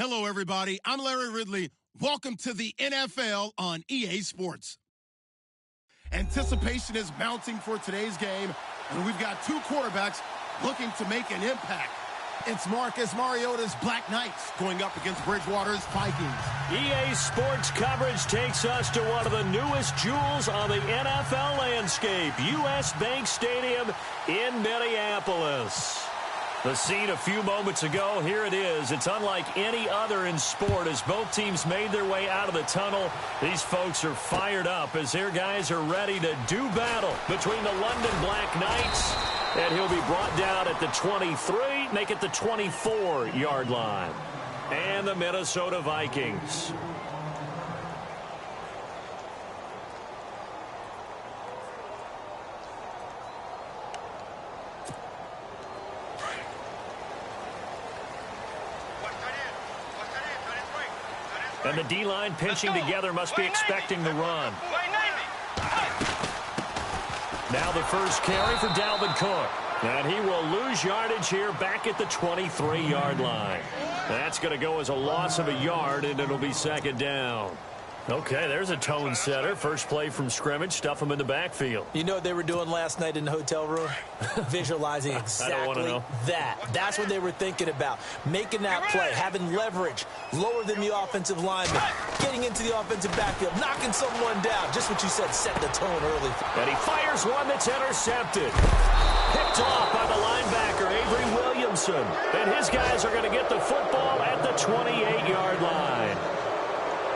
Hello, everybody. I'm Larry Ridley. Welcome to the NFL on EA Sports. Anticipation is mounting for today's game, and we've got two quarterbacks looking to make an impact. It's Marcus Mariota's Black Knights going up against Bridgewater's Vikings. EA Sports coverage takes us to one of the newest jewels on the NFL landscape, US Bank Stadium in Minneapolis. The scene a few moments ago, here it is. It's unlike any other in sport as both teams made their way out of the tunnel. These folks are fired up as their guys are ready to do battle between the London Black Knights, and he'll be brought down at the 23, make it the 24-yard line, and the Minnesota Vikings. And the D-line pinching together must be expecting the run. Now the first carry for Dalvin Cook. And he will lose yardage here back at the 23-yard line. That's going to go as a loss of a yard, and it'll be second down. Okay, there's a tone setter. First play from scrimmage, stuff him in the backfield. You know what they were doing last night in the hotel room? Visualizing exactly that. That's what they were thinking about. Making that play, having leverage, lower than the offensive lineman, getting into the offensive backfield, knocking someone down. Just what you said, set the tone early. And he fires one that's intercepted. Picked off by the linebacker, Avery Williamson. And his guys are going to get the football at the 28-yard line.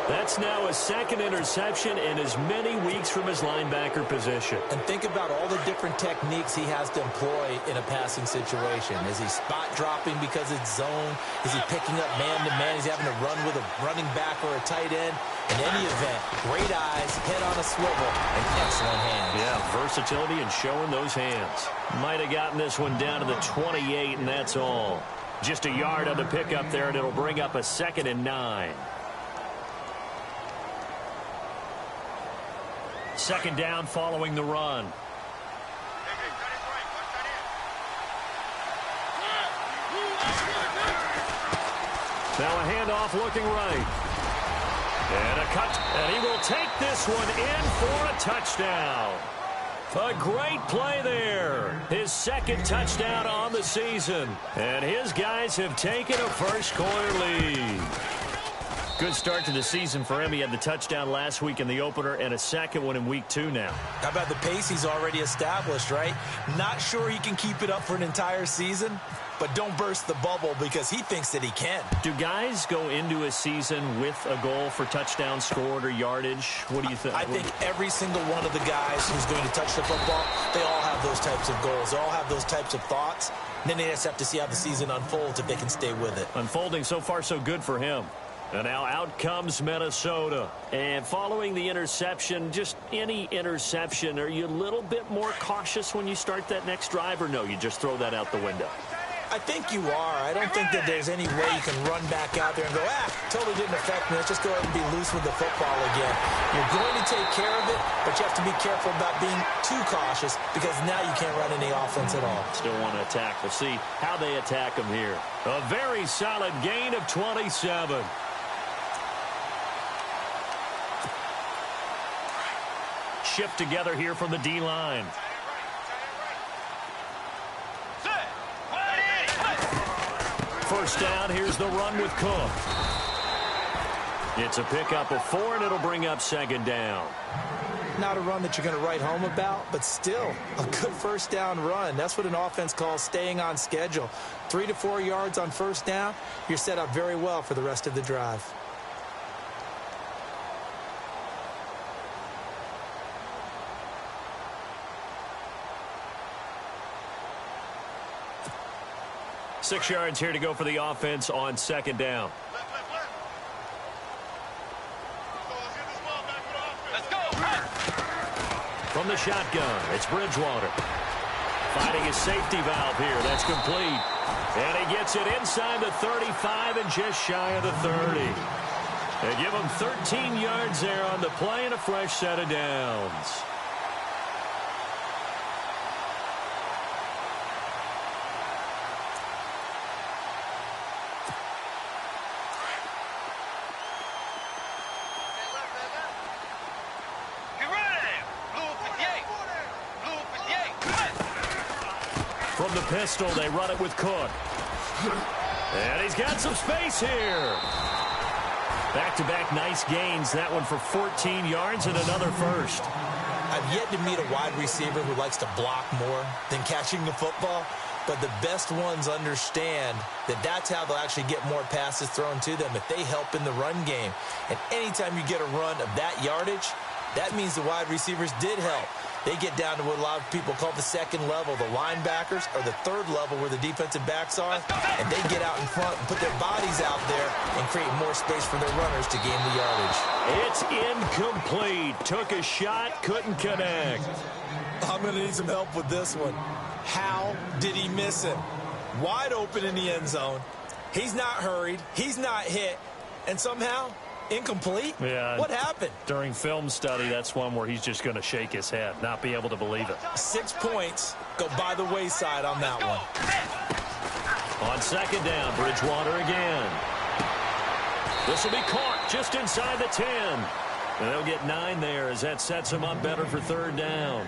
That's now a second interception in as many weeks from his linebacker position. And think about all the different techniques he has to employ in a passing situation. Is he spot dropping because it's zone? Is he picking up man-to-man? Is he having to run with a running back or a tight end? In any event, great eyes, head on a swivel, and excellent hands. Yeah, versatility and showing those hands. Might have gotten this one down to the 28, and that's all. Just a yard on the pickup there, and it'll bring up a 2nd and 9. Second down following the run. Now a handoff looking right. And a cut. And he will take this one in for a touchdown. A great play there. His second touchdown on the season. And his guys have taken a first-quarter lead. Good start to the season for him. He had the touchdown last week in the opener and a second one in week 2 now. How about the pace he's already established, right? Not sure he can keep it up for an entire season, but don't burst the bubble because he thinks that he can. Do guys go into a season with a goal for touchdown scored or yardage? What do you think? I think every single one of the guys who's going to touch the football, they all have those types of goals. They all have those types of thoughts. And then they just have to see how the season unfolds if they can stay with it. Unfolding so far so good for him. And now out comes Minnesota. And following the interception, just any interception, are you a little bit more cautious when you start that next drive, or no, you just throw that out the window? I think you are. I don't think that there's any way you can run back out there and go, totally didn't affect me. Let's just go ahead and be loose with the football again. You're going to take care of it, but you have to be careful about being too cautious because now you can't run any offense at all. Still want to attack. We'll see how they attack him here. A very solid gain of 27. Shift together here from the D-line. First down, here's the run with Cook. It's a pickup of 4, and it'll bring up second down. Not a run that you're going to write home about, but still a good first down run. That's what an offense calls staying on schedule. 3 to 4 yards on first down, you're set up very well for the rest of the drive. Six yards here to go for the offense on second down. From the shotgun, it's Bridgewater. Finding his safety valve here. That's complete. And he gets it inside the 35 and just shy of the 30. They give him 13 yards there on the play and a fresh set of downs. From the pistol, they run it with Cook. And he's got some space here. Back-to-back nice gains. That one for 14 yards and another first. I've yet to meet a wide receiver who likes to block more than catching the football. But the best ones understand that that's how they'll actually get more passes thrown to them if they help in the run game. And anytime you get a run of that yardage, that means the wide receivers did help. They get down to what a lot of people call the second level, the linebackers, or the third level where the defensive backs are, and they get out in front and put their bodies out there and create more space for their runners to gain the yardage. It's incomplete. Took a shot, couldn't connect. I'm going to need some help with this one. How did he miss him? Wide open in the end zone. He's not hurried. He's not hit. And somehow, incomplete? Yeah. What happened? During film study, that's one where he's just going to shake his head, not be able to believe it. 6 points go by the wayside on that one. On second down, Bridgewater again. This will be caught just inside the 10. And they'll get 9 there as that sets them up better for third down.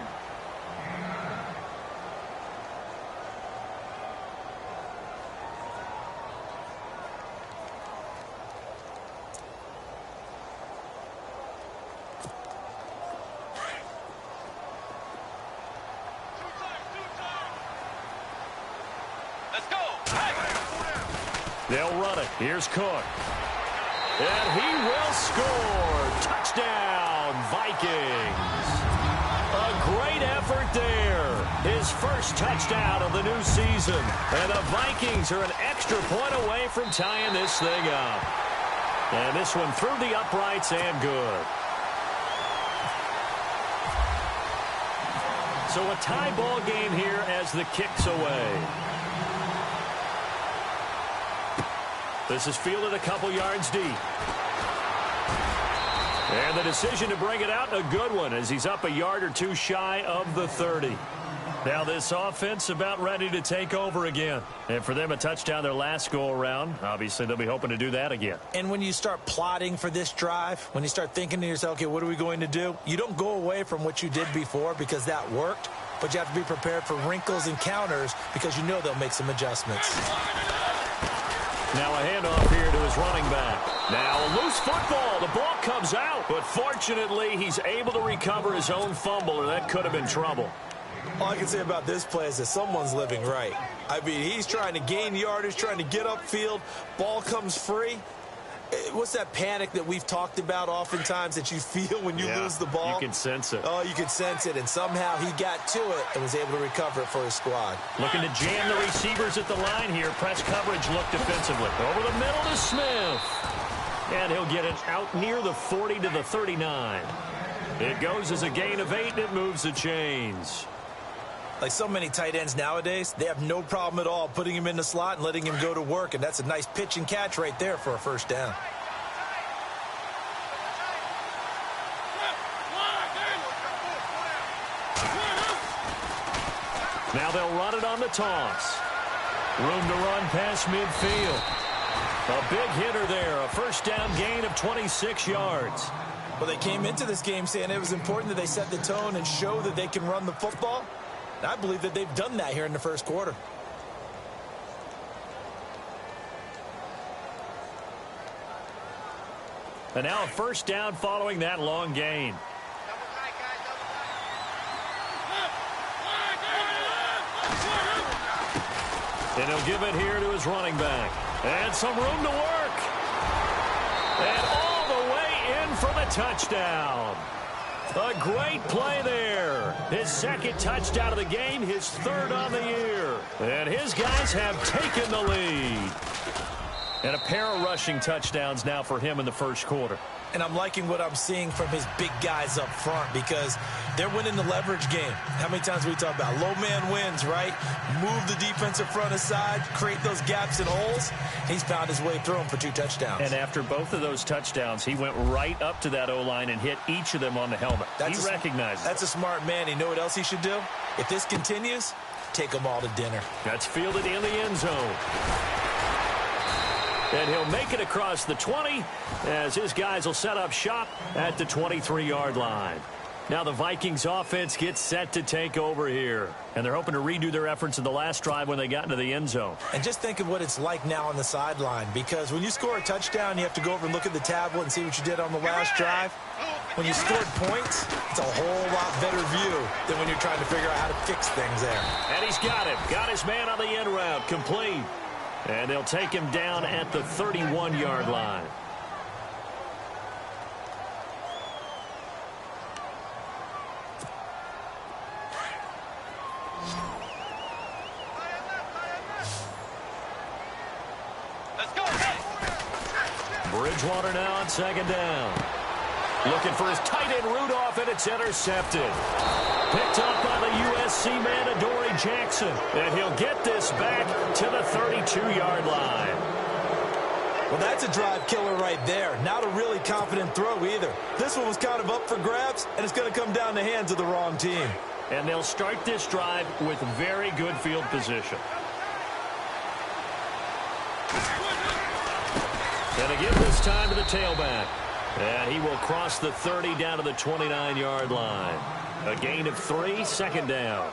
They'll run it. Here's Cook. And he will score. Touchdown, Vikings. A great effort there. His first touchdown of the new season. And the Vikings are an extra point away from tying this thing up. And this one through the uprights and good. So a tie ball game here as the kick's away. This is fielded a couple yards deep. And the decision to bring it out, a good one, as he's up a yard or two shy of the 30. Now this offense about ready to take over again. And for them, a touchdown their last go-around. Obviously, they'll be hoping to do that again. And when you start plotting for this drive, when you start thinking to yourself, okay, what are we going to do? You don't go away from what you did before because that worked. But you have to be prepared for wrinkles and counters because you know they'll make some adjustments. Now a handoff here to his running back. Now a loose football. The ball comes out. But fortunately, he's able to recover his own fumble, or that could have been trouble. All I can say about this play is that someone's living right. I mean, he's trying to gain yardage, trying to get upfield. Ball comes free. What's that panic that we've talked about oftentimes that you feel when you lose the ball? You can sense it. Oh, you can sense it. And somehow he got to it and was able to recover it for his squad. Looking to jam the receivers at the line here. Press coverage look defensively. Over the middle to Smith. And he'll get it out near the 40 to the 39. It goes as a gain of 8, and it moves the chains. Like so many tight ends nowadays, they have no problem at all putting him in the slot and letting him go to work. And that's a nice pitch and catch right there for a first down. Now they'll run it on the toss. Room to run past midfield. A big hitter there. A first down gain of 26 yards. Well, they came into this game saying it was important that they set the tone and show that they can run the football. And I believe that they've done that here in the first quarter. And now a first down following that long gain. And he'll give it here to his running back. And some room to work. And all the way in for the touchdown. A great play there. His second touchdown of the game, his third on the year. And his guys have taken the lead. And a pair of rushing touchdowns now for him in the first quarter. And I'm liking what I'm seeing from his big guys up front because they're winning the leverage game. How many times we talk about low man wins, right? Move the defensive front aside, create those gaps and holes. He's found his way through them for 2 touchdowns. And after both of those touchdowns, he went right up to that O-line and hit each of them on the helmet. He recognized it. That's a smart man. You know what else he should do? If this continues, take them all to dinner. That's fielded in the end zone. And he'll make it across the 20 as his guys will set up shop at the 23-yard line. Now the Vikings offense gets set to take over here. And they're hoping to redo their efforts in the last drive when they got into the end zone. And just think of what it's like now on the sideline, because when you score a touchdown, you have to go over and look at the tablet and see what you did on the last drive. When you scored points, it's a whole lot better view than when you're trying to figure out how to fix things there. And he's got him. Got his man on the end route. Complete. And they'll take him down at the 31-yard line. Bridgewater now on second down. Looking for his tight end Rudolph, and it's intercepted. Picked up by the USC man, Adoree Jackson. And he'll get this back to the 32-yard line. Well, that's a drive killer right there. Not a really confident throw either. This one was kind of up for grabs, and it's going to come down the hands of the wrong team. And they'll start this drive with very good field position. And again this time to the tailback. And he will cross the 30 down to the 29-yard line. A gain of 3, second down.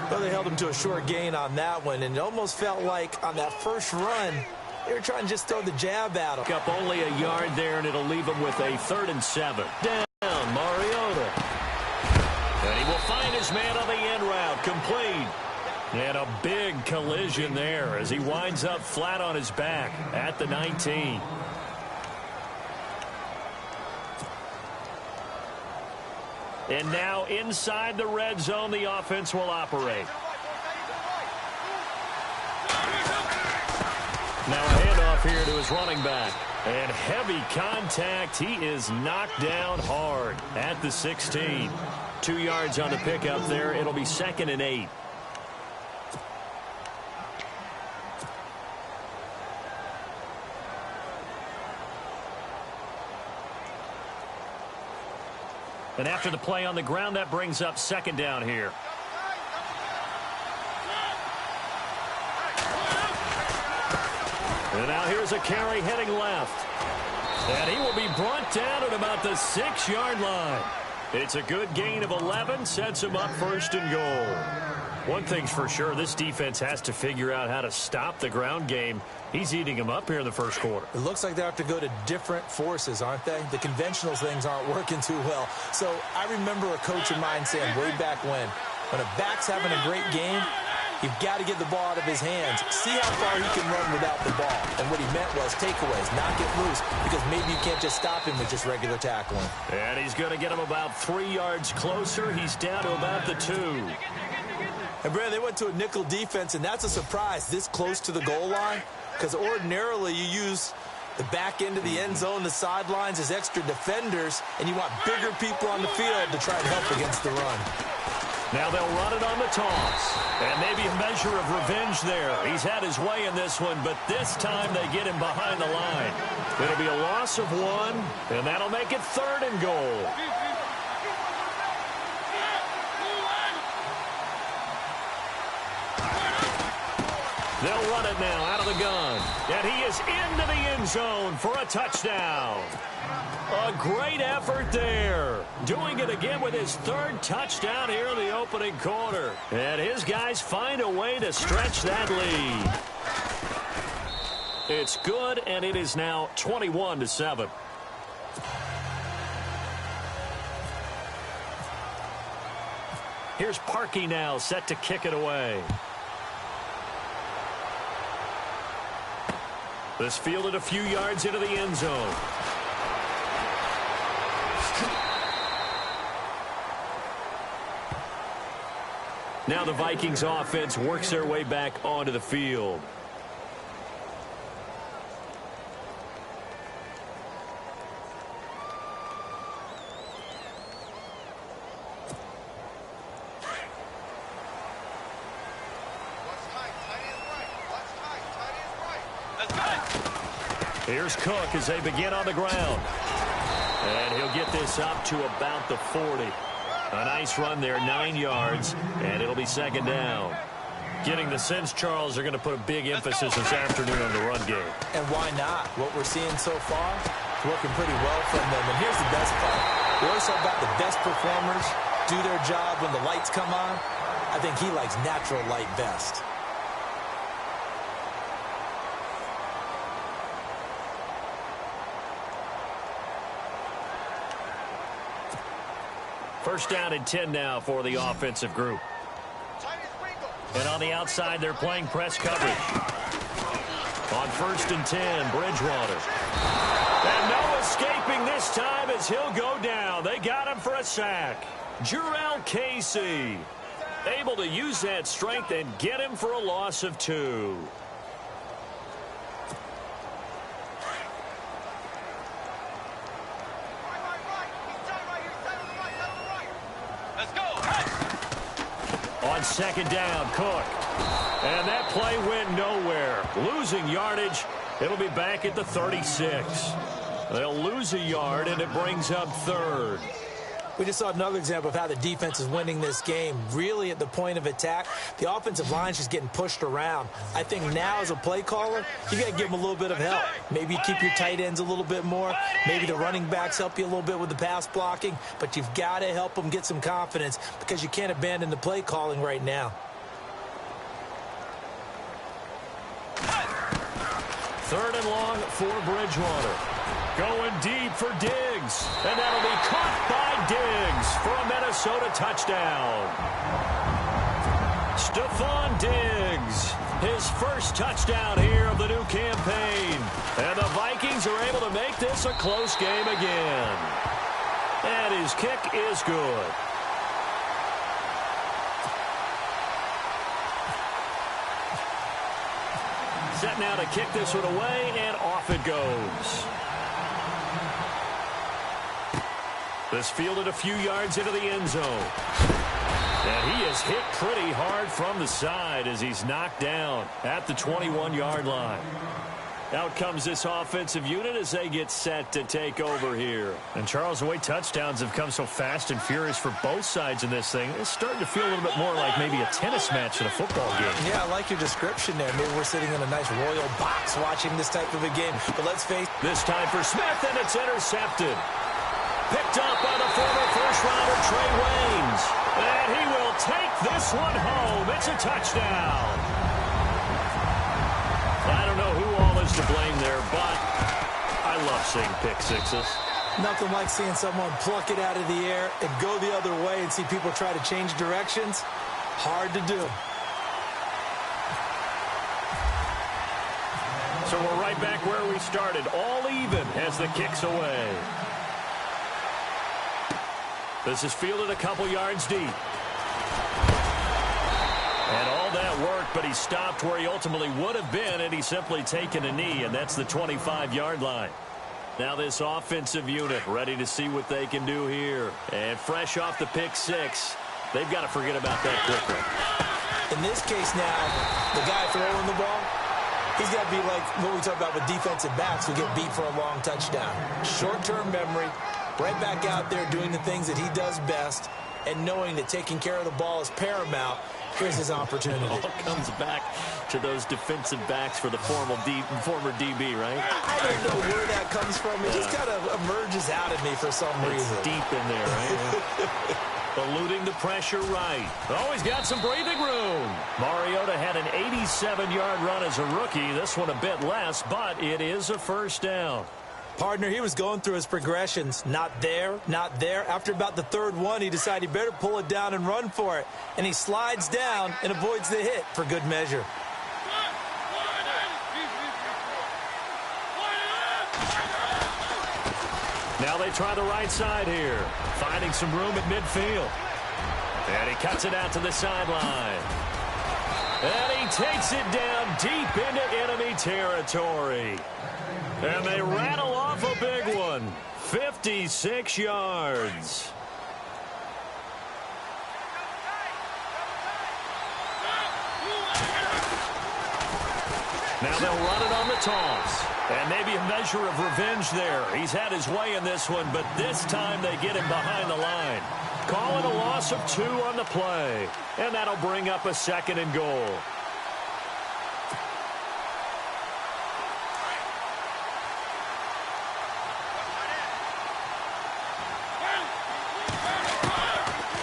Well, they held him to a short gain on that one, and it almost felt like on that first run, they were trying to just throw the jab at him. Up only a yard there, and it'll leave him with a 3rd and 7. Down, Mariota. And he will find his man on the end route, complete. And a big collision there as he winds up flat on his back at the 19. And now inside the red zone, the offense will operate. Now a handoff here to his running back. And heavy contact. He is knocked down hard at the 16. 2 yards on the pickup there. It'll be 2nd and 8. And after the play on the ground, that brings up 2nd down here. And now here's a carry heading left. And he will be brought down at about the 6-yard line. It's a good gain of 11, sets him up 1st and goal. One thing's for sure, this defense has to figure out how to stop the ground game. He's eating them up here in the first quarter. It looks like they have to go to different forces, aren't they? The conventional things aren't working too well. So I remember a coach of mine saying way back when a back's having a great game, you've got to get the ball out of his hands. See how far he can run without the ball. And what he meant was takeaways, not get loose, because maybe you can't just stop him with just regular tackling. And he's going to get him about 3 yards closer. He's down to about the 2. And, Brad, they went to a nickel defense, and that's a surprise this close to the goal line, because ordinarily you use the back end of the end zone, the sidelines as extra defenders, and you want bigger people on the field to try and help against the run. Now they'll run it on the toss. And maybe a measure of revenge there. He's had his way in this one, but this time they get him behind the line. It'll be a loss of 1, and that'll make it 3rd and goal. They'll run it now out of the gun. And he is into the end zone for a touchdown. A great effort there. Doing it again with his 3rd touchdown here in the opening quarter. And his guys find a way to stretch that lead. It's good, and it is now 21-7. Here's Parkey now set to kick it away. This fielded a few yards into the end zone. Now the Vikings offense works their way back onto the field. Here's Cook as they begin on the ground. And he'll get this up to about the 40. A nice run there, 9 yards, and it'll be 2nd down. Getting the sense, Charles, they're going to put a big emphasis this afternoon on the run game. And why not? What we're seeing so far is working pretty well from them. And here's the best part. We always talk about the best performers do their job when the lights come on. I think he likes natural light best. First down and 10 now for the offensive group. And on the outside, they're playing press coverage. On 1st and 10, Bridgewater. And no escaping this time as he'll go down. They got him for a sack. Jurrell Casey able to use that strength and get him for a loss of 2. On 2nd down, Cook. And that play went nowhere. Losing yardage. It'll be back at the 36. They'll lose a yard, and it brings up 3rd. We just saw another example of how the defense is winning this game. Really at the point of attack, the offensive line's just getting pushed around. I think now as a play caller, you got to give them a little bit of help. Maybe you keep your tight ends a little bit more. Maybe the running backs help you a little bit with the pass blocking. But you've got to help them get some confidence because you can't abandon the play calling right now. 3rd and long for Bridgewater. Going deep for Diggs. And that'll be caught by Diggs for a Minnesota touchdown. Stephon Diggs, his first touchdown here of the new campaign. And the Vikings are able to make this a close game again. And his kick is good. Set now to kick this one away, and off it goes. This fielded a few yards into the end zone. And he is hit pretty hard from the side as he's knocked down at the 21-yard line. Out comes this offensive unit as they get set to take over here. And Charles, the way touchdowns have come so fast and furious for both sides in this thing, it's starting to feel a little bit more like maybe a tennis match in a football game. Yeah, I like your description there. Maybe we're sitting in a nice royal box watching this type of a game. But let's face it. This time for Smith, and it's intercepted. Picked up by the former first-rounder Trey Waynes. And he will take this one home. It's a touchdown. I don't know who all is to blame there, but I love seeing pick sixes. Nothing like seeing someone pluck it out of the air and go the other way and see people try to change directions. Hard to do. So we're right back where we started. All even as the kick's away. This is fielded a couple yards deep. And all that worked, but he stopped where he ultimately would have been, and he's simply taken a knee, and that's the 25-yard line. Now this offensive unit ready to see what they can do here. And fresh off the pick six, they've got to forget about that quickly. In this case now, the guy throwing the ball, he's got to be like what we talk about with defensive backs who get beat for a long touchdown. Short-term memory, right back out there doing the things that he does best, and knowing that taking care of the ball is paramount. Here's his opportunity. All comes back to those defensive backs for the former DB, right? I don't know where that comes from. It just kind of emerges out of me for some reason. Deep in there, right? Eluding the pressure right. Oh, he's got some breathing room. Mariota had an 87-yard run as a rookie. This one a bit less, but it is a first down. Partner, he was going through his progressions. Not there, not there. After about the third one, he decided he better pull it down and run for it. And he slides down and avoids the hit for good measure. Now they try the right side here. Finding some room at midfield. And he cuts it out to the sideline. And he takes it down deep into enemy territory. And they rattle off a big one. 56 yards. Now they'll run it on the toss. And maybe a measure of revenge there. He's had his way in this one, but this time they get him behind the line. Calling a loss of 2 on the play. And that'll bring up a 2nd and goal.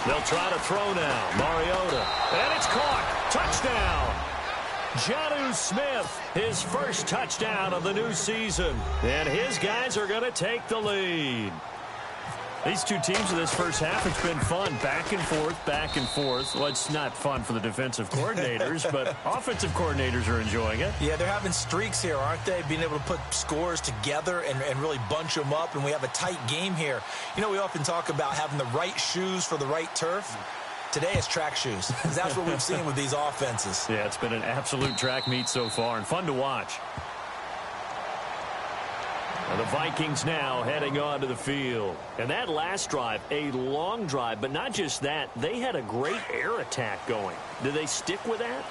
They'll try to throw now. Mariota. And it's caught. Touchdown. Jonnu Smith, his first touchdown of the new season. And his guys are going to take the lead. These two teams in this first half, it's been fun. Back and forth, back and forth. Well, it's not fun for the defensive coordinators, but offensive coordinators are enjoying it. Yeah, they're having streaks here, aren't they? Being able to put scores together and really bunch them up, and we have a tight game here. You know, we often talk about having the right shoes for the right turf. Today it's track shoes, because that's what we've seen with these offenses. Yeah, it's been an absolute track meet so far, and fun to watch. The Vikings now heading onto the field. And that last drive, a long drive, but not just that. They had a great air attack going. Do they stick with that?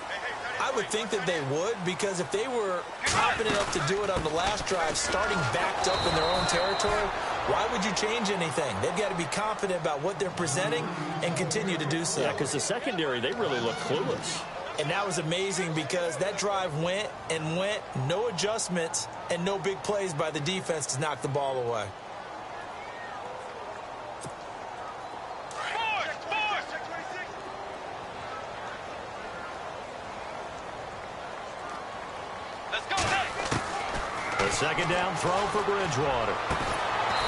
I would think that they would, because if they were confident enough to do it on the last drive, starting backed up in their own territory, why would you change anything? They've got to be confident about what they're presenting and continue to do so. Yeah, because the secondary, they really look clueless. And that was amazing because that drive went and went, no adjustments, and no big plays by the defense to knock the ball away. The second down throw for Bridgewater.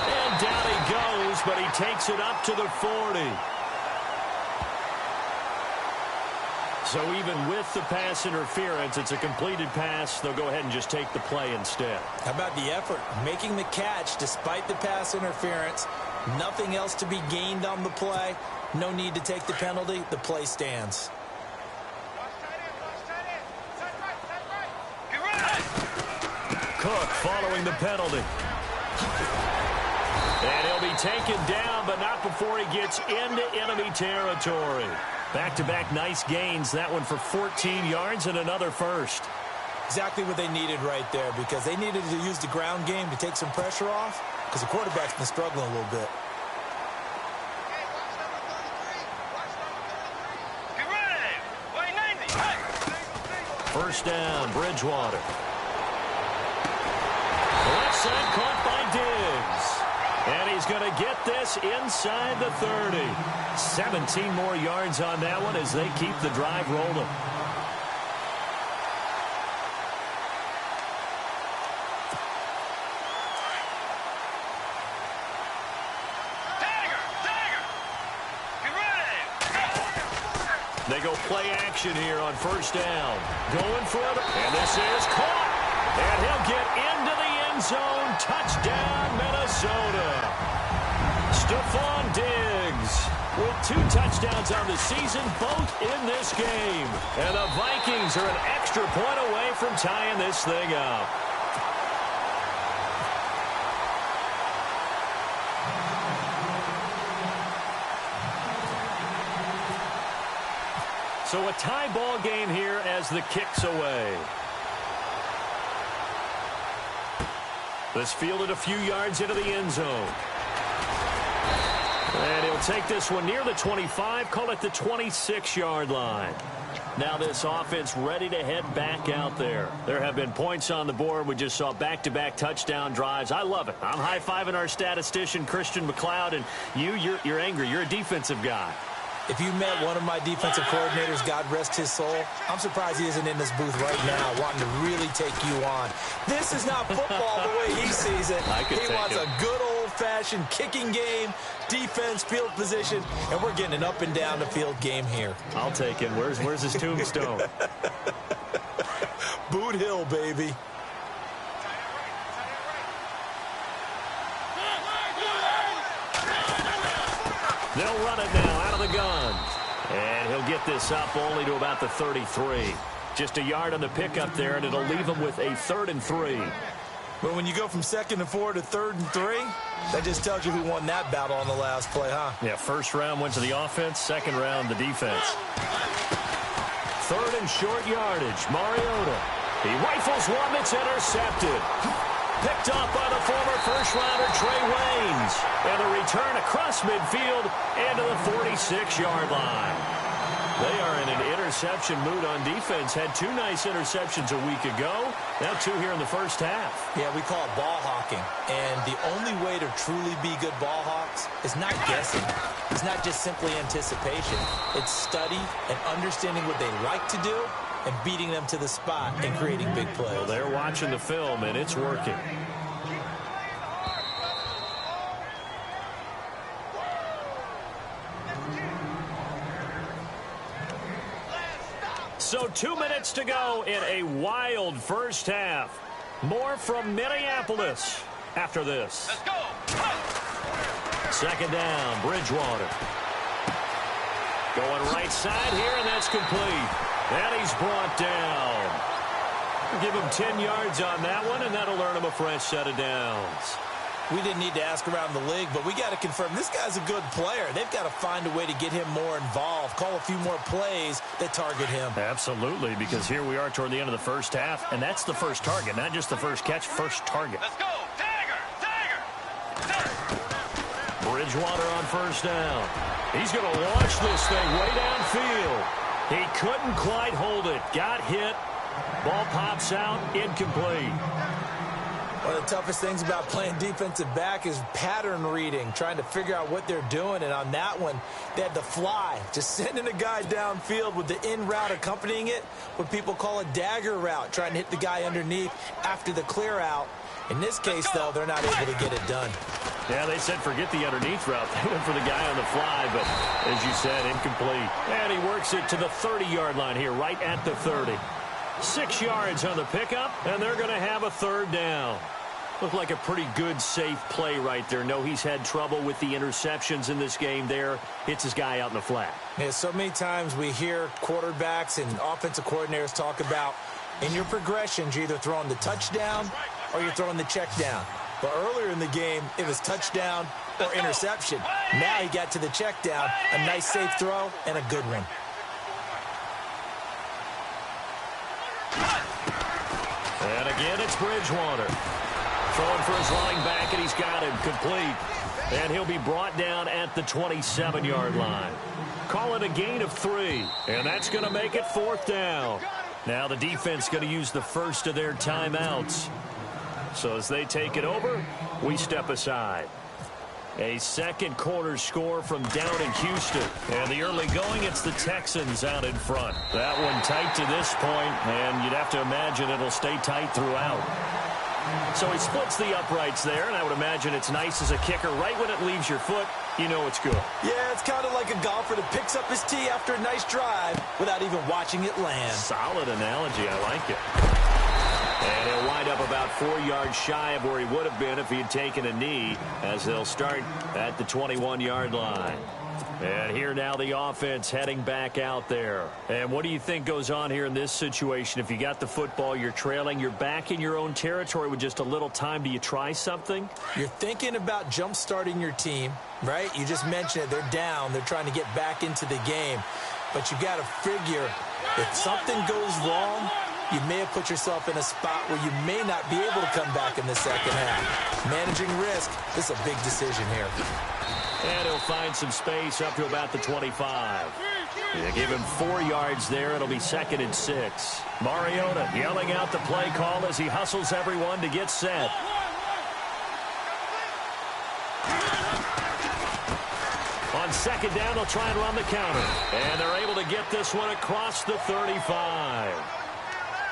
And down he goes, but he takes it up to the 40. So even with the pass interference, it's a completed pass. They'll go ahead and just take the play instead. How about the effort? Making the catch despite the pass interference. Nothing else to be gained on the play. No need to take the penalty. The play stands. Cook following the penalty. And he'll be taken down, but not before he gets into enemy territory. Back-to-back nice gains. That one for 14 yards and another first. Exactly what they needed right there, because they needed to use the ground game to take some pressure off, because the quarterback's been struggling a little bit. First down, Bridgewater. Left side caught by Diggs. And he's going to get this inside the 30. 17 more yards on that one as they keep the drive rolling. They go play action here on first down. Going for it. And this is caught. And he'll get into the end zone. Touchdown, Minnesota. Stephon Diggs with 2 touchdowns on the season, both in this game. And the Vikings are an extra point away from tying this thing up. So a tie ball game here as the kick's away. This fielded a few yards into the end zone. And he'll take this one near the 25, call it the 26-yard line. Now this offense ready to head back out there. There have been points on the board. We just saw back-to-back touchdown drives. I love it. I'm high-fiving our statistician, Christian McLeod, and you're angry. You're a defensive guy. If you met one of my defensive coordinators, God rest his soul, I'm surprised he isn't in this booth right now wanting to really take you on. This is not football the way he sees it. He wants a good old-fashioned kicking game, defense, field position, and we're getting an up and down the field game here. I'll take him. Where's his tombstone? Boot Hill, baby. They'll run it now out of the gun. And he'll get this up only to about the 33. Just a yard on the pickup there, and it'll leave him with a 3rd and 3. But when you go from 2nd and 4 to 3rd and 3, that just tells you who won that battle on the last play, huh? Yeah, first round went to the offense, second round the defense. 3rd and short yardage, Mariota. He rifles one that's intercepted. Picked off by the former first-rounder Trey Waynes. And a return across midfield into the 46-yard line. They are in an interception mood on defense. Had 2 nice interceptions a week ago. Now 2 here in the first half. Yeah, we call it ball hawking. And the only way to truly be good ball hawks is not guessing. is not just simply anticipation. It's study and understanding what they like to do and beating them to the spot and creating big plays. Well, they're watching the film, and it's working. So 2 minutes to go in a wild first half. More from Minneapolis after this. Let's go. Second down, Bridgewater. Going right side here, and that's complete. And he's brought down. Give him 10 yards on that one, and that'll earn him a fresh set of downs. We didn't need to ask around the league, but we got to confirm this guy's a good player. They've got to find a way to get him more involved, call a few more plays that target him. Absolutely, because here we are toward the end of the first half, and that's the first target, not just the first catch, first target. Let's go. Dagger. Bridgewater on first down. He's going to launch this thing way downfield. He couldn't quite hold it. Got hit. Ball pops out. Incomplete. One of the toughest things about playing defensive back is pattern reading, trying to figure out what they're doing. And on that one, they had the fly, just sending a guy downfield with the in route accompanying it, what people call a dagger route, trying to hit the guy underneath after the clear out. In this case, though, they're not able to get it done. Yeah, they said forget the underneath route. They went for the guy on the fly, but as you said, incomplete. And he works it to the 30-yard line here, right at the 30. 6 yards on the pickup, and they're going to have a third down. Looked like a pretty good, safe play right there. No, he's had trouble with the interceptions in this game there. Hits his guy out in the flat. Yeah, so many times we hear quarterbacks and offensive coordinators talk about in your progressions, you're either throwing the touchdown or you're throwing the check down. But earlier in the game, it was touchdown or interception. Now he got to the check down, a nice safe throw, and a good one. And again, it's Bridgewater. Throwing for his running back, and he's got him complete. And he'll be brought down at the 27-yard line. Call it a gain of 3, and that's going to make it fourth down. Now the defense going to use the first of their timeouts. So as they take it over, we step aside. A second quarter score from down in Houston. And the early going, it's the Texans out in front. That one tight to this point, and you'd have to imagine it'll stay tight throughout. So he splits the uprights there, and I would imagine it's nice as a kicker. Right when it leaves your foot, you know it's good. Yeah, it's kind of like a golfer that picks up his tee after a nice drive without even watching it land. Solid analogy. I like it. And he'll wind up about 4 yards shy of where he would have been if he had taken a knee, as they'll start at the 21-yard line. And here now the offense heading back out there. And what do you think goes on here in this situation? If you got the football, you're trailing, you're back in your own territory with just a little time. Do you try something? You're thinking about jump-starting your team, right? You just mentioned it. They're down. They're trying to get back into the game. But you got to figure if something goes wrong, you may have put yourself in a spot where you may not be able to come back in the second half. Managing risk, this is a big decision here. And he'll find some space up to about the 25. They give him 4 yards there. It'll be 2nd and 6. Mariota yelling out the play call as he hustles everyone to get set. On second down, they'll try and run the counter. And they're able to get this one across the 35.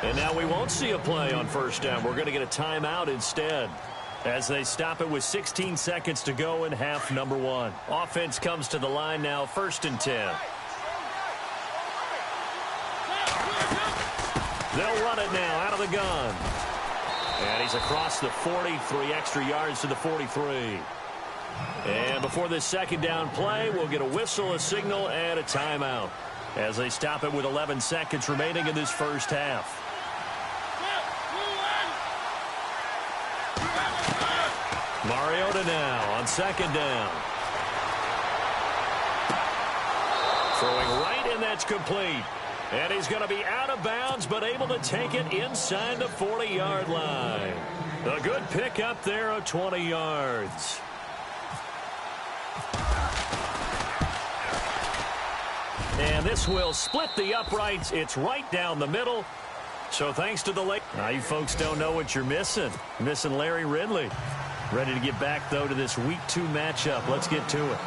And now we won't see a play on first down. We're going to get a timeout instead, as they stop it with 16 seconds to go in half number 1. Offense comes to the line now, 1st and 10. They'll run it now out of the gun. And he's across the 40, 3 extra yards to the 43. And before this second down play, we'll get a whistle, a signal, and a timeout, as they stop it with 11 seconds remaining in this first half. Mariota now on second down. Throwing right, and that's complete. And he's going to be out of bounds, but able to take it inside the 40-yard line. A good pick up there of 20 yards. And this will split the uprights. It's right down the middle. So thanks to the late. Now you folks don't know what you're missing. Missing Larry Ridley. Ready to get back, though, to this Week 2 matchup. Let's get to it.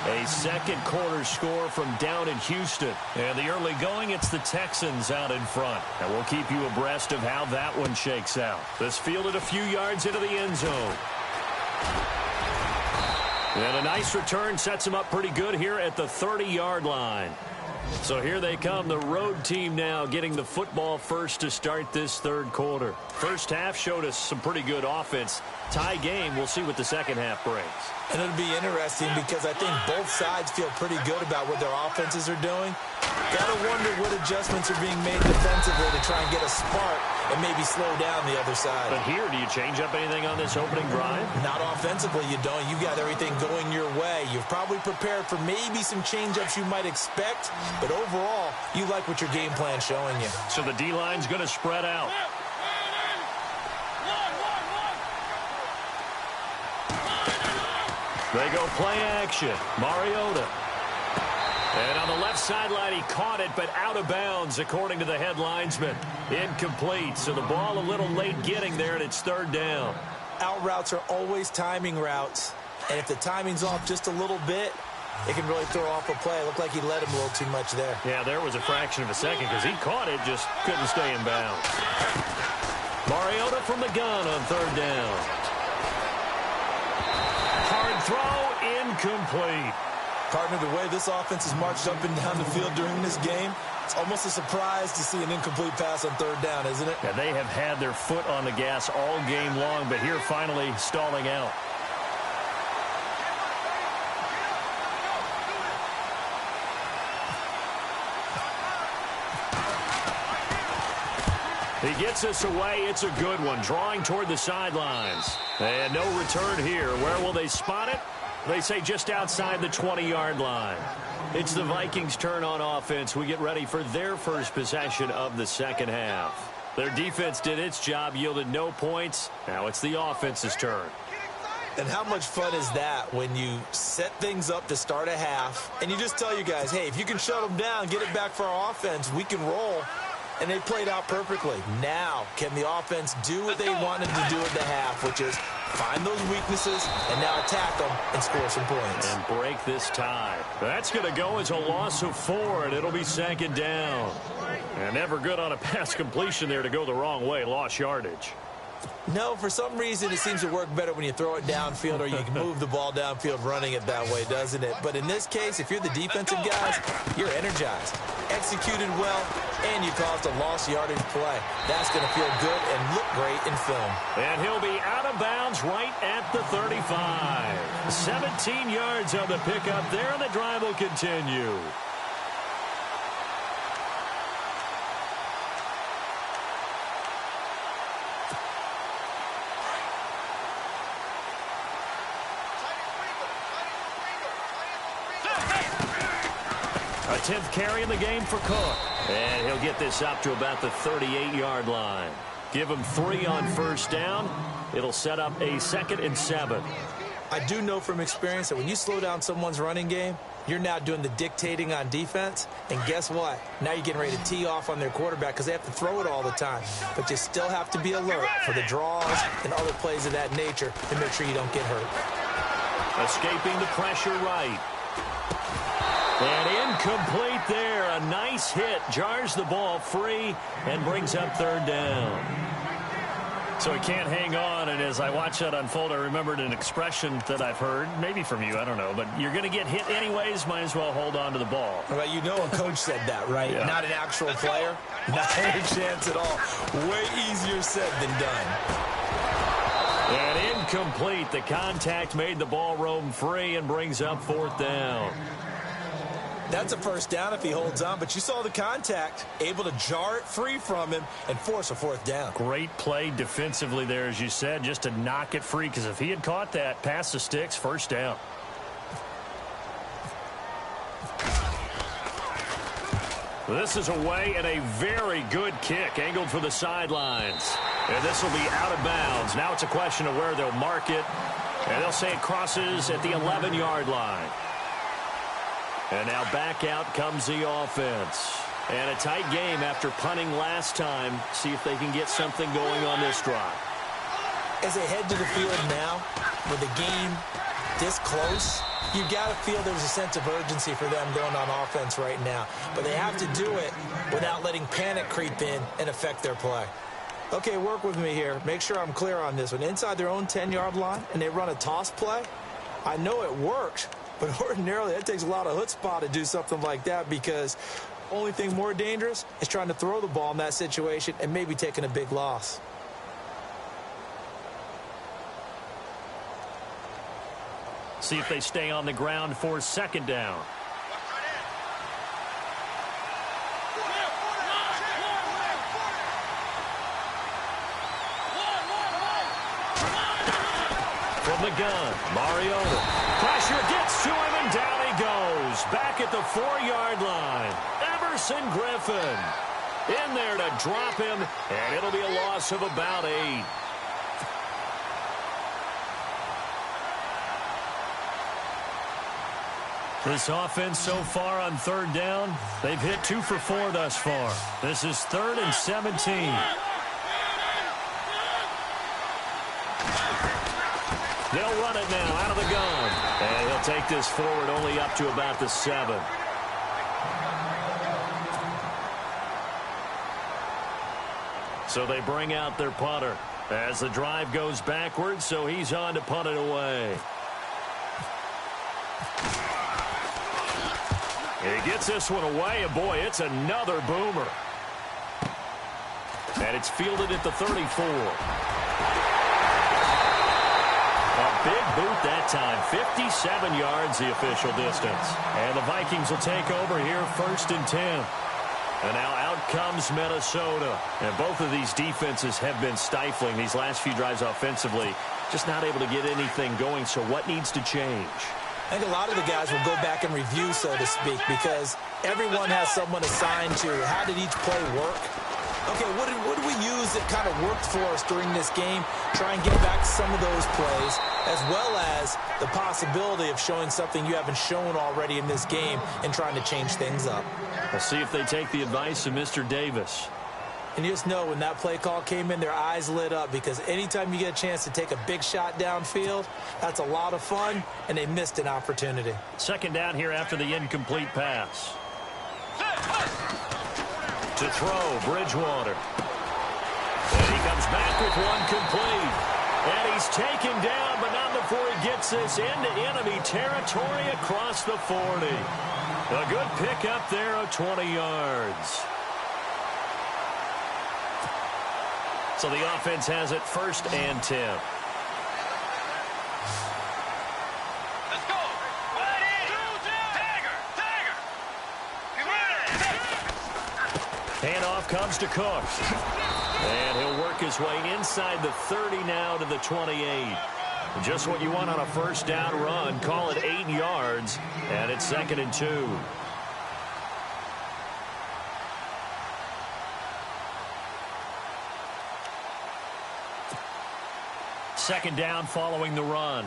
A second quarter score from down in Houston. And the early going, it's the Texans out in front. And we'll keep you abreast of how that one shakes out. This fielded a few yards into the end zone. And a nice return sets him up pretty good here at the 30-yard line. So here they come, the road team now getting the football first to start this third quarter. First half showed us some pretty good offense. Tie game, we'll see what the second half brings. And it'll be interesting because I think both sides feel pretty good about what their offenses are doing. Gotta wonder what adjustments are being made defensively to try and get a spark and maybe slow down the other side. But here, do you change up anything on this opening drive? Not offensively, you don't. You got everything going your way. You've probably prepared for maybe some change-ups you might expect, but overall, you like what your game plan's showing you. So the D-line's going to spread out. They go play action. Mariota. And on the left sideline, he caught it, but out of bounds, according to the head linesman. Incomplete, so the ball a little late getting there, and it's third down. Out routes are always timing routes, and if the timing's off just a little bit, it can really throw off a play. It looked like he led him a little too much there. Yeah, there was a fraction of a second because he caught it, just couldn't stay in bounds. Mariota from the gun on third down. Hard throw, incomplete. Partner, the way this offense has marched up and down the field during this game, it's almost a surprise to see an incomplete pass on third down, isn't it? Yeah, they have had their foot on the gas all game long, but here finally stalling out. He gets us away. It's a good one. Drawing toward the sidelines. And no return here. Where will they spot it? They say just outside the 20-yard line. It's the Vikings' turn on offense. We get ready for their first possession of the second half. Their defense did its job, yielded no points. Now it's the offense's turn. And how much fun is that when you set things up to start a half, and you just tell you guys, hey, if you can shut them down, get it back for our offense, we can roll. And they played out perfectly. Now, can the offense do what they wanted to do at the half, which is find those weaknesses and now attack them and score some points. And break this tie. That's going to go as a loss of 4, and it'll be second down. And never good on a pass completion there to go the wrong way. Lost yardage. No, for some reason, it seems to work better when you throw it downfield or you can move the ball downfield running it that way, doesn't it? But in this case, if you're the defensive guys, you're energized, executed well, and you caused a lost yardage play. That's going to feel good and look great in film. And he'll be out of bounds right at the 35. 17 yards on the pickup there, and the drive will continue. A 10th carry in the game for Cook. And he'll get this up to about the 38-yard line. Give him 3 on first down. It'll set up a 2nd and 7. I do know from experience that when you slow down someone's running game, you're now doing the dictating on defense. And guess what? Now you're getting ready to tee off on their quarterback because they have to throw it all the time. But you still have to be alert for the draws and other plays of that nature to make sure you don't get hurt. Escaping the pressure right. And incomplete there. A nice hit. Jars the ball free and brings up third down. So he can't hang on, and as I watch that unfold, I remembered an expression that I've heard, maybe from you, I don't know, but you're going to get hit anyways, might as well hold on to the ball. Well, you know a coach said that, right? Yeah. Not an actual player. Not any chance at all. Way easier said than done. And incomplete. The contact made the ball roam free and brings up fourth down. That's a first down if he holds on, but you saw the contact, able to jar it free from him and force a fourth down. Great play defensively there, as you said, just to knock it free, because if he had caught that, past the sticks, first down. This is away and a very good kick, angled for the sidelines. And this will be out of bounds. Now it's a question of where they'll mark it, and they'll say it crosses at the 11-yard line. And now back out comes the offense. And a tight game after punting last time. See if they can get something going on this drive. As they head to the field now, with the game this close, You got to feel there's a sense of urgency for them going on offense right now. But they have to do it without letting panic creep in and affect their play. Okay, work with me here. Make sure I'm clear on this one. Inside their own 10-yard line and they run a toss play, I know it works, but ordinarily it takes a lot of chutzpah to do something like that, because only thing more dangerous is trying to throw the ball in that situation and maybe taking a big loss. See if they stay on the ground for second down. From the gun, Mariota. Pressure gets to him, and down he goes. Back at the 4-yard line. Everson Griffin in there to drop him, and it'll be a loss of about 8. This offense so far on third down, they've hit 2 for 4 thus far. This is 3rd and 17. They'll run it now out of the gun. And he'll take this forward only up to about the 7. So they bring out their punter as the drive goes backwards, so he's on to punt it away. He gets this one away, and boy, it's another boomer. And it's fielded at the 34. A big boot that time, 57 yards the official distance. And the Vikings will take over here 1st and 10. And now out comes Minnesota. And both of these defenses have been stifling these last few drives offensively. Just not able to get anything going, so what needs to change? I think a lot of the guys will go back and review, so to speak, because everyone has someone assigned to how did each play work. Okay, what did we use that kind of worked for us during this game? Try and get back some of those plays, as well as the possibility of showing something you haven't shown already in this game and trying to change things up. We'll see if they take the advice of Mr. Davis. And you just know when that play call came in, their eyes lit up, because anytime you get a chance to take a big shot downfield, that's a lot of fun, and they missed an opportunity. Second down here after the incomplete pass. To throw, Bridgewater. And he comes back with one complete. And he's taken down, but not before he gets this into enemy territory across the 40. A good pickup there of 20 yards. So the offense has it 1st and 10. Let's go. Handoff comes to Cook. And he'll work his way inside the 30 now to the 28. Just what you want on a 1st down run. Call it 8 yards. And it's 2nd and 2. Second down following the run.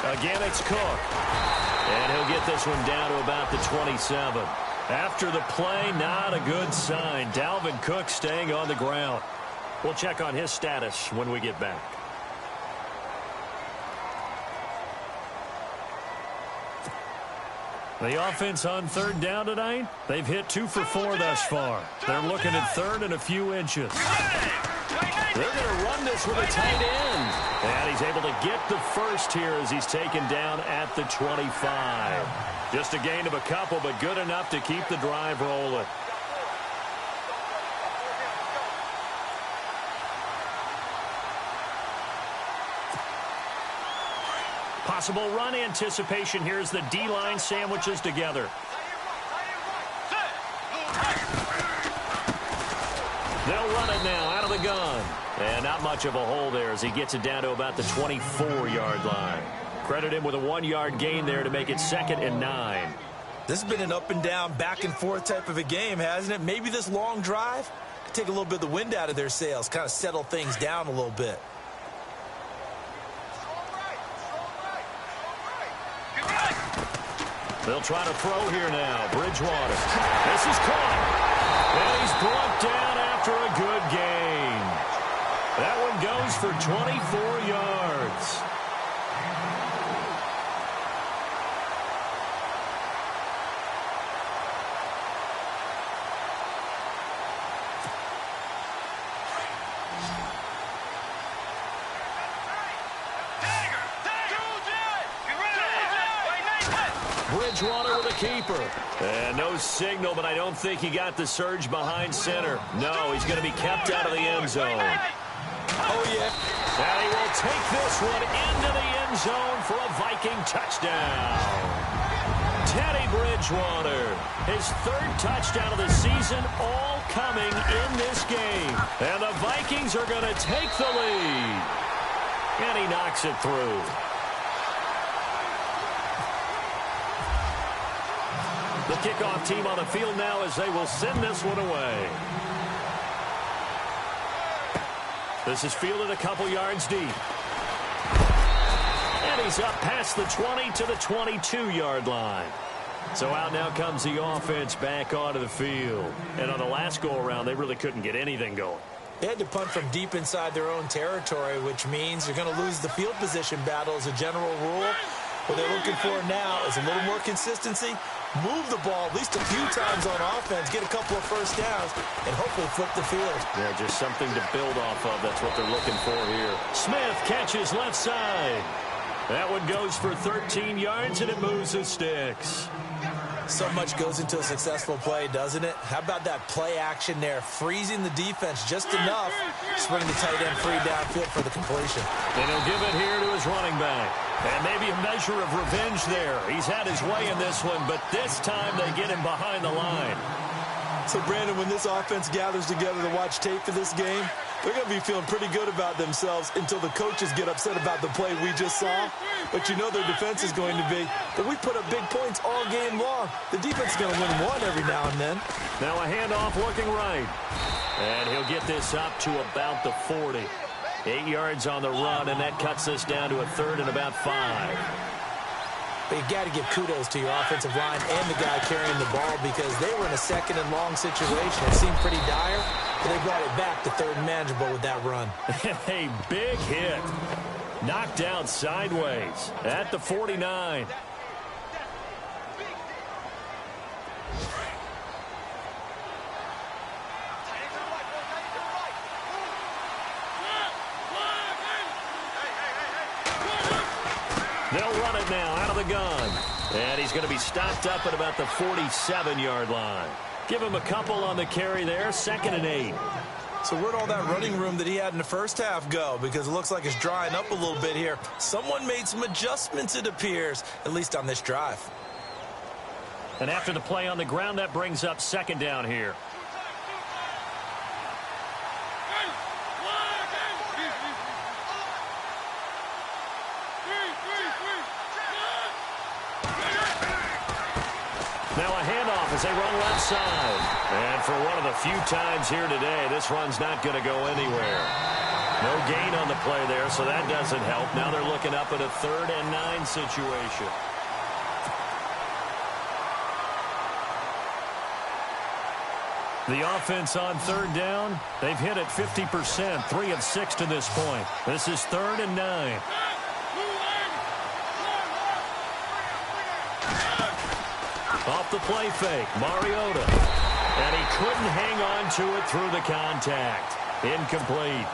Again, it's Cook. And he'll get this one down to about the 27. After the play, not a good sign. Dalvin Cook staying on the ground. We'll check on his status when we get back. The offense on 3rd down tonight, they've hit 2 for 4 thus far. They're looking at 3rd and a few inches. They're going to run this with a tight end. And he's able to get the first here as he's taken down at the 25. Just a gain of a couple, but good enough to keep the drive rolling. Possible run anticipation here as the D-line sandwiches together. They'll run it now out of the gun. And not much of a hole there as he gets it down to about the 24-yard line. Credit him with a 1-yard gain there to make it 2nd and 9. This has been an up and down, back and forth type of a game, hasn't it? Maybe this long drive could take a little bit of the wind out of their sails, kind of settle things down a little bit. They'll try to throw here now. Bridgewater. This is caught. And he's brought down after a good gain. That one goes for 24 yards. Bridgewater with a keeper. And no signal, but I don't think he got the surge behind center. No, he's going to be kept out of the end zone. Oh, yeah. And he will take this one into the end zone for a Viking touchdown. Teddy Bridgewater, his third touchdown of the season, all coming in this game. And the Vikings are going to take the lead. And he knocks it through. The kickoff team on the field now as they will send this one away. This is fielded a couple yards deep. And he's up past the 20 to the 22-yard line. So out now comes the offense back onto the field. And on the last go-around, they really couldn't get anything going. They had to punt from deep inside their own territory, which means you're going to lose the field position battle as a general rule. What they're looking for now is a little more consistency, move the ball at least a few times on offense, get a couple of first downs, and hopefully flip the field. Yeah, just something to build off of. That's what they're looking for here. Smith catches left side. That one goes for 13 yards, and it moves the sticks. So much goes into a successful play, doesn't it? How about that play action there, freezing the defense just enough, swing the tight end free downfield for the completion. And he'll give it here to his running back. And maybe a measure of revenge there. He's had his way in this one, but this time they get him behind the line. So, Brandon, when this offense gathers together to watch tape for this game, they're going to be feeling pretty good about themselves until the coaches get upset about the play we just saw. But you know their defense is going to be, but we put up big points all game long. The defense is going to win one every now and then. Now a handoff looking right. And he'll get this up to about the 40. 8 yards on the run, and that cuts us down to a third and about 5. But you got to give kudos to your offensive line and the guy carrying the ball because they were in a second and long situation. It seemed pretty dire, but they brought it back to third and manageable with that run. A big hit. Knocked down sideways at the 49. They'll run it now out of the gun. And he's going to be stopped up at about the 47-yard line. Give him a couple on the carry there, 2nd and 8. So where'd all that running room that he had in the first half go? Because it looks like it's drying up a little bit here. Someone made some adjustments, it appears, at least on this drive. And after the play on the ground, that brings up 2nd down here. Now a handoff as they run left side. And for one of the few times here today, this run's not going to go anywhere. No gain on the play there, so that doesn't help. Now they're looking up at a 3rd and 9 situation. The offense on 3rd down, they've hit it 50%, 3 of 6 to this point. This is 3rd and 9. Off the play fake, Mariota. And he couldn't hang on to it through the contact. Incomplete.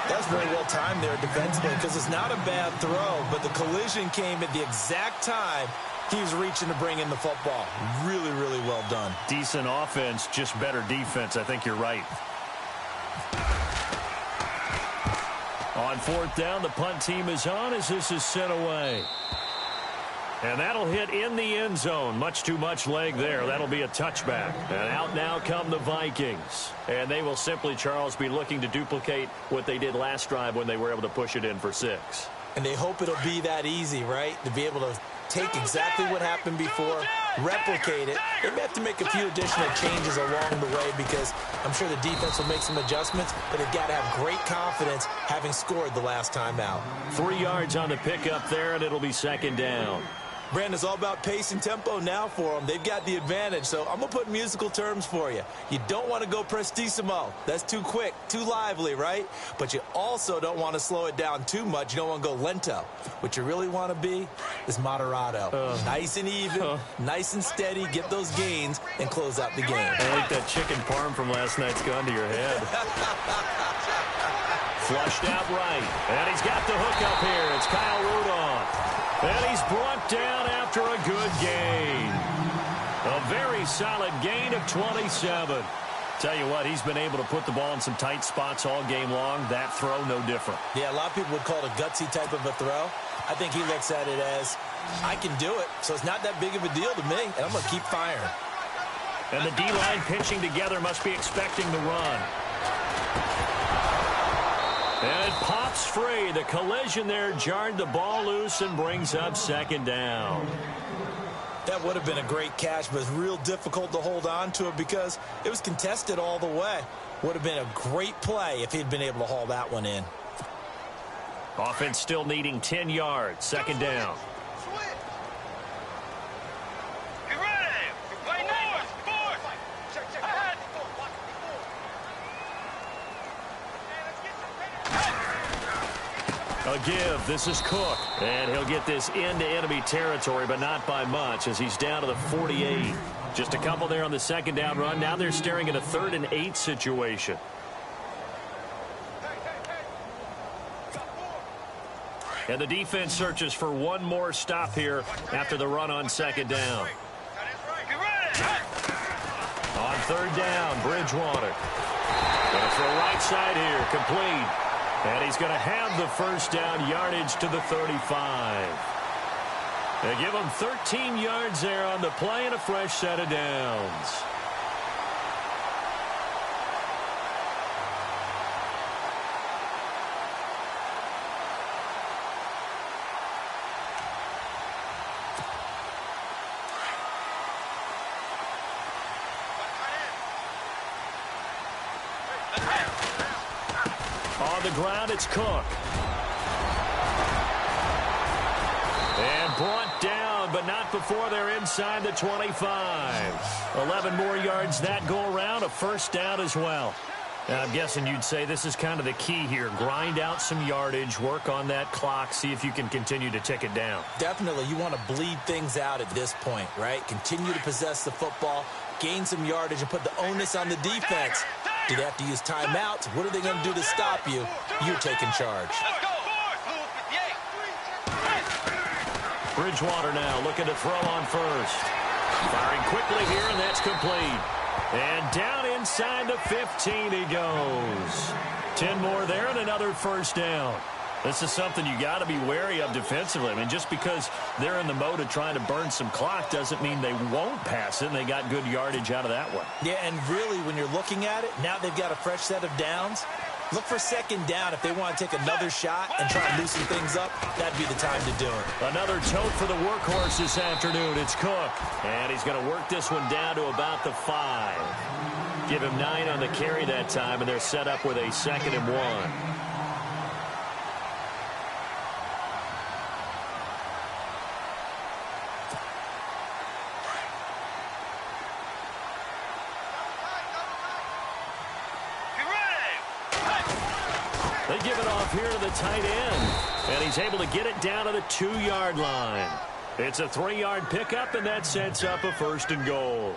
That's very well timed there defensively because it's not a bad throw, but the collision came at the exact time he was reaching to bring in the football. Really, really well done. Decent offense, just better defense. I think you're right. On 4th down, the punt team is on as this is sent away. And that'll hit in the end zone. Much too much leg there. That'll be a touchback. And out now come the Vikings. And they will simply, Charles, be looking to duplicate what they did last drive when they were able to push it in for 6. And they hope it'll be that easy, right? To be able to take exactly what happened before, replicate it. They may have to make a few additional changes along the way because I'm sure the defense will make some adjustments, but they've got to have great confidence having scored the last time out. 3 yards on the pickup there, and it'll be 2nd down. Brandon, it's all about pace and tempo now for them. They've got the advantage, so I'm going to put musical terms for you. You don't want to go prestissimo. That's too quick, too lively, right? But you also don't want to slow it down too much. You don't want to go lento. What you really want to be is moderato. Nice and even, nice and steady, get those gains, and close out the game. I think that chicken parm from last night's gone to your head. Flushed out right, and he's got the hook up here. It's Kyle Rudolph. And he's brought down after a good gain. A very solid gain of 27. Tell you what, he's been able to put the ball in some tight spots all game long. That throw, no different. Yeah, a lot of people would call it a gutsy type of a throw. I think he looks at it as, I can do it, so it's not that big of a deal to me, and I'm going to keep firing. And the D-line pinching together must be expecting the run. And it pops free. The collision there jarred the ball loose and brings up second down. That would have been a great catch, but it's real difficult to hold on to it because it was contested all the way. Would have been a great play if he'd been able to haul that one in. Offense still needing 10 yards. Second down. A give. This is Cook. And he'll get this into enemy territory, but not by much as he's down to the 48. Just a couple there on the second down run. Now they're staring at a 3rd and 8 situation. And the defense searches for one more stop here after the run on second down. On 3rd down, Bridgewater. Going to throw right side here, complete. And he's going to have the first down yardage to the 35. They give him 13 yards there on the play and a fresh set of downs. On the ground, it's Cook. And brought down, but not before they're inside the 25. 11 more yards that go around, a first down as well. Now, I'm guessing you'd say this is kind of the key here. Grind out some yardage, work on that clock, see if you can continue to tick it down. Definitely, you want to bleed things out at this point, right? Continue to possess the football, gain some yardage, and put the onus on the defense. Do they have to use timeouts? What are they going to do to stop you? You're taking charge. Bridgewater now looking to throw on first. Firing quickly here, and that's complete. And down inside the 15 he goes. 10 more there and another first down. This is something you got to be wary of defensively. I mean, just because they're in the mode of trying to burn some clock doesn't mean they won't pass it, and they got good yardage out of that one. Yeah, and really, when you're looking at it, now they've got a fresh set of downs. Look for second down if they want to take another shot and try and loosen things up. That'd be the time to do it. Another tote for the workhorse this afternoon. It's Cook. And he's going to work this one down to about the 5. Give him 9 on the carry that time, and they're set up with a 2nd and 1. They give it off here to the tight end. And he's able to get it down to the 2-yard line. It's a 3-yard pickup, and that sets up a 1st and goal.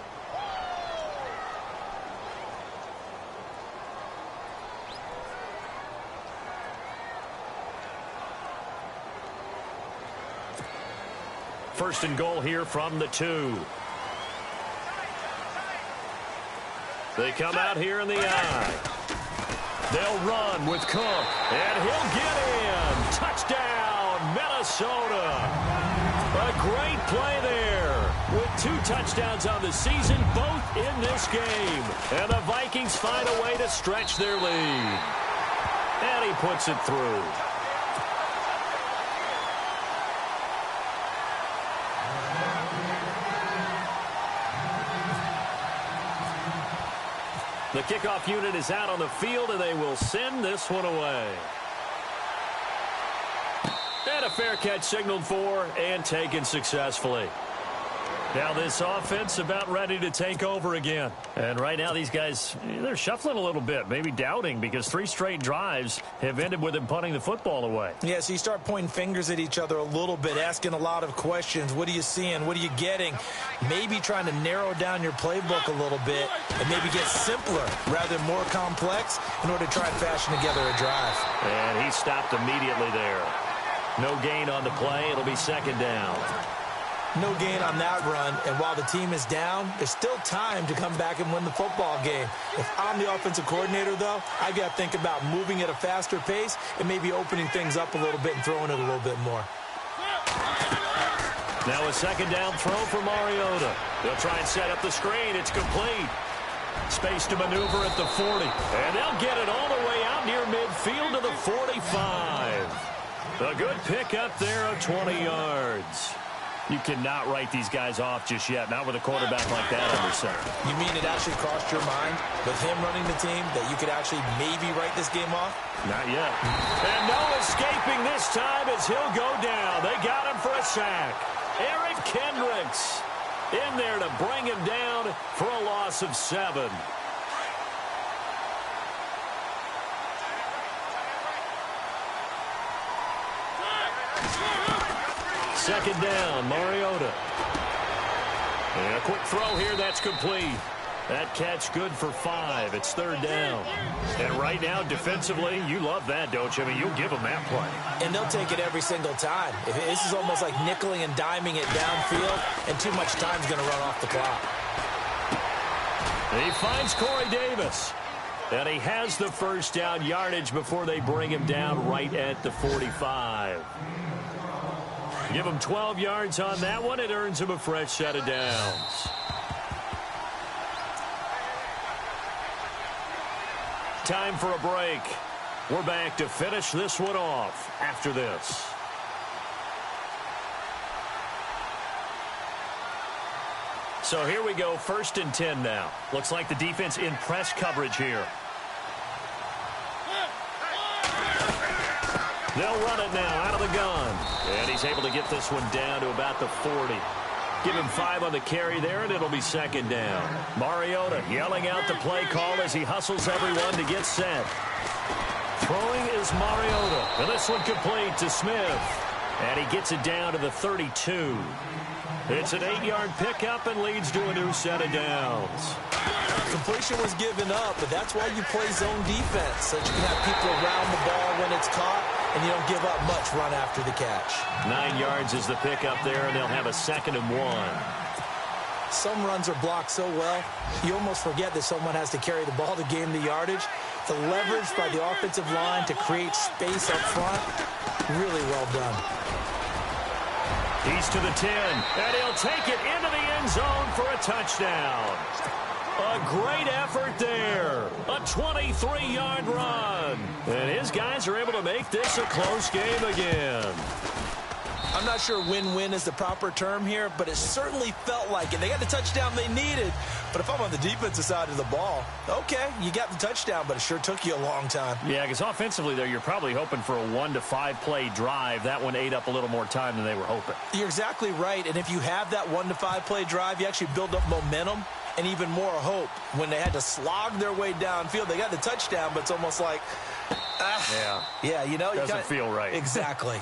First and goal here from the 2. They come out here in the I. They'll run with Cook, and he'll get in. Touchdown, Minnesota. A great play there with 2 touchdowns on the season, both in this game. And the Vikings find a way to stretch their lead. And he puts it through. The kickoff unit is out on the field, and they will send this one away. And And a fair catch signaled for and taken successfully. Now this offense about ready to take over again. And right now these guys, they're shuffling a little bit, maybe doubting, because 3 straight drives have ended with them punting the football away. Yeah, so you start pointing fingers at each other a little bit, asking a lot of questions. What are you seeing? What are you getting? Maybe trying to narrow down your playbook a little bit and maybe get simpler rather than more complex in order to try and fashion together a drive. And he stopped immediately there. No gain on the play. It'll be second down. No gain on that run, and while the team is down, there's still time to come back and win the football game. If I'm the offensive coordinator, though, I've got to think about moving at a faster pace and maybe opening things up a little bit and throwing it a little bit more. Now a second down throw for Mariota. They'll try and set up the screen. It's complete. Space to maneuver at the 40. And they'll get it all the way out near midfield to the 45. A good pickup there of 20 yards. You cannot write these guys off just yet, not with a quarterback like that under center. You mean it actually crossed your mind with him running the team that you could actually maybe write this game off? Not yet. And no escaping this time as he'll go down. They got him for a sack. Eric Kendricks in there to bring him down for a loss of 7. Second down, Mariota. And a quick throw here, that's complete. That catch good for 5. It's third down. And right now, defensively, you love that, don't you? I mean, you'll give them that play. And they'll take it every single time. This is almost like nickeling and diming it downfield, and too much time's going to run off the clock. He finds Corey Davis. And he has the first down yardage before they bring him down right at the 45. Give him 12 yards on that one. It earns him a fresh set of downs. Time for a break. We're back to finish this one off after this. So here we go, 1st and 10 now. Looks like the defense in press coverage here. They'll run it now out of the gun. And he's able to get this one down to about the 40. Give him 5 on the carry there, and it'll be second down. Mariota yelling out the play call as he hustles everyone to get set. Throwing is Mariota. And this one complete to Smith. And he gets it down to the 32. It's an 8-yard pickup and leads to a new set of downs. Completion was given up, but that's why you play zone defense, so that you can have people around the ball when it's caught, and you don't give up much run after the catch. 9 yards is the pickup there, and they'll have a 2nd and 1. Some runs are blocked so well, you almost forget that someone has to carry the ball to gain the yardage. The leverage by the offensive line to create space up front, really well done. He's to the 10, and he'll take it into the end zone for a touchdown. A great effort there. A 23-yard run. And his guys are able to make this a close game again. I'm not sure win-win is the proper term here, but it certainly felt like it. They got the touchdown they needed, but if I'm on the defensive side of the ball, okay, you got the touchdown, but it sure took you a long time. Yeah, because offensively, though, you're probably hoping for a 1 to 5 play drive. That one ate up a little more time than they were hoping. You're exactly right, and if you have that 1 to 5 play drive, you actually build up momentum and even more hope. When they had to slog their way downfield, they got the touchdown, but it's almost like, yeah, you know, doesn't feel right. Exactly.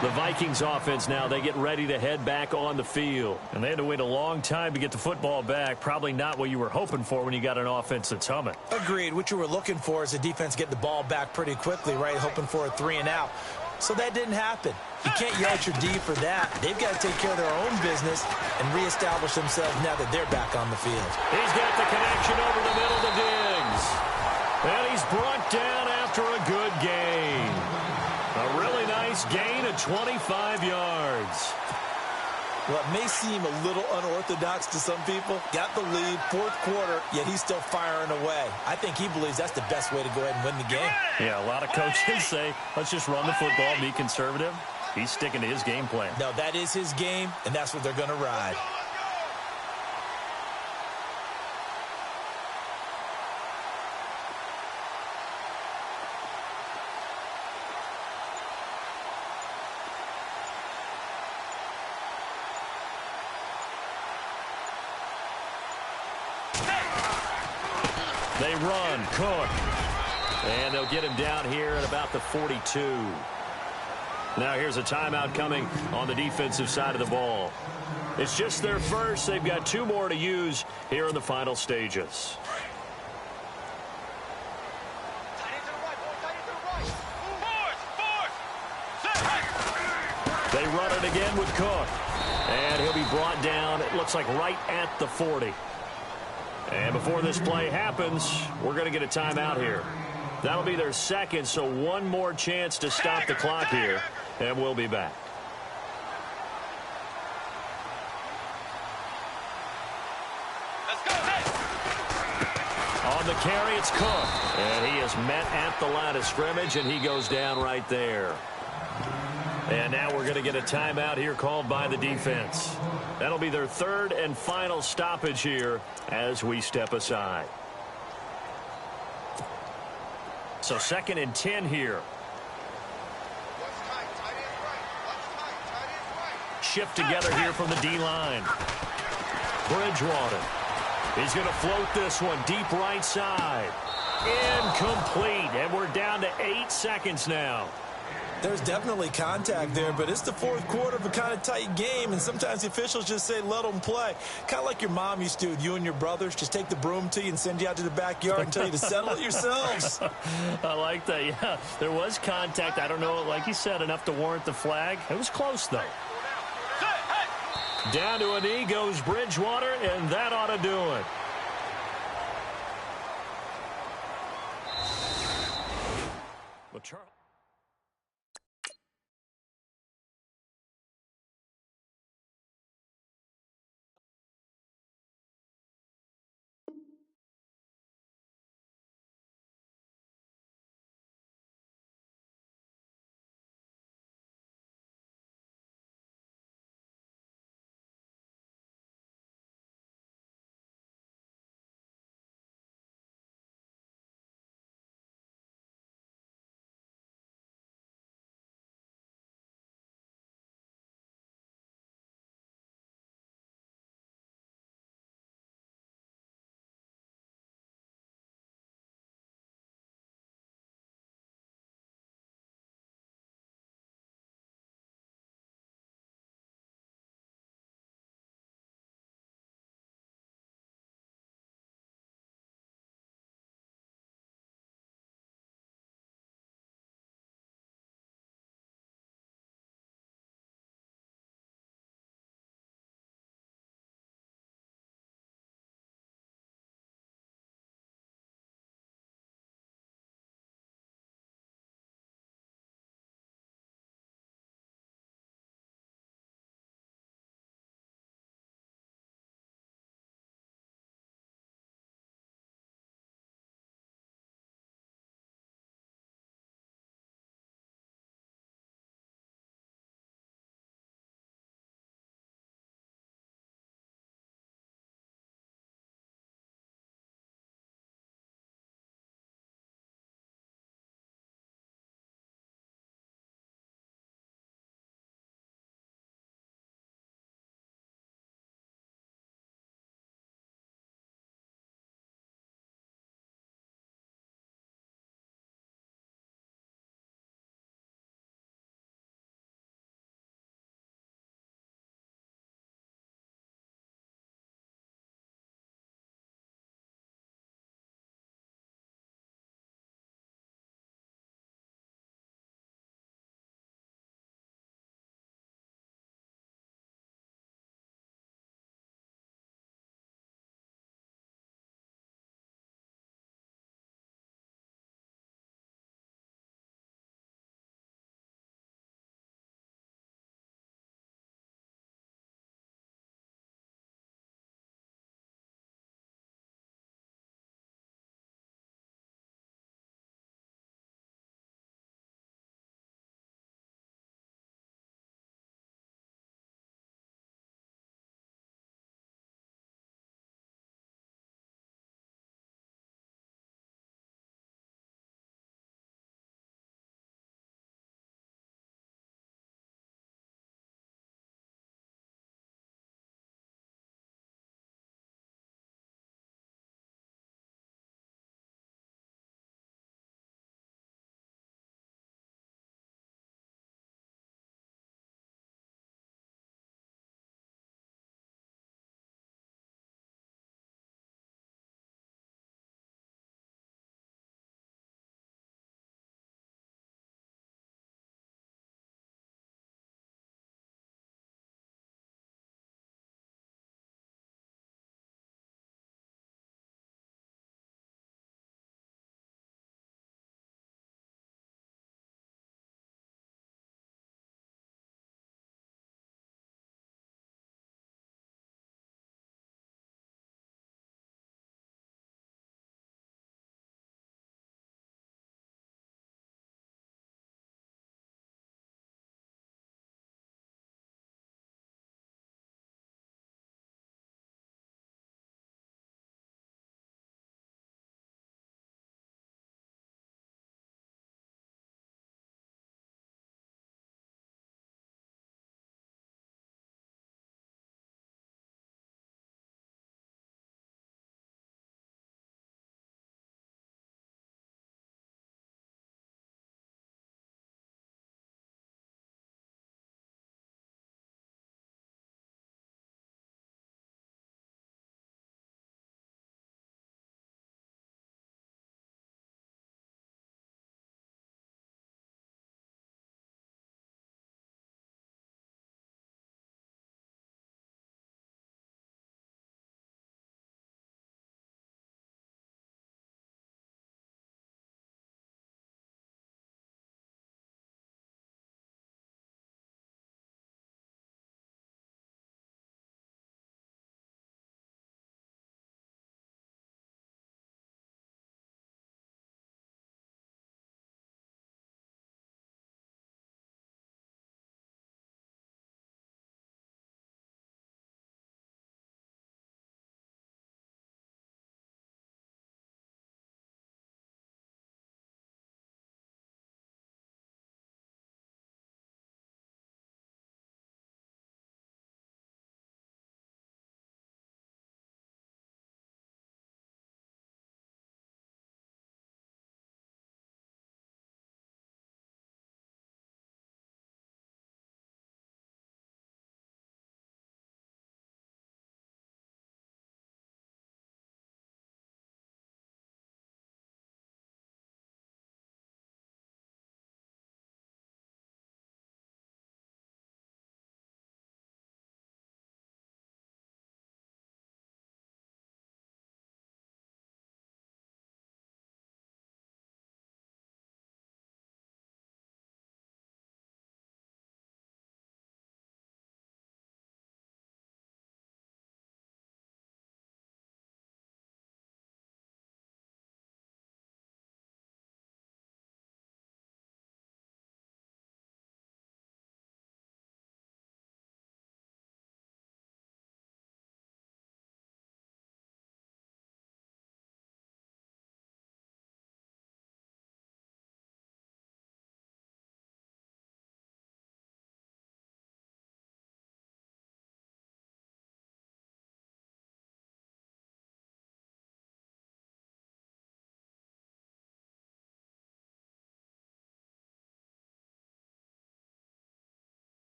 The Vikings offense now, they get ready to head back on the field. And they had to wait a long time to get the football back. Probably not what you were hoping for when you got an offense that's humming. Agreed. What you were looking for is the defense get the ball back pretty quickly, right? Hoping for a 3 and out. So that didn't happen. You can't yell at your D for that. They've got to take care of their own business and reestablish themselves now that they're back on the field. He's got the connection over the middle to Diggs. And he's brought down after a good gain. A really nice gain of 25 yards. What may seem a little unorthodox to some people, got the lead, 4th quarter, yet he's still firing away. I think he believes that's the best way to go ahead and win the game. Yeah, a lot of coaches say, let's just run the football, be conservative. He's sticking to his game plan. No, that is his game, and that's what they're going to ride. They run. Cook. And they'll get him down here at about the 42. Now here's a timeout coming on the defensive side of the ball. It's just their first. They've got 2 more to use here in the final stages. They run it again with Cook. And he'll be brought down, it looks like right at the 40. And before this play happens, we're going to get a timeout here. That'll be their second, so one more chance to stop the clock here, and we'll be back. Let's go. On the carry, it's Cook. And he is met at the line of scrimmage, and he goes down right there. And now we're going to get a timeout here called by the defense. That'll be their third and final stoppage here as we step aside. So 2nd and 10 here. Shift together here from the D-line. Bridgewater. He's going to float this one deep right side. Incomplete. And we're down to 8 seconds now. There's definitely contact there, but it's the 4th quarter of a kind of tight game, and sometimes the officials just say, let them play. Kind of like your mom used to with you and your brothers. Just take the broom to you and send you out to the backyard and tell you to settle it yourselves. I like that, yeah. There was contact. I don't know, like you said, enough to warrant the flag. It was close, though. Down to a knee goes Bridgewater, and that ought to do it. Well,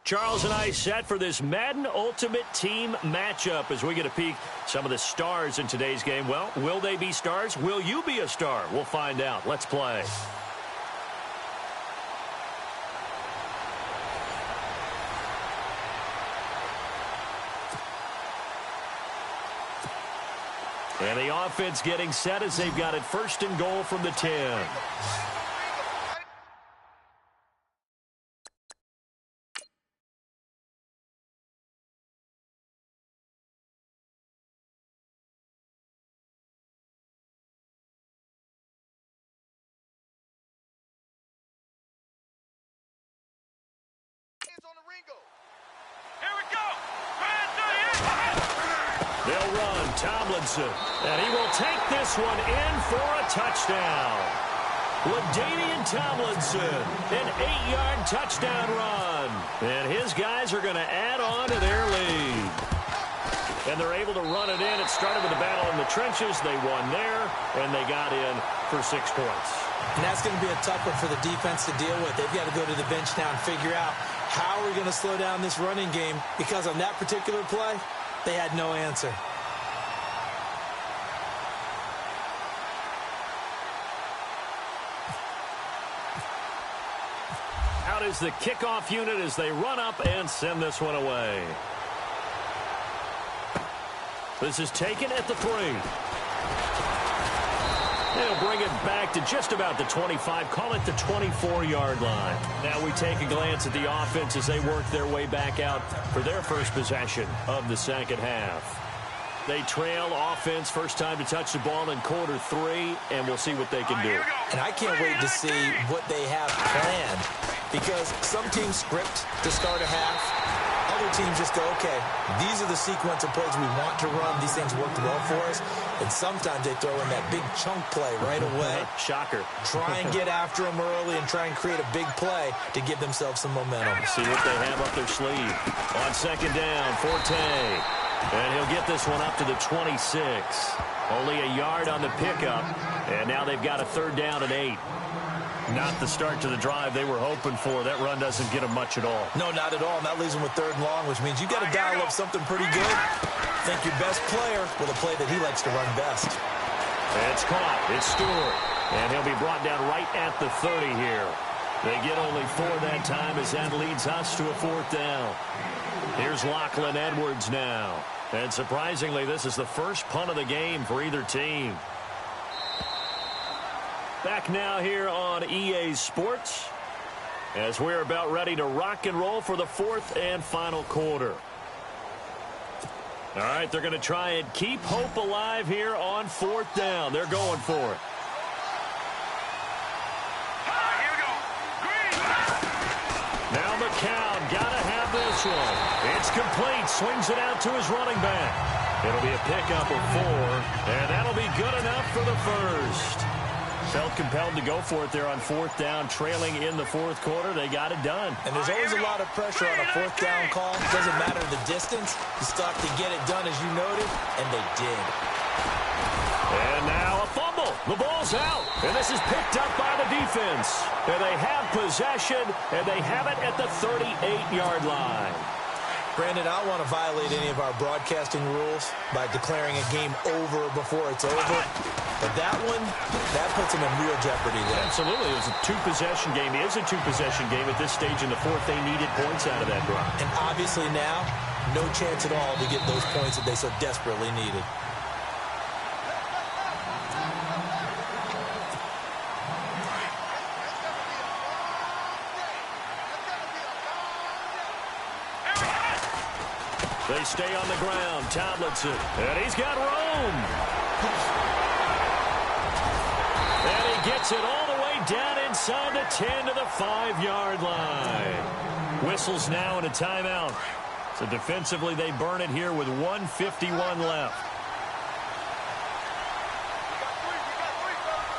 Charles and I set for this Madden Ultimate Team matchup as we get a peek some of the stars in today's game. Well, will they be stars? Will you be a star? We'll find out. Let's play. And the offense getting set as they've got it first and goal from the 10. On the Ringo. Here we go. They'll run Tomlinson, and he will take this one in for a touchdown. LaDainian Tomlinson, an 8-yard touchdown run. And his guys are going to add on to their lead. And they're able to run it in. It started with a battle in the trenches. They won there, and they got in for 6 points. And that's going to be a tough one for the defense to deal with. They've got to go to the bench now and figure out how are we going to slow down this running game, because on that particular play, they had no answer. Out is the kickoff unit as they run up and send this one away. This is taken at the 3. They'll bring it back to just about the 25, call it the 24-yard line. Now we take a glance at the offense as they work their way back out for their first possession of the second half. They trail offense, first time to touch the ball in quarter 3, and we'll see what they can do. And I can't wait to see what they have planned, because some teams script to start a half. Other teams just go, okay, these are the sequence of plays we want to run. These things worked well for us. And sometimes they throw in that big chunk play right away. Shocker. Try and get after them early and try and create a big play to give themselves some momentum. See what they have up their sleeve. On second down, Forte. And he'll get this one up to the 26. Only a yard on the pickup. And now they've got a 3rd down and 8. Not the start to the drive they were hoping for. That run doesn't get them much at all. No, not at all. And that leaves them with 3rd and long, which means you got to dial up something pretty good. Think your best player with a play that he likes to run best. It's caught. It's Stewart. And he'll be brought down right at the 30 here. They get only 4 that time as that leads us to a 4th down. Here's Lachlan Edwards now. And surprisingly, this is the first punt of the game for either team. Back now here on EA Sports as we're about ready to rock and roll for the fourth and final quarter. All right, they're going to try and keep hope alive here on fourth down. They're going for it. Here we go. Green. Now McCown got to have this one. It's complete. Swings it out to his running back. It'll be a pickup of 4, and that'll be good enough for the first. Felt compelled to go for it there on fourth down, trailing in the fourth quarter. They got it done. And there's always a lot of pressure on a fourth down call. It doesn't matter the distance. You still have to get it done, as you noted, and they did. And now a fumble. The ball's out, and this is picked up by the defense. And they have possession, and they have it at the 38-yard line. Brandon, I don't want to violate any of our broadcasting rules by declaring a game over before it's over. But that one, that puts them in real jeopardy there. Absolutely. It was a two-possession game. It is a two-possession game at this stage in the fourth. They needed points out of that drive. And obviously now, no chance at all to get those points that they so desperately needed. They stay on the ground. Tomlinson. And he's got room. And he gets it all the way down inside the 10 to the 5-yard line. Whistles now and a timeout. So defensively, they burn it here with 1:51 left.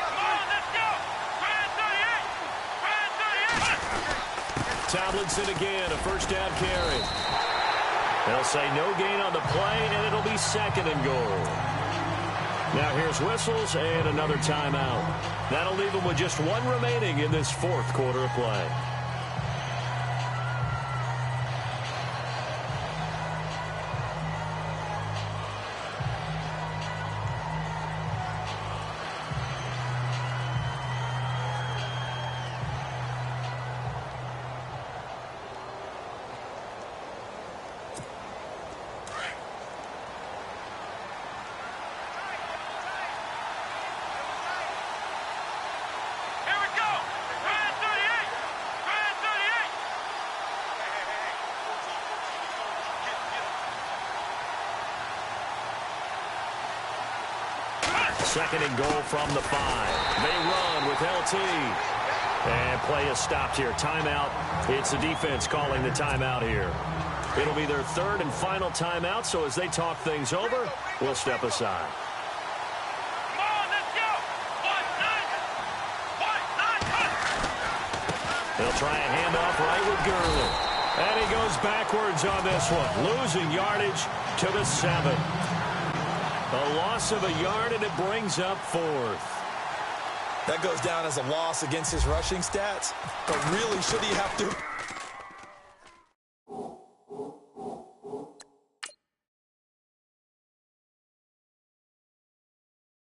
Come on, let's go. Brand 38. Tomlinson again, a first down carry. They'll say no gain on the play, and it'll be second and goal. Now here's whistles and another timeout. That'll leave them with just one remaining in this fourth quarter of play. Second and goal from the 5. They run with LT. And play is stopped here. Timeout. It's the defense calling the timeout here. It'll be their third and final timeout, so as they talk things over, we'll step aside. Come on, let's go. 1-9. They'll try a handoff right with Gurley. And he goes backwards on this one, losing yardage to the 7. A loss of a yard, and it brings up fourth. That goes down as a loss against his rushing stats. But really, should he have to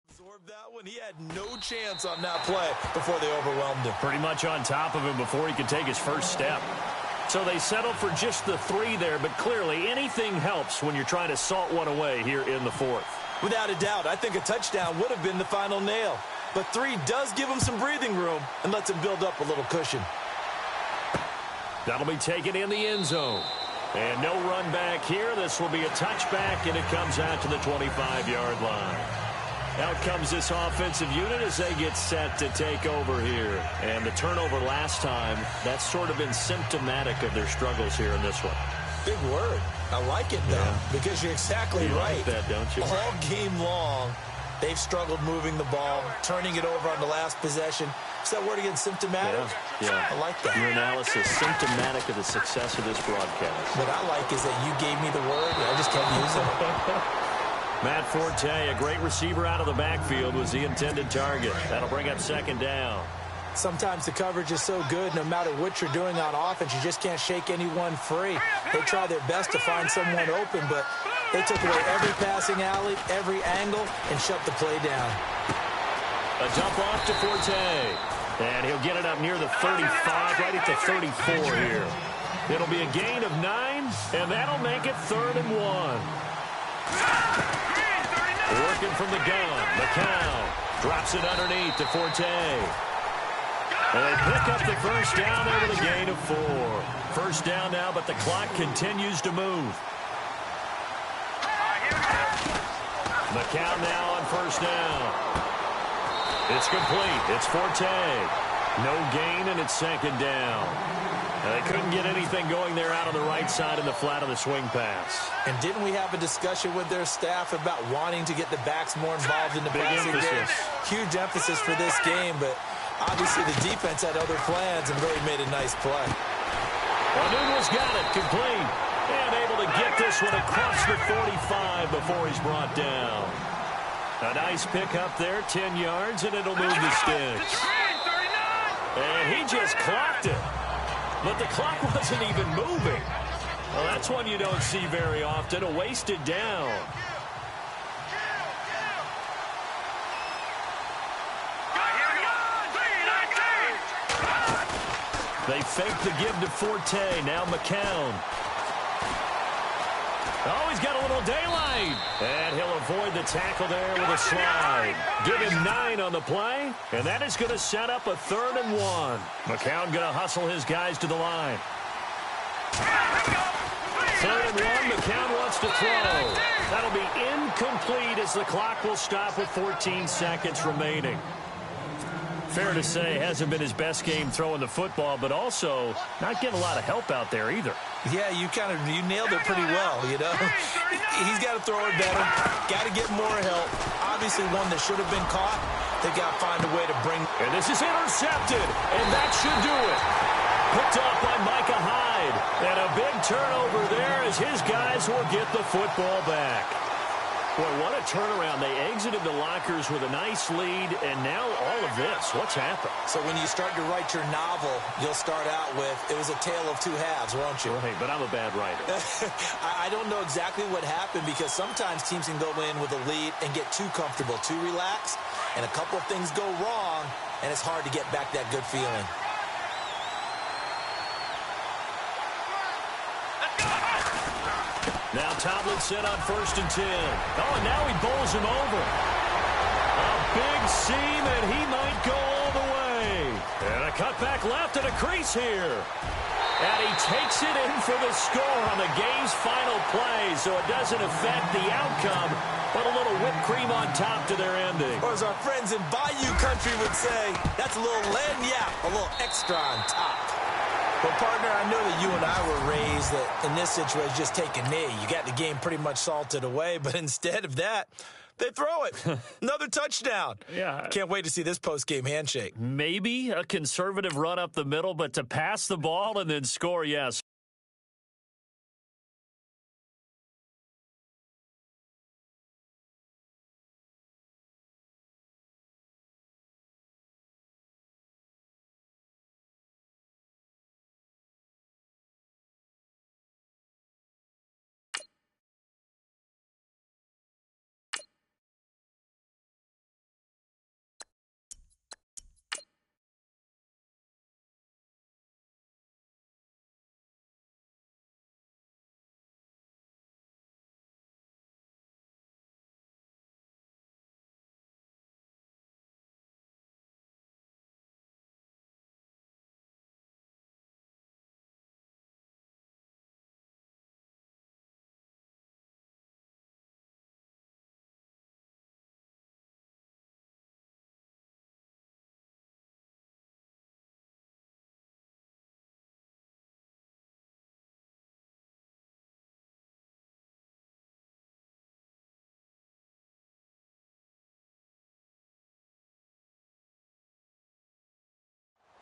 absorb that one? He had no chance on that play before they overwhelmed him. Pretty much on top of him before he could take his first step. So they settled for just the 3 there, but clearly anything helps when you're trying to salt one away here in the fourth. Without a doubt, I think a touchdown would have been the final nail. But 3 does give him some breathing room and lets him build up a little cushion. That'll be taken in the end zone. And no run back here. This will be a touchback, and it comes out to the 25-yard line. Out comes this offensive unit as they get set to take over here. And the turnover last time, that's sort of been symptomatic of their struggles here in this one. Big word. I like it, though, because you're exactly right. Like that, don't you? All game long, they've struggled moving the ball, turning it over on the last possession. Is that word again, symptomatic? Yeah. I like that. Your analysis, symptomatic of the success of this broadcast. What I like is that you gave me the word, and I just kept using it. Matt Forte, a great receiver out of the backfield, was the intended target. That'll bring up second down. Sometimes the coverage is so good, no matter what you're doing on offense, you just can't shake anyone free. They try their best to find someone open, but they took away every passing alley, every angle, and shut the play down. A dump off to Forte. And he'll get it up near the 35, right at the 34 here. It'll be a gain of 9, and that'll make it 3rd and 1. Working from the gun, McCown. Drops it underneath to Forte. And they pick up the first down there with a gain of 4. First down now, but the clock continues to move. McCown now on first down. It's complete. It's Forte. No gain, and it's second down. They couldn't get anything going there out on the right side in the flat of the swing pass. And didn't we have a discussion with their staff about wanting to get the backs more involved in the passing game? Huge emphasis for this game, but obviously the defense had other plans and really made a nice play. Noodle's got it, complete. And able to get this one across the 45 before he's brought down. A nice pickup there, 10 yards, and it'll move the sticks. And he just clocked it. But the clock wasn't even moving. Well, that's one you don't see very often, a wasted down. They fake the give to Forte. Now McCown. Oh, he's got a little daylight. And he'll avoid the tackle there with a slide. Give him 9 on the play. And that is going to set up a 3rd and 1. McCown going to hustle his guys to the line. 3rd and 1. McCown wants to throw. That'll be incomplete as the clock will stop with 14 seconds remaining. Fair to say, hasn't been his best game throwing the football, but also not getting a lot of help out there either. Yeah, you nailed it pretty well, you know. He's got to throw it better, got to get more help. Obviously one that should have been caught. They got to find a way to bring. And this is intercepted, and that should do it. Picked up by Micah Hyde. And a big turnover there as his guys will get the football back. Boy, what a turnaround. They exited the lockers with a nice lead, and now all of this. What's happened? So when you start to write your novel, you'll start out with, it was a tale of 2 halves, won't you? Right, but I'm a bad writer. I don't know exactly what happened because sometimes teams can go in with a lead and get too comfortable, too relaxed, and a couple of things go wrong, and it's hard to get back that good feeling. Now Tomlin set on 1st and 10. Oh, and now he bowls him over. A big seam, and he might go all the way. And a cutback left and a crease here. And he takes it in for the score on the game's final play, so it doesn't affect the outcome, but a little whipped cream on top to their ending. Or as our friends in Bayou Country would say, that's a little lagniappe, a little extra on top. Well, partner, I know that you and I were raised that in this situation, just take a knee. You got the game pretty much salted away, but instead of that, they throw it. Another touchdown. Yeah. Can't wait to see this post-game handshake. Maybe a conservative run up the middle, but to pass the ball and then score, yes.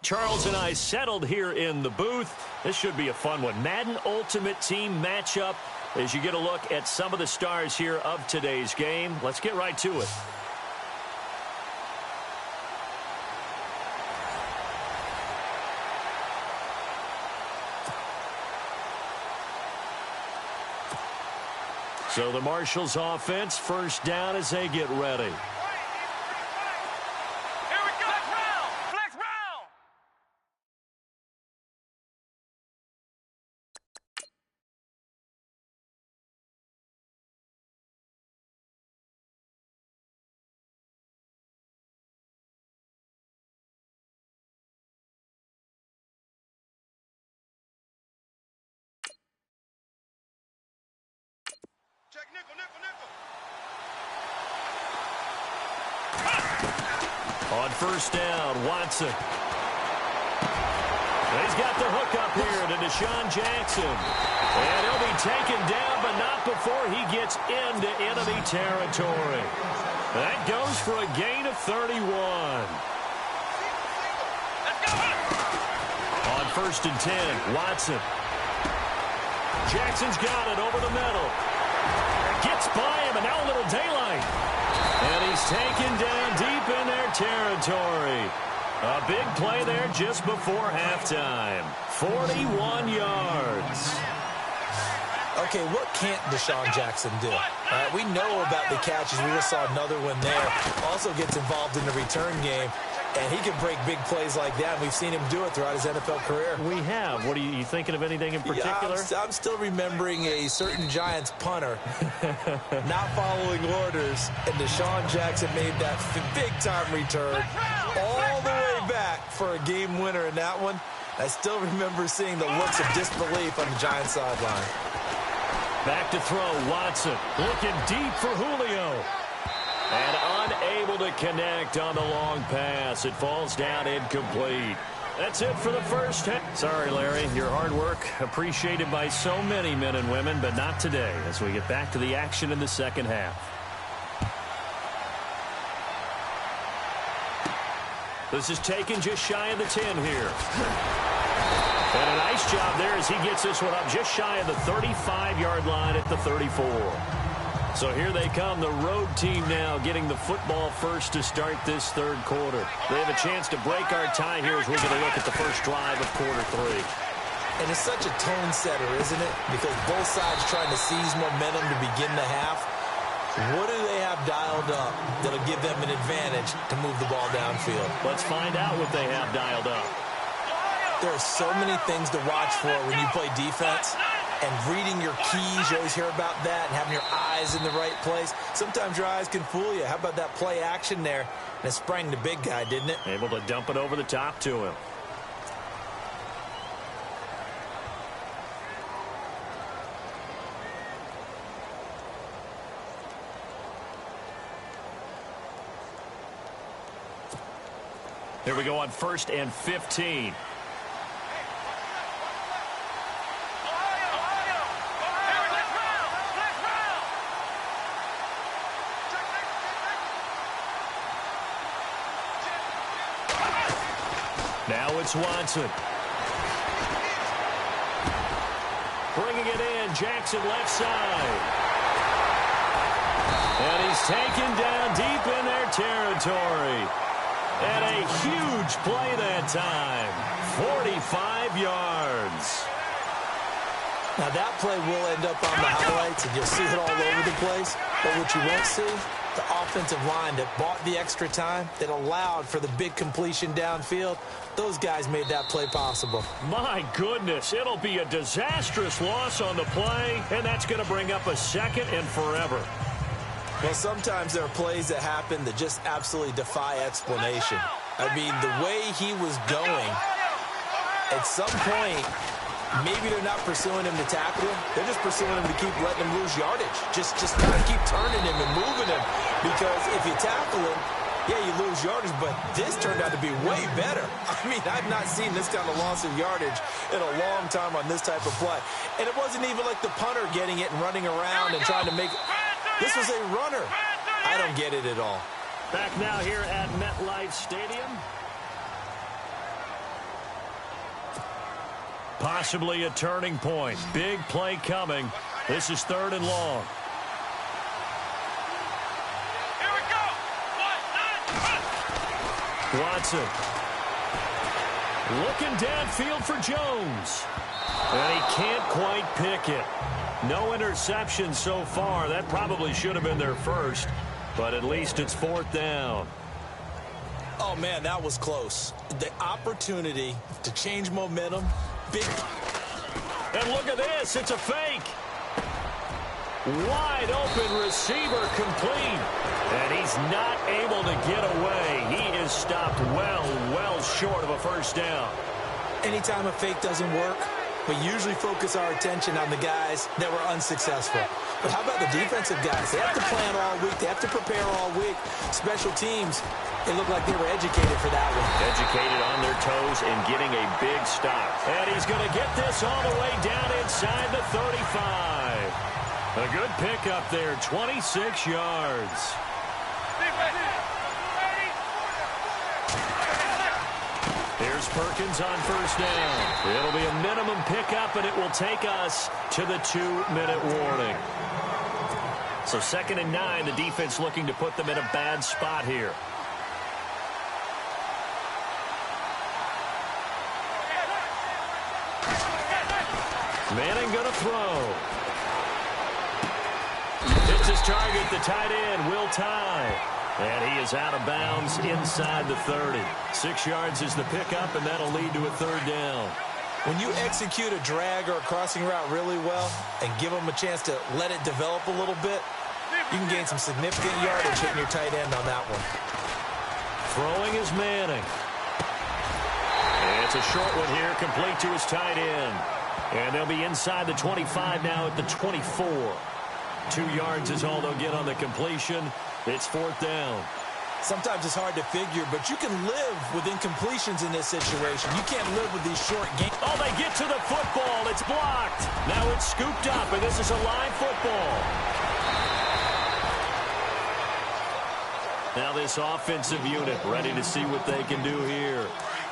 Charles and I settled here in the booth. This should be a fun one. Madden Ultimate Team matchup as you get a look at some of the stars here of today's game. Let's get right to it. So the Marshals offense, first down as they get ready. On first down, Watson. He's got the hook up here to Deshaun Jackson. And he'll be taken down, but not before he gets into enemy territory. That goes for a gain of 31. On first and 10, Watson. Jackson's got it over the middle. Gets by him, and now a little daylight. And he's taken down deep in their territory. A big play there just before halftime. 41 yards. Okay, what can't Deshaun Jackson do? We know about the catches. We just saw another one there. Also gets involved in the return game. And he can break big plays like that. And we've seen him do it throughout his NFL career. We have. What are you thinking of anything in particular? Yeah, I'm still remembering a certain Giants punter not following orders. And Deshaun Jackson made that big-time return all the way back for a game winner in that one. I still remember seeing the looks of disbelief on the Giants sideline. Back to throw, Watson. Looking deep for Julio. And unable to connect on the long pass. It falls down incomplete. That's it for the first half. Sorry, Larry. Your hard work appreciated by so many men and women, but not today as we get back to the action in the second half. This is taken just shy of the 10 here. And a nice job there as he gets this one up just shy of the 35-yard line at the 34. So here they come, the road team now getting the football first to start this third quarter. They have a chance to break our tie here as we're going to look at the first drive of quarter three. And it's such a tone setter, isn't it? Because both sides trying to seize momentum to begin the half. What do they have dialed up that'll give them an advantage to move the ball downfield? Let's find out what they have dialed up. There are so many things to watch for when you play defense. And reading your keys, you always hear about that, and having your eyes in the right place. Sometimes your eyes can fool you. How about that play action there? And it sprang the big guy, didn't it? Able to dump it over the top to him. Here we go on first and 15. Now it's Watson. Bringing it in, Jackson left side. And he's taken down deep in their territory. And a huge play that time. 45 yards. Now that play will end up on the highlights, and you'll see it all over the place. But what you won't see, the offensive line that bought the extra time, that allowed for the big completion downfield, those guys made that play possible. My goodness, it'll be a disastrous loss on the play, and that's going to bring up a second and forever. Well, sometimes there are plays that happen that just absolutely defy explanation. I mean, the way he was going, at some point, maybe they're not pursuing him to tackle him. They're just pursuing him to keep letting him lose yardage. Just kind of keep turning him and moving him. Because if you tackle him, yeah, you lose yardage, but this turned out to be way better. I mean, I've not seen this kind of loss of yardage in a long time on this type of play. And it wasn't even like the punter getting it and running around and trying to make it. This was a runner. I don't get it at all. Back now here at MetLife Stadium. Possibly a turning point. Big play coming. This is third and long. Here we go. Watson. Looking downfield for Jones. And he can't quite pick it. No interception so far. That probably should have been their first. But at least it's fourth down. Oh, man, that was close. The opportunity to change momentum. Big. And look at this. It's a fake. Wide open receiver complete. And he's not able to get away. He is stopped well short of a first down. Anytime a fake doesn't work, but usually focus our attention on the guys that were unsuccessful. But how about the defensive guys? They have to plan all week. They have to prepare all week. Special teams, it looked like they were educated for that one. Educated on their toes and getting a big stop. And he's going to get this all the way down inside the 35. A good pickup there, 26 yards. Here's Perkins on first down. It'll be a minimum pickup, and it will take us to the 2-minute warning. So 2nd and 9, the defense looking to put them in a bad spot here. Manning going to throw. Hits his target, the tight end, Will Tye. And he is out of bounds inside the 30. 6 yards is the pickup, and that'll lead to a 3rd down. When you execute a drag or a crossing route really well and give them a chance to let it develop a little bit, you can gain some significant yardage hitting your tight end on that one. Throwing is Manning. And it's a short one here, complete to his tight end. And they'll be inside the 25 now at the 24. 2 yards is all they'll get on the completion. It's 4th down. Sometimes it's hard to figure, but you can live with incompletions in this situation. You can't live with these short games. Oh, they get to the football. It's blocked. Now it's scooped up, and this is a live football. Now this offensive unit ready to see what they can do here.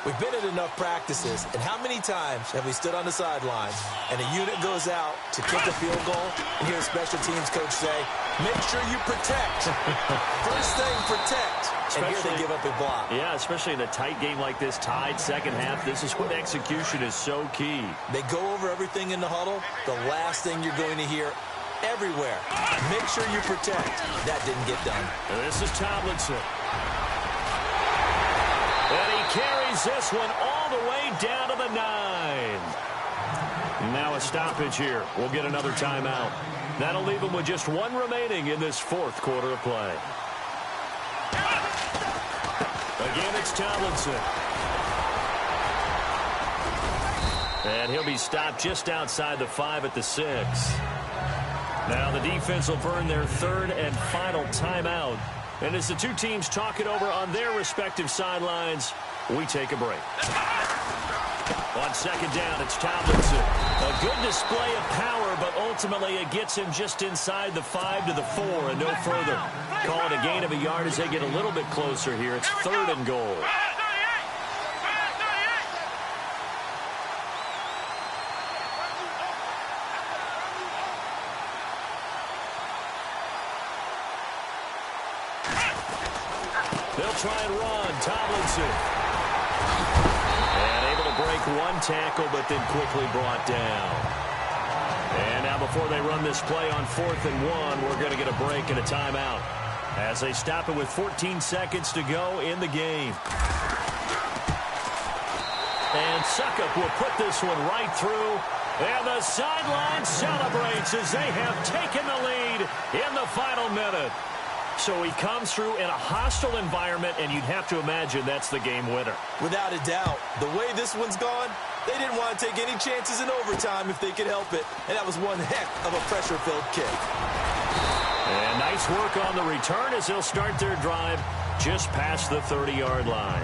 We've been at enough practices, and how many times have we stood on the sidelines and a unit goes out to kick a field goal and hear a special teams coach say, make sure you protect. First thing, protect. And here they give up a block. Yeah, especially in a tight game like this, tied second half. This is when execution is so key. They go over everything in the huddle. The last thing you're going to hear everywhere, make sure you protect. That didn't get done. And this is Tomlinson. And he carries this one all the way down to the 9. Now a stoppage here. We'll get another timeout. That'll leave them with just 1 remaining in this 4th quarter of play. Again, it's Tomlinson. And he'll be stopped just outside the 5 at the 6. Now the defense will burn their 3rd and final timeout. And as the two teams talk it over on their respective sidelines, we take a break. On 2nd down, it's Tomlinson. A good display of power, but ultimately it gets him just inside the 5 to the 4 and no further. Call it a gain of a yard as they get a little bit closer here. It's 3rd and goal. They'll try and run. Tomlinson. And able to break 1 tackle, but then quickly brought down. And now before they run this play on 4th and 1, we're going to get a break and a timeout as they stop it with 14 seconds to go in the game. And Suckup will put this one right through. And the sideline celebrates as they have taken the lead in the final minute. So he comes through in a hostile environment, and you'd have to imagine that's the game winner. Without a doubt. The way this one's gone, they didn't want to take any chances in overtime if they could help it. And that was one heck of a pressure-filled kick. And nice work on the return as they'll start their drive just past the 30-yard line.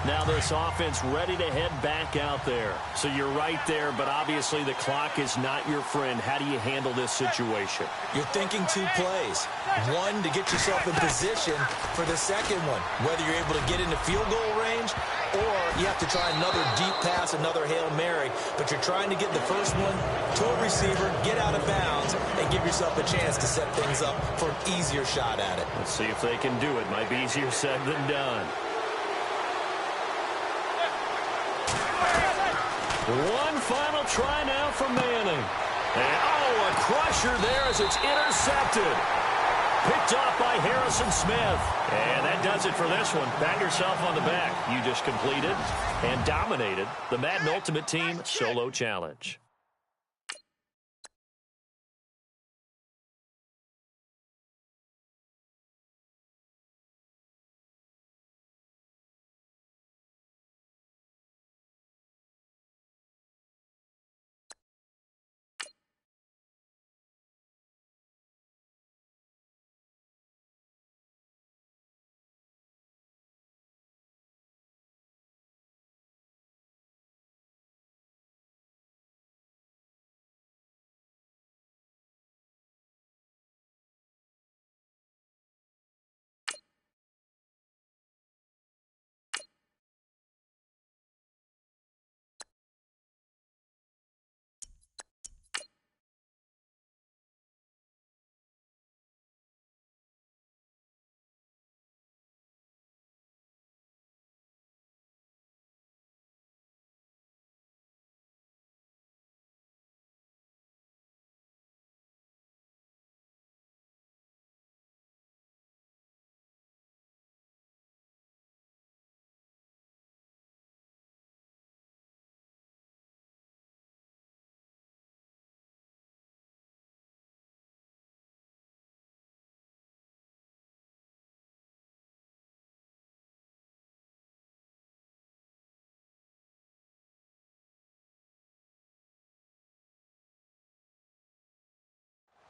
Now this offense ready to head back out there. So you're right there, but obviously the clock is not your friend. How do you handle this situation? You're thinking 2 plays. 1 to get yourself in position for the second one, whether you're able to get into field goal range or you have to try another deep pass, another Hail Mary. But you're trying to get the first one to a receiver, get out of bounds, and give yourself a chance to set things up for an easier shot at it. Let's see if they can do it. Might be easier said than done. One final try now for Manning. And, oh, a crusher there as it's intercepted. Picked off by Harrison Smith. And that does it for this one. Pat yourself on the back. You just completed and dominated the Madden Ultimate Team Solo Challenge.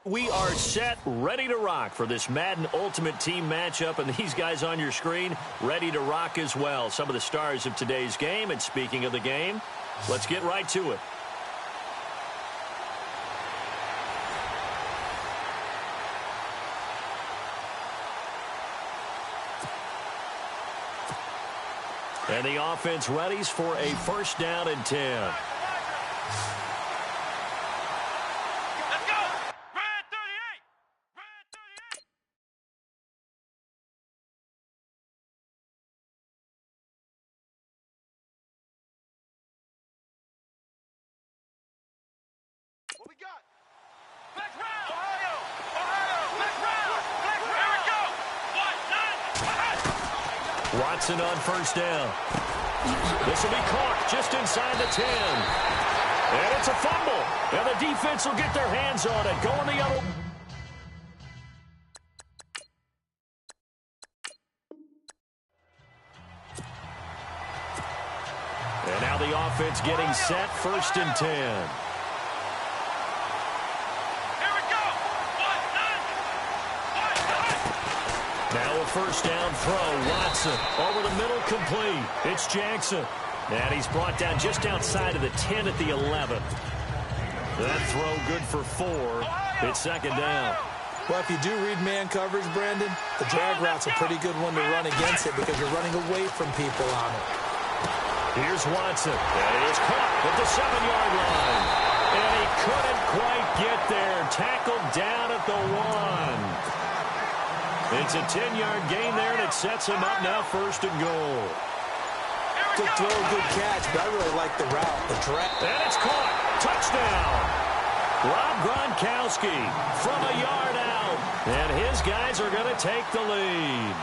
We are set, ready to rock for this Madden Ultimate Team matchup, and these guys on your screen ready to rock as well. Some of the stars of today's game, and speaking of the game, let's get right to it. And the offense readies for a first down and 10. What we got? Next round! Ohio! Next round! Here we go! 1-9! Watson on first down. This will be caught just inside the 10. And it's a fumble. And the defense will get their hands on it. Going the other. And now the offense getting set, first and 10. Now a first down throw. Watson over the middle, complete. It's Jackson. And he's brought down just outside of the 10 at the 11. That throw good for 4. It's second down. Well, if you do read man coverage, Brandon, the drag route's a pretty good one to run against it because you're running away from people on it. Here's Watson. And he is caught at the 7-yard line. And he couldn't quite get there. Tackled down at the 1. It's a 10-yard gain there, and it sets him up now first and goal. Good throw, good catch, but I really like the route, the drag. And it's caught. Touchdown. Rob Gronkowski from a yard out. And his guys are going to take the lead.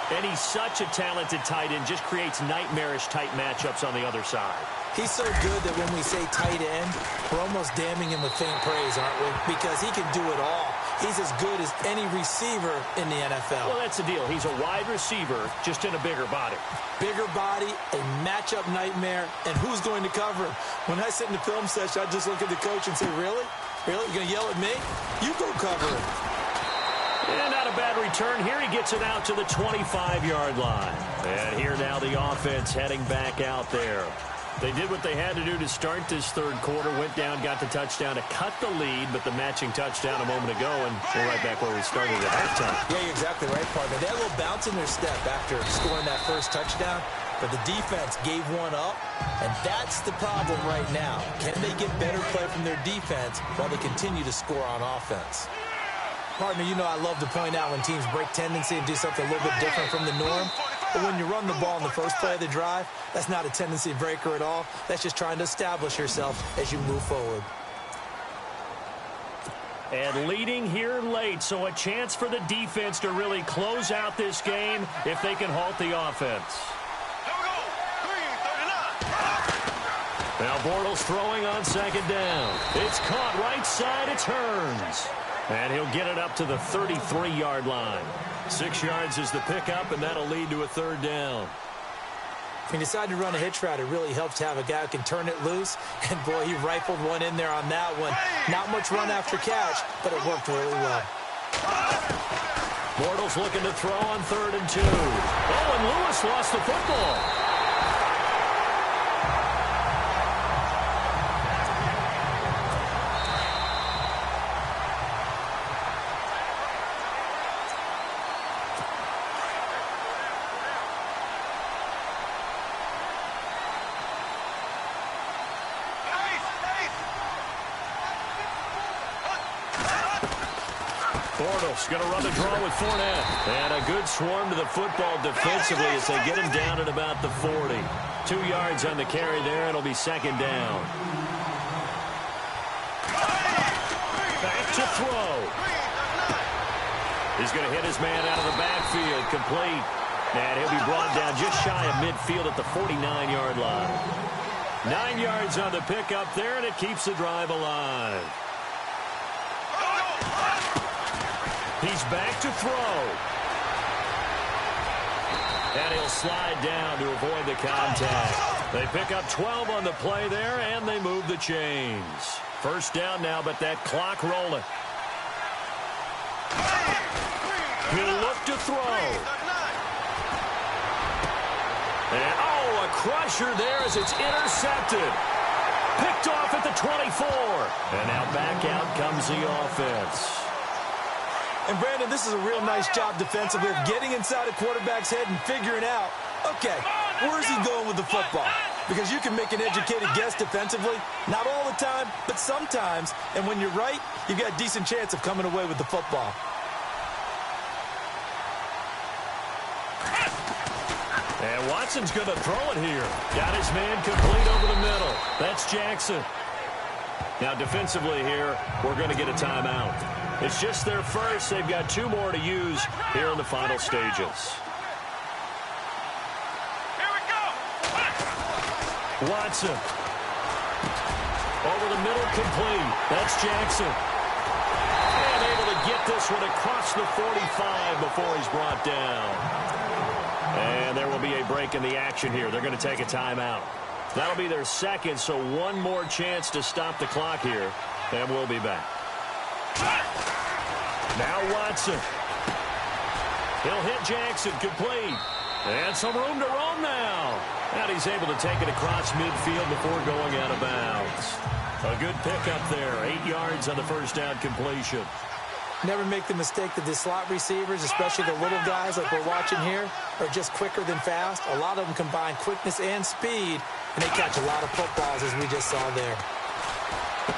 And he's such a talented tight end, just creates nightmarish-type matchups on the other side. He's so good that when we say tight end, we're almost damning him with faint praise, aren't we? Because he can do it all. He's as good as any receiver in the NFL. Well, that's the deal. He's a wide receiver, just in a bigger body. Bigger body, a matchup nightmare, and who's going to cover him? When I sit in the film session, I just look at the coach and say, really? Really? You're going to yell at me? You go cover him. And not a bad return here. He gets it out to the 25-yard line. And here now the offense heading back out there. They did what they had to do to start this third quarter. Went down, got the touchdown to cut the lead, but the matching touchdown a moment ago, and we're right back where we started at halftime. Yeah, you're exactly right, partner. They had a little bounce in their step after scoring that first touchdown, but the defense gave one up, and that's the problem right now. Can they get better play from their defense while they continue to score on offense? Partner, you know I love to point out when teams break tendency and do something a little bit different from the norm. But when you run the ball in the first play of the drive, that's not a tendency breaker at all. That's just trying to establish yourself as you move forward. And leading here late, so a chance for the defense to really close out this game if they can halt the offense. Now Bortles throwing on second down. It's caught right side, it's Hearns. And he'll get it up to the 33-yard line. 6 yards is the pickup, and that'll lead to a third down. If you decide to run a hitch route, it really helps to have a guy who can turn it loose. And, boy, he rifled one in there on that one. Not much run after catch, but it worked really well. Bortles looking to throw on 3rd and 2. Oh, and Lewis lost the football. Bortles going to run the draw with Fournette. And a good swarm to the football defensively as they get him down at about the 40. 2 yards on the carry there. It'll be second down. Back to throw. He's going to hit his man out of the backfield. Complete. And he'll be brought down just shy of midfield at the 49-yard line. 9 yards on the pickup there, and it keeps the drive alive. He's back to throw. And he'll slide down to avoid the contact. They pick up 12 on the play there, and they move the chains. First down now, but that clock rolling. He'll look to throw. And, oh, a crusher there as it's intercepted. Picked off at the 24. And now back out comes the offense. And, Brandon, this is a real nice job defensively of getting inside a quarterback's head and figuring out, okay, where's he going with the football? Because you can make an educated guess defensively, not all the time, but sometimes. And when you're right, you've got a decent chance of coming away with the football. And Watson's going to throw it here. Got his man complete over the middle. That's Jackson. Now defensively here, we're going to get a timeout. It's just their first. They've got 2 more to use here in the final stages. Here we go. Watson. Over the middle, complete. That's Jackson. And able to get this one across the 45 before he's brought down. And there will be a break in the action here. They're going to take a timeout. That'll be their second, so one more chance to stop the clock here. And we'll be back. Now Watson. He'll hit Jackson, complete. And some room to roam now. And he's able to take it across midfield before going out of bounds. A good pickup there. 8 yards on the first down completion. Never make the mistake that the slot receivers, especially the little guys like we're watching here, are just quicker than fast. A lot of them combine quickness and speed, and they catch a lot of footballs, as we just saw there.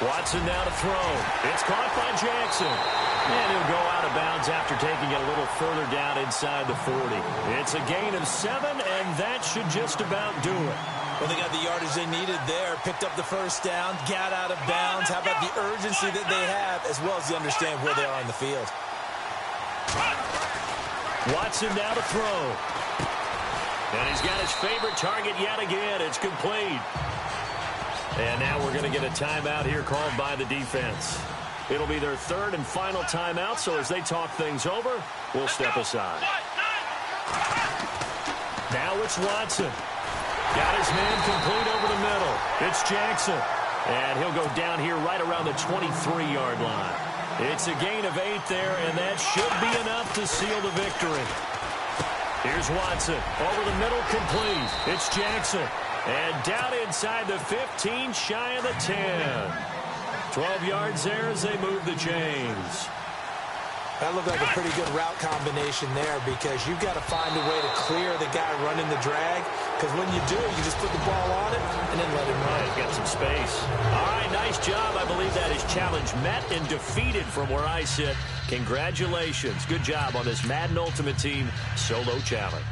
Watson now to throw. It's caught by Jackson. And he'll go out of bounds after taking it a little further down inside the 40. It's a gain of 7, and that should just about do it. Well, they got the yardage they needed there, picked up the first down, got out of bounds. How about the urgency that they have, as well as they understand where they are in the field? Watson now to throw. And he's got his favorite target yet again. It's complete. And now we're going to get a timeout here called by the defense. It'll be their third and final timeout, so as they talk things over, we'll step aside. Now it's Watson. Got his man complete over the middle. It's Jackson. And he'll go down here right around the 23-yard line. It's a gain of 8 there, and that should be enough to seal the victory. Here's Watson. Over the middle, complete. It's Jackson. And down inside the 15, shy of the 10. 12 yards there as they move the chains. That looked like a pretty good route combination there, because you've got to find a way to clear the guy running the drag, because when you do, you just put the ball on it and then let him run. He's got some space. All right, nice job. I believe that is challenge met and defeated from where I sit. Congratulations. Good job on this Madden Ultimate Team solo challenge.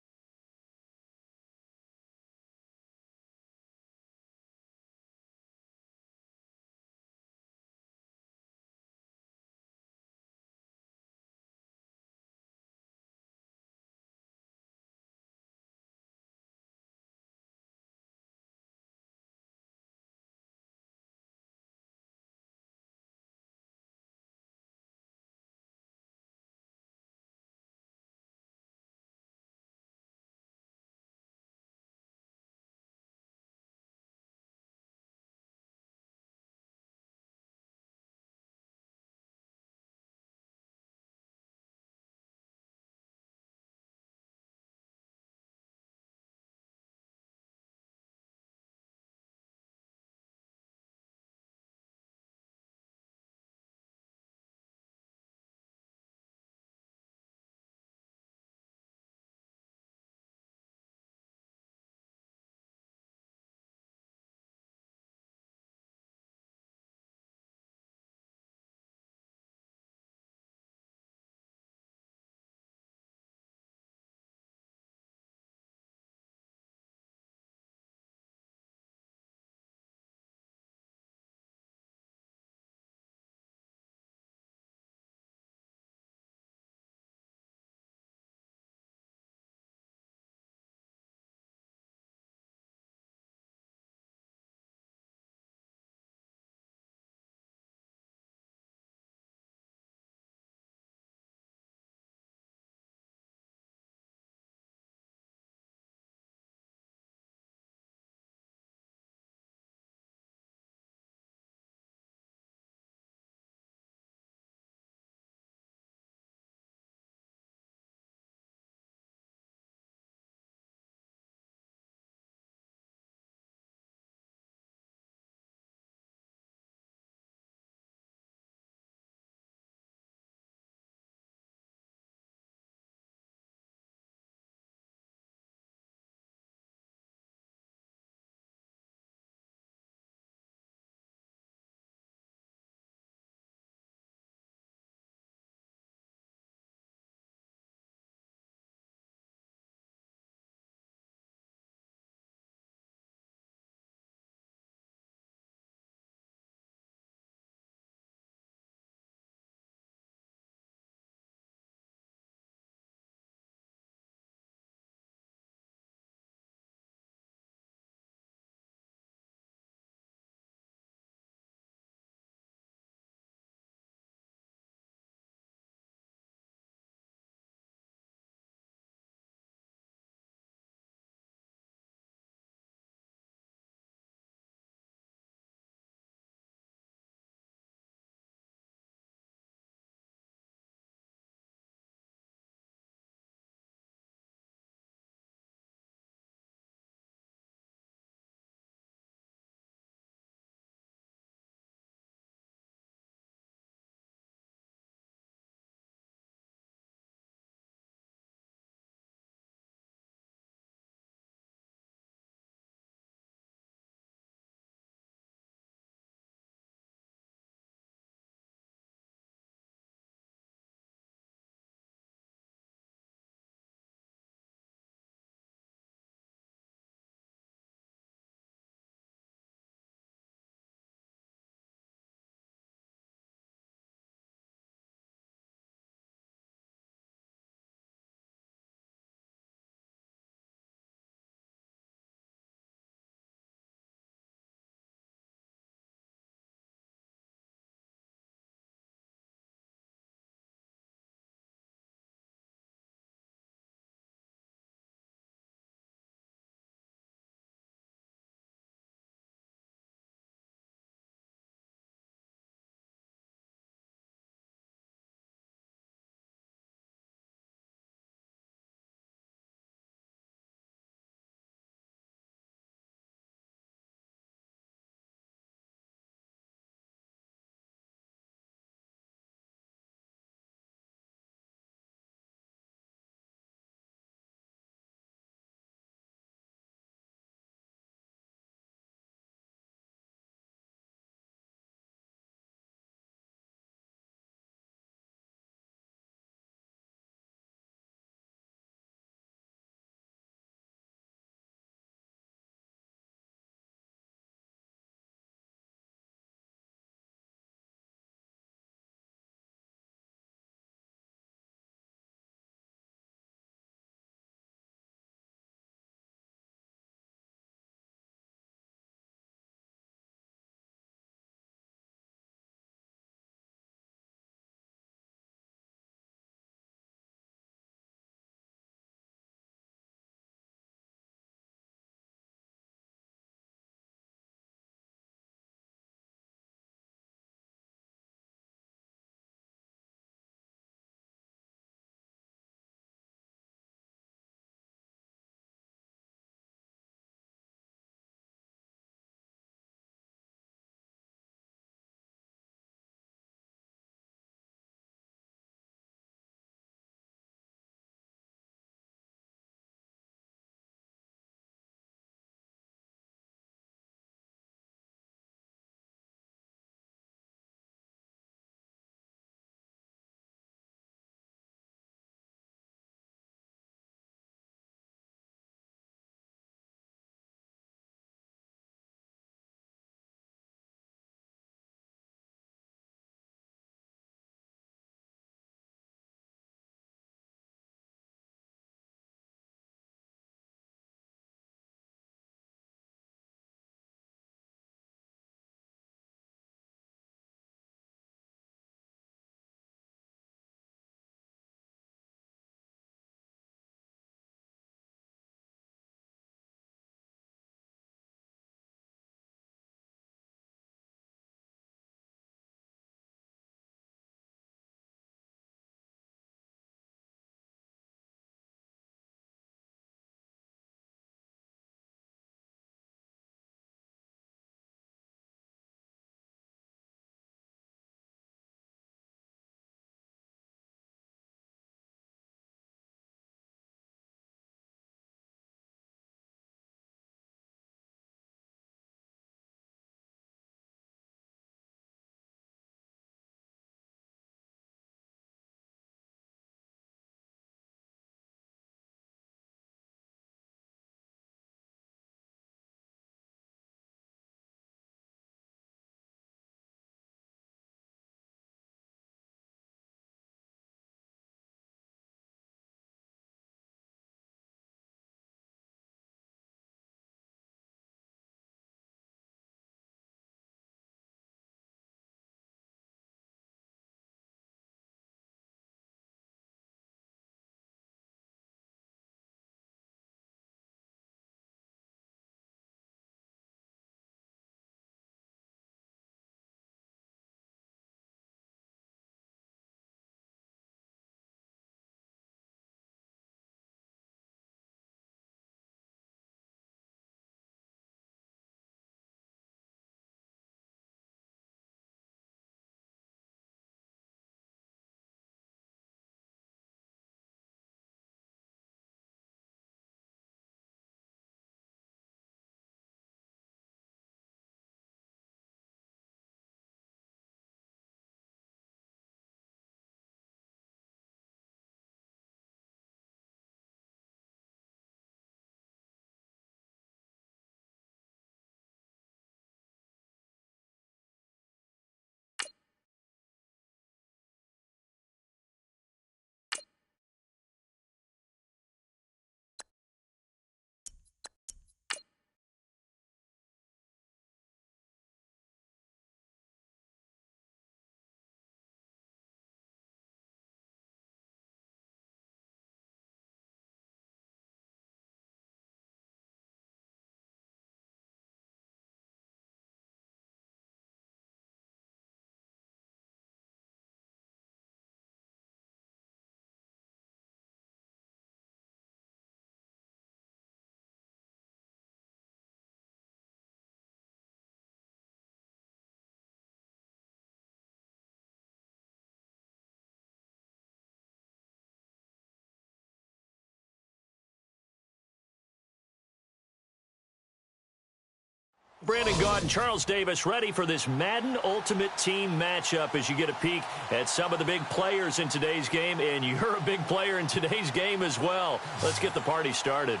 Brandon Gaud and Charles Davis ready for this Madden Ultimate Team matchup as you get a peek at some of the big players in today's game, and you're a big player in today's game as well. Let's get the party started.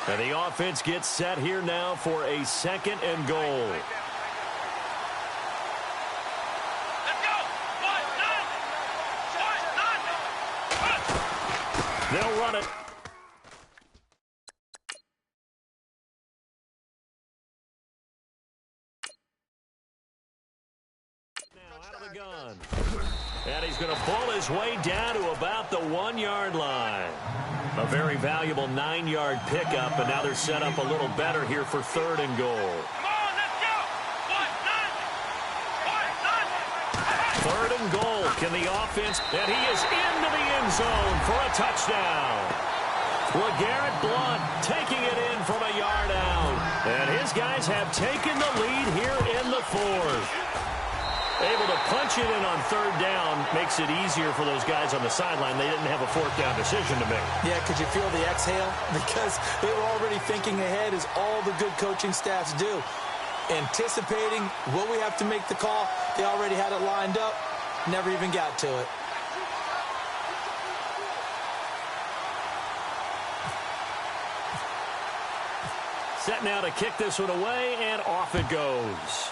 And the offense gets set here now for a 2nd and goal. They'll run it. Now out of the gun. And he's going to pull his way down to about the 1-yard line. A very valuable 9-yard pickup, and now they're set up a little better here for 3rd and goal. Come on, let's go. 3rd and goal. Can the offense, and he is into the end zone for a touchdown. LeGarrette Blount taking it in from a yard out. And his guys have taken the lead here in the 4th. Able to punch it in on 3rd down makes it easier for those guys on the sideline. They didn't have a 4th down decision to make. Yeah, could you feel the exhale? Because they were already thinking ahead, as all the good coaching staffs do. Anticipating, will we have to make the call? They already had it lined up. Never even got to it. Set now to kick this one away, and off it goes.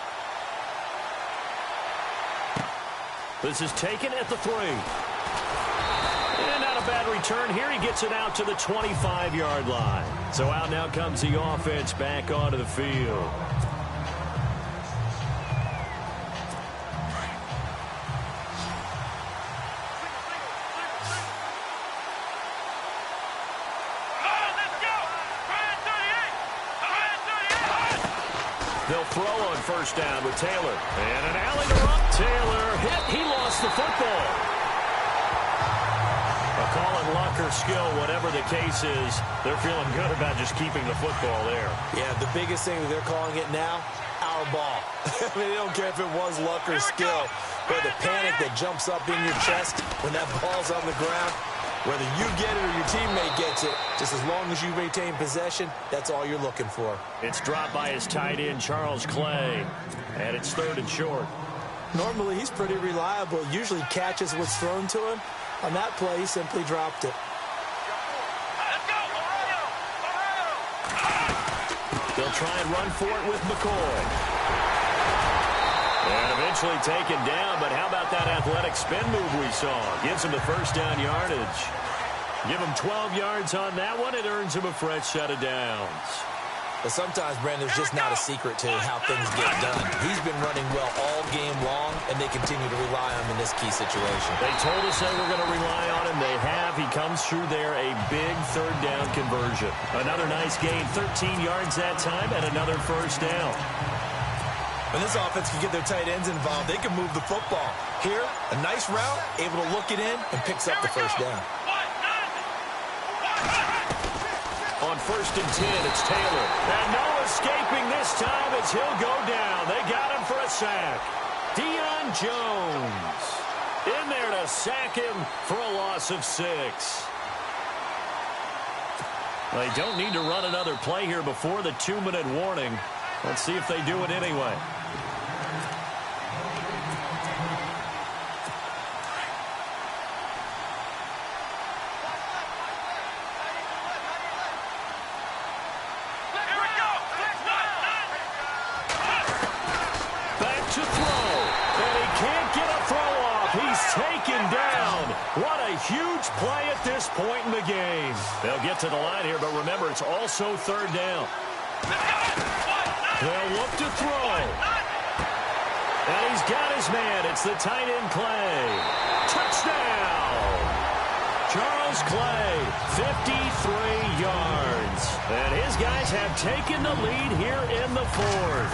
This is taken at the 3. And not a bad return here. He gets it out to the 25-yard line. So out now comes the offense back onto the field. They'll throw on 1st down with Taylor. And an alley to Rupp. Taylor hit. He lost the football. A call on luck or skill, whatever the case is, they're feeling good about just keeping the football there. Yeah, the biggest thing that they're calling it now, our ball. I mean, they don't care if it was luck or skill, but the panic that jumps up in your chest when that ball's on the ground, whether you get it or your teammate gets it, just as long as you maintain possession, that's all you're looking for. It's dropped by his tight end, Charles Clay, and it's 3rd and short. Normally, he's pretty reliable. Usually catches what's thrown to him. On that play, he simply dropped it. Let's go, Ohio! They'll try and run for it with McCoy. And eventually taken down, but how about that athletic spin move we saw? Gives him the 1st down yardage. Give him 12 yards on that one. It earns him a fresh set of downs. But sometimes, Brandon, there's just not a secret to how things get done. He's been running well all game long, and they continue to rely on him in this key situation. They told us they were going to rely on him. They have. He comes through there, a big 3rd down conversion. Another nice gain, 13 yards that time, and another 1st down. When this offense can get their tight ends involved, they can move the football. Here, a nice route, able to look it in, and picks up the 1st down. On 1st and 10, it's Taylor. And no escaping this time as he'll go down. They got him for a sack. Deion Jones in there to sack him for a loss of 6. They don't need to run another play here before the 2-minute warning. Let's see if they do it anyway. Back to throw. And he can't get a throw off. He's taken down. What a huge play at this point in the game. They'll get to the line here, but remember, it's also 3rd down. They'll look to throw. And he's got his man. It's the tight end, Clay. Touchdown! Charles Clay, 53 yards. And his guys have taken the lead here in the 4th.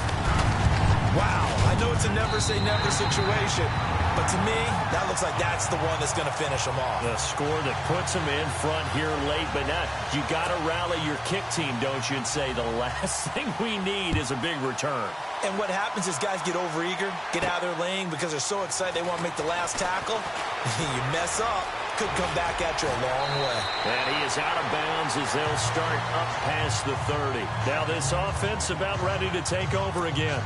Wow, I know it's a never-say-never situation, But to me, that looks like that's the one that's going to finish them off. The score that puts them in front here late, but not. You got to rally your kick team, don't you, and say the last thing we need is a big return. And what happens is guys get overeager, get out of their lane because they're so excited they want to make the last tackle. You mess up, could come back at you a long way. And he is out of bounds as they'll start up past the 30. Now this offense about ready to take over again.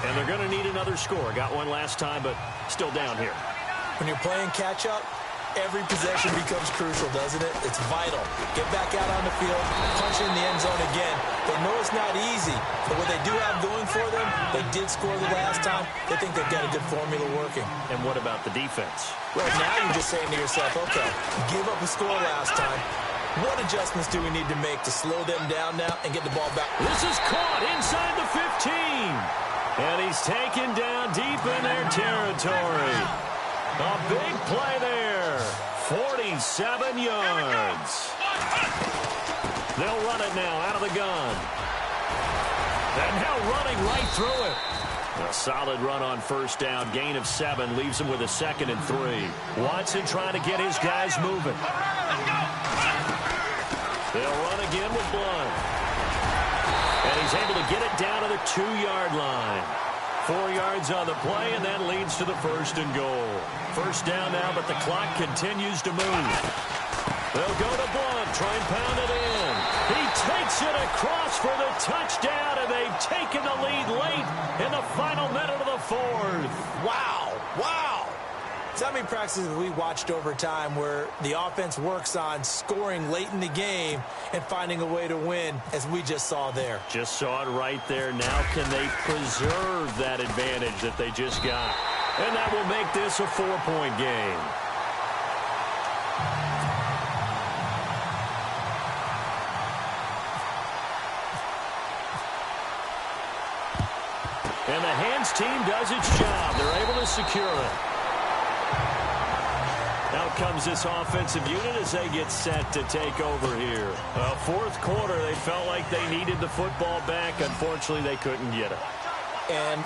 And they're going to need another score. Got one last time, but still down here. When you're playing catch-up, every possession becomes crucial, doesn't it? It's vital. Get back out on the field, punch in the end zone again. They know it's not easy, but what they do have going for them, they did score the last time. They think they've got a good formula working. And what about the defense? Well, now you're just saying to yourself, okay, give up a score last time. What adjustments do we need to make to slow them down now and get the ball back? This is caught inside the 15. And he's taken down deep in their territory. A big play there. 47 yards. They'll run it now out of the gun. And now running right through it. A solid run on first down. Gain of 7 leaves him with a 2nd and 3. Watson trying to get his guys moving. They'll run again with Blunt. And he's able to get it down to the 2-yard line. 4 yards on the play, and that leads to the 1st and goal. First down now, but the clock continues to move. They'll go to Blunt, try and pound it in. He takes it across for the touchdown, and they've taken the lead late in the final minute of the 4th. Wow, wow. So how many practices have we watched over time where the offense works on scoring late in the game and finding a way to win, as we just saw there? Just saw it right there. Now can they preserve that advantage that they just got? And that will make this a 4-point game. And the hands team does its job. They're able to secure it. Out comes this offensive unit as they get set to take over here. Fourth quarter, they felt like they needed the football back. Unfortunately, they couldn't get it. And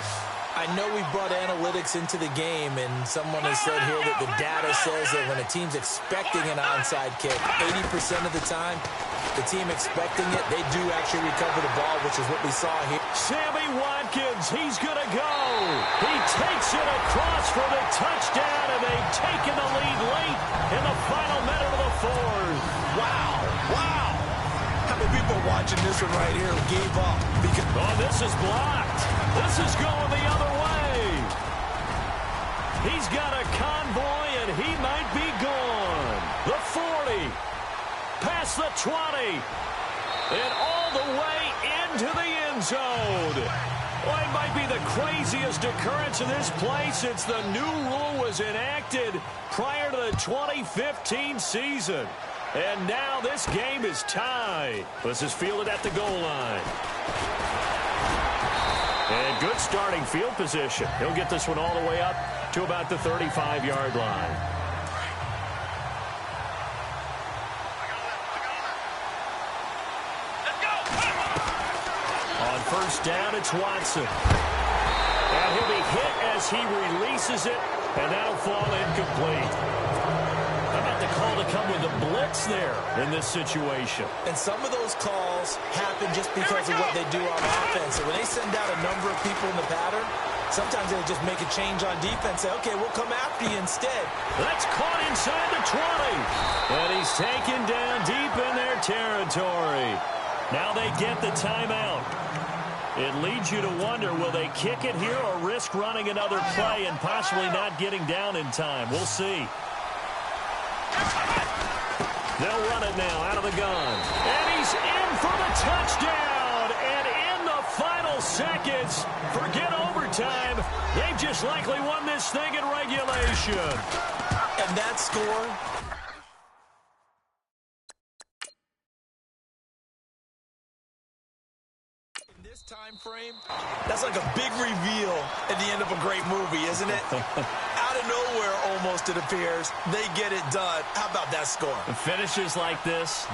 I know we brought analytics into the game, and someone has said here that the data says that when a team's expecting an onside kick, 80% of the time, the team expecting it, they do actually recover the ball, which is what we saw here. Sammy Watkins, he's going to go. He takes it across for the touchdown, and they've taken the lead late in the final minute of the 4th. Wow, wow. How many people watching this one right here gave up? Because this is blocked. This is going the other way. He's got a convoy, and he might be gone. The 40. Past the 20, and all the way into the end zone. Well, it might be the craziest occurrence in this play since the new rule was enacted prior to the 2015 season. And now this game is tied. This is fielded at the goal line. And good starting field position. He'll get this one all the way up to about the 35-yard line. First down, it's Watson. And he'll be hit as he releases it, and that'll fall incomplete. How about the call to come with a blitz there in this situation? And some of those calls happen just because of what they do on offense. So when they send out a number of people in the pattern, sometimes they'll just make a change on defense. Say, okay, we'll come after you instead. That's caught inside the 20. And he's taken down deep in their territory. Now they get the timeout. It leads you to wonder, will they kick it here or risk running another play and possibly not getting down in time? We'll see. They'll run it now out of the gun. And he's in for the touchdown. And in the final seconds, forget overtime. They've just likely won this thing in regulation. And that score... time frame, that's like a big reveal at the end of a great movie, isn't it? Out of nowhere, almost, it appears, they get it done. How about that score? Finishes like this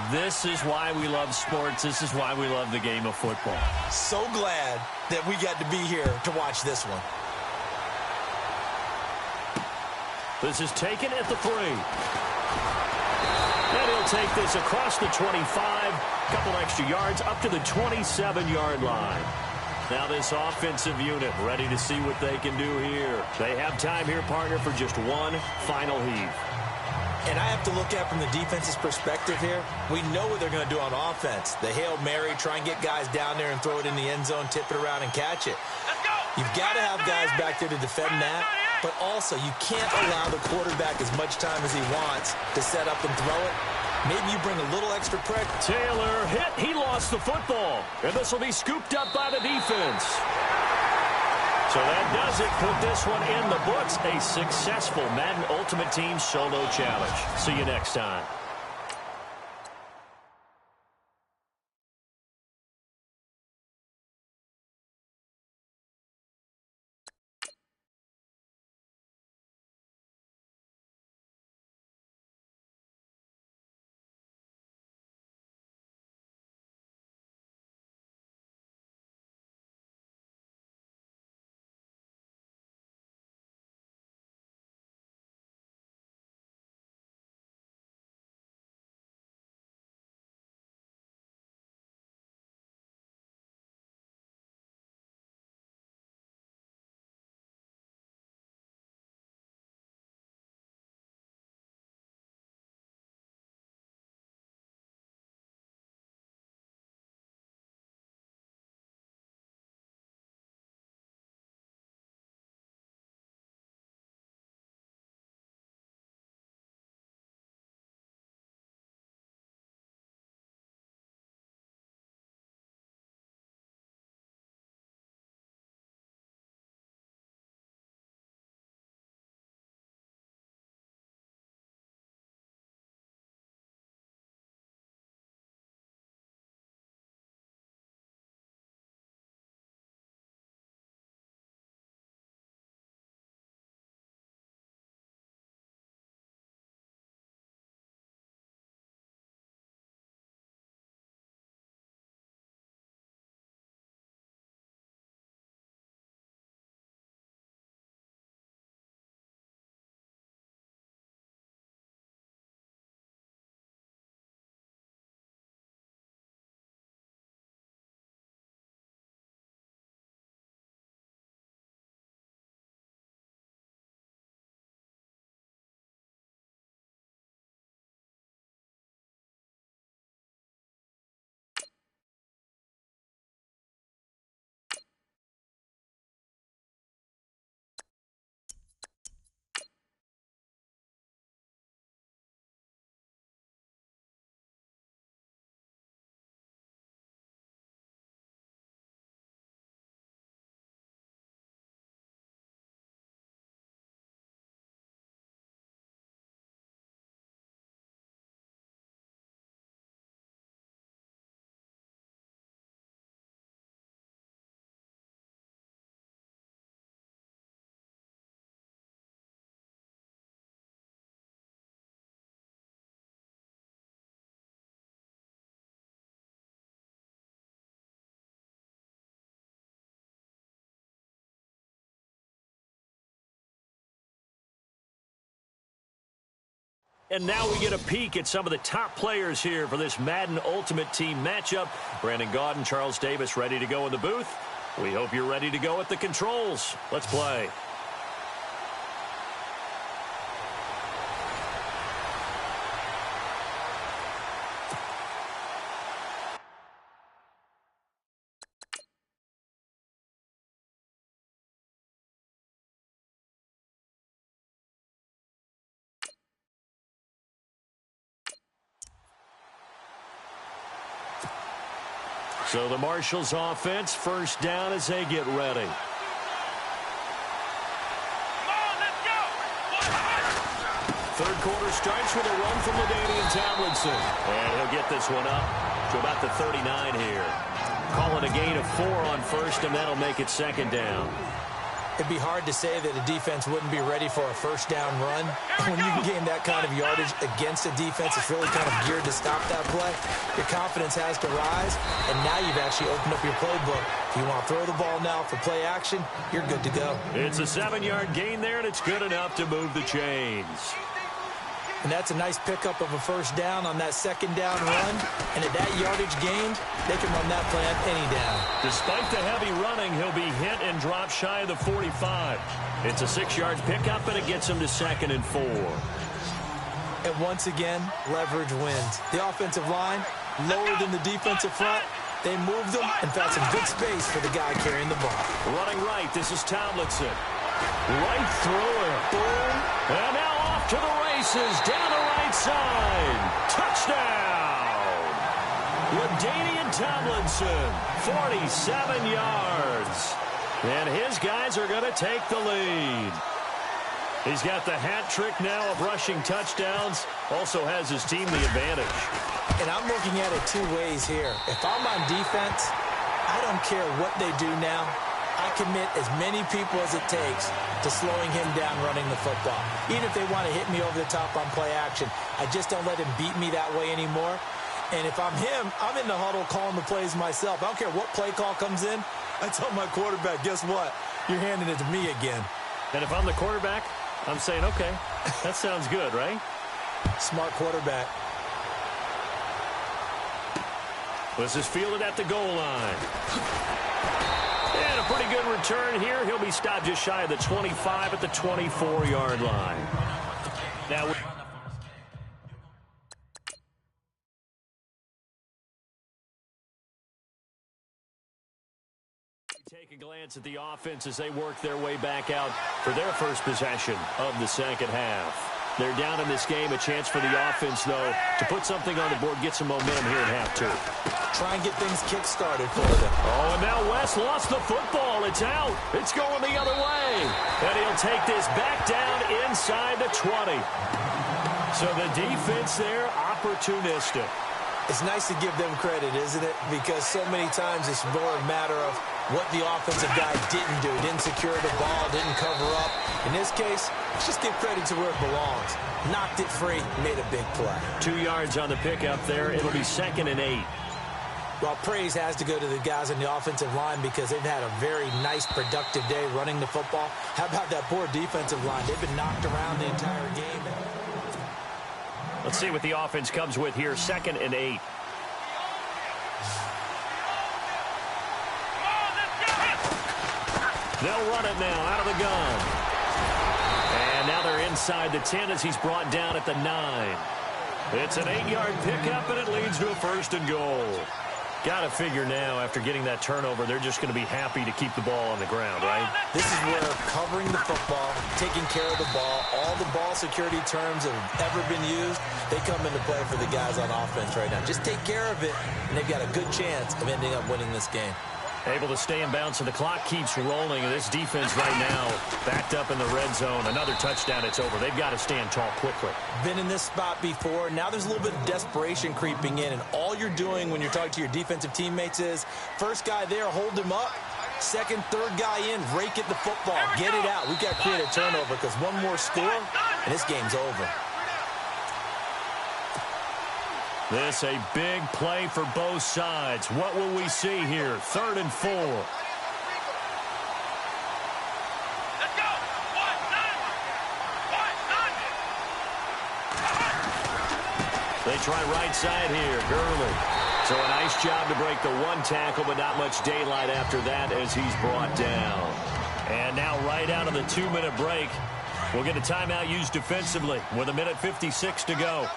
is why we love sports. This is why we love the game of football. So glad that we got to be here to watch this one. This is taken at the 3. And he'll take this across the 25. Couple extra yards up to the 27-yard line. Now this offensive unit ready to see what they can do here. They have time here, partner, for just one final heave. And I have to look at it from the defense's perspective here. We know what they're going to do on offense. The Hail Mary, try and get guys down there and throw it in the end zone, tip it around and catch it. You've got to have guys back there to defend that, but also you can't allow the quarterback as much time as he wants to set up and throw it. Maybe you bring a little extra pressure. Taylor hit. He lost the football. And this will be scooped up by the defense. So that does it. Put this one in the books. A successful Madden Ultimate Team solo challenge. See you next time. And now we get a peek at some of the top players here for this Madden Ultimate Team matchup. Brandon Gaudin, Charles Davis ready to go in the booth. We hope you're ready to go at the controls. Let's play. So the Marshals offense, first down as they get ready. Third quarter starts with a run from LaDainian Tomlinson. And he'll get this one up to about the 39 here. Calling a gain of 4 on first, and that'll make it second down. It'd be hard to say that a defense wouldn't be ready for a first down run. When you can gain that kind of yardage against a defense that's really kind of geared to stop that play, your confidence has to rise, and now you've actually opened up your playbook. If you want to throw the ball now for play action, you're good to go. It's a 7-yard gain there, and it's good enough to move the chains. And that's a nice pickup of a first down on that second down run. And at that yardage gained, they can run that play on any down. Despite the heavy running, he'll be hit and dropped shy of the 45. It's a 6-yard pickup, and it gets him to 2nd and 4. And once again, leverage wins. The offensive line, lower than the defensive front. They moved them and found some good space for the guy carrying the ball. Running right, this is Tomlinson. Right through it. Boom. And now off to the races down the right side. Touchdown. LaDainian Tomlinson, 47 yards. And his guys are going to take the lead. He's got the hat trick now of rushing touchdowns. Also has his team the advantage. And I'm looking at it two ways here. If I'm on defense, I don't care what they do now. I commit as many people as it takes to slowing him down running the football. Even if they want to hit me over the top on play action, I just don't let him beat me that way anymore. And if I'm him, I'm in the huddle calling the plays myself. I don't care what play call comes in. I tell my quarterback, guess what? You're handing it to me again. And if I'm the quarterback, I'm saying, okay, that sounds good, right? Smart quarterback. This is fielded at the goal line. And a pretty good return here. He'll be stopped just shy of the 25 at the 24-yard line. Now, take a glance at the offense as they work their way back out for their first possession of the second half. They're down in this game. A chance for the offense, though, to put something on the board, get some momentum here at half two. Try and get things kick-started for them. Oh, and now West lost the football. It's out. It's going the other way. And he'll take this back down inside the 20. So the defense there, opportunistic. It's nice to give them credit, isn't it? Because so many times it's more a matter of what the offensive guy didn't do. Didn't secure the ball, didn't cover up. In this case, let's just give credit to where it belongs. Knocked it free, made a big play. 2 yards on the pickup there. It'll be 2nd and 8. Well, praise has to go to the guys on the offensive line because they've had a very nice, productive day running the football. How about that poor defensive line? They've been knocked around the entire game. Let's see what the offense comes with here. 2nd and 8. They'll run it now out of the gun. And now they're inside the 10 as he's brought down at the 9. It's an 8-yard pickup, and it leads to a 1st and goal. Got to figure now, after getting that turnover, they're just going to be happy to keep the ball on the ground, right? This is where covering the football, taking care of the ball, all the ball security terms that have ever been used, they come into play for the guys on offense right now. Just take care of it, and they've got a good chance of ending up winning this game. Able to stay in bounds, so the clock keeps rolling, and this defense right now backed up in the red zone. Another touchdown, it's over. They've got to stand tall quickly. Been in this spot before. Now there's a little bit of desperation creeping in, and all you're doing when you're talking to your defensive teammates is first guy there, hold him up. Second, third guy in, rake at the football. Get it out. We've got to create a turnover because one more score, and this game's over. This a big play for both sides. What will we see here? 3rd and 4. Let's go. They try right side here. Gurley. So a nice job to break the one tackle, but not much daylight after that as he's brought down. And now right out of the 2-minute break, we'll get a timeout used defensively with 1:56 to go.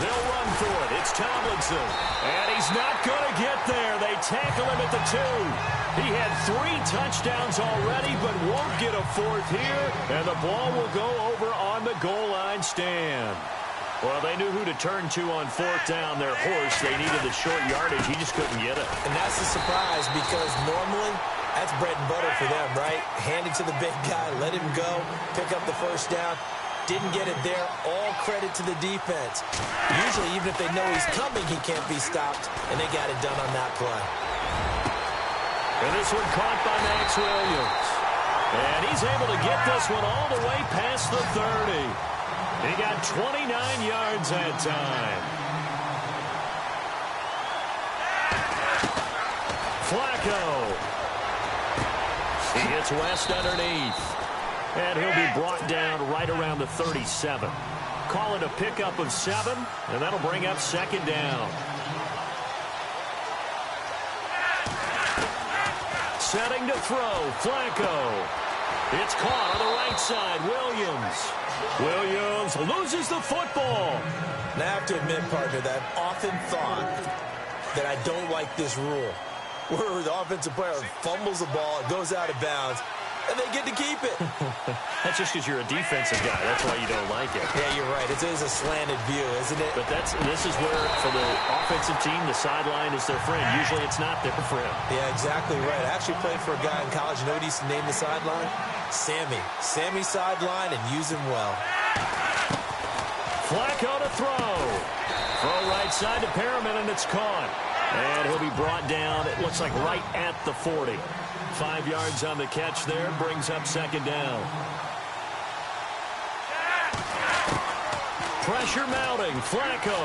They'll run for it. It's Tomlinson. And he's not going to get there. They tackle him at the 2. He had 3 touchdowns already, but won't get a 4th here. And the ball will go over on the goal line stand. Well, they knew who to turn to on 4th down. Their horse, they needed the short yardage. He just couldn't get it. And that's the surprise because normally that's bread and butter for them, right? Hand it to the big guy, let him go, pick up the first down. Didn't get it there. All credit to the defense. Usually, even if they know he's coming, he can't be stopped, and they got it done on that play. And this one caught by Max Williams. And he's able to get this one all the way past the 30. He got 29 yards that time. Flacco. He hits West underneath. And he'll be brought down right around the 37. Call it a pickup of 7, and that'll bring up second down. Setting to throw, Flacco. It's caught on the right side, Williams. Williams loses the football. Now, I have to admit, partner, that I've often thought that I don't like this rule, where the offensive player fumbles the ball, it goes out of bounds, and they get to keep it. That's just because you're a defensive guy. That's why you don't like it. Yeah, you're right. It is a slanted view, isn't it? But this is where, for the offensive team, the sideline is their friend. Usually it's not their friend. Yeah, exactly right. I actually played for a guy in college. You know what he used to name the sideline? Sammy. Sammy sideline, and use him well. Flacco to throw. Throw right side to Perriman, and it's caught. And he'll be brought down, it looks like right at the 40. 5 yards on the catch there, brings up second down. Pressure mounting, Flacco.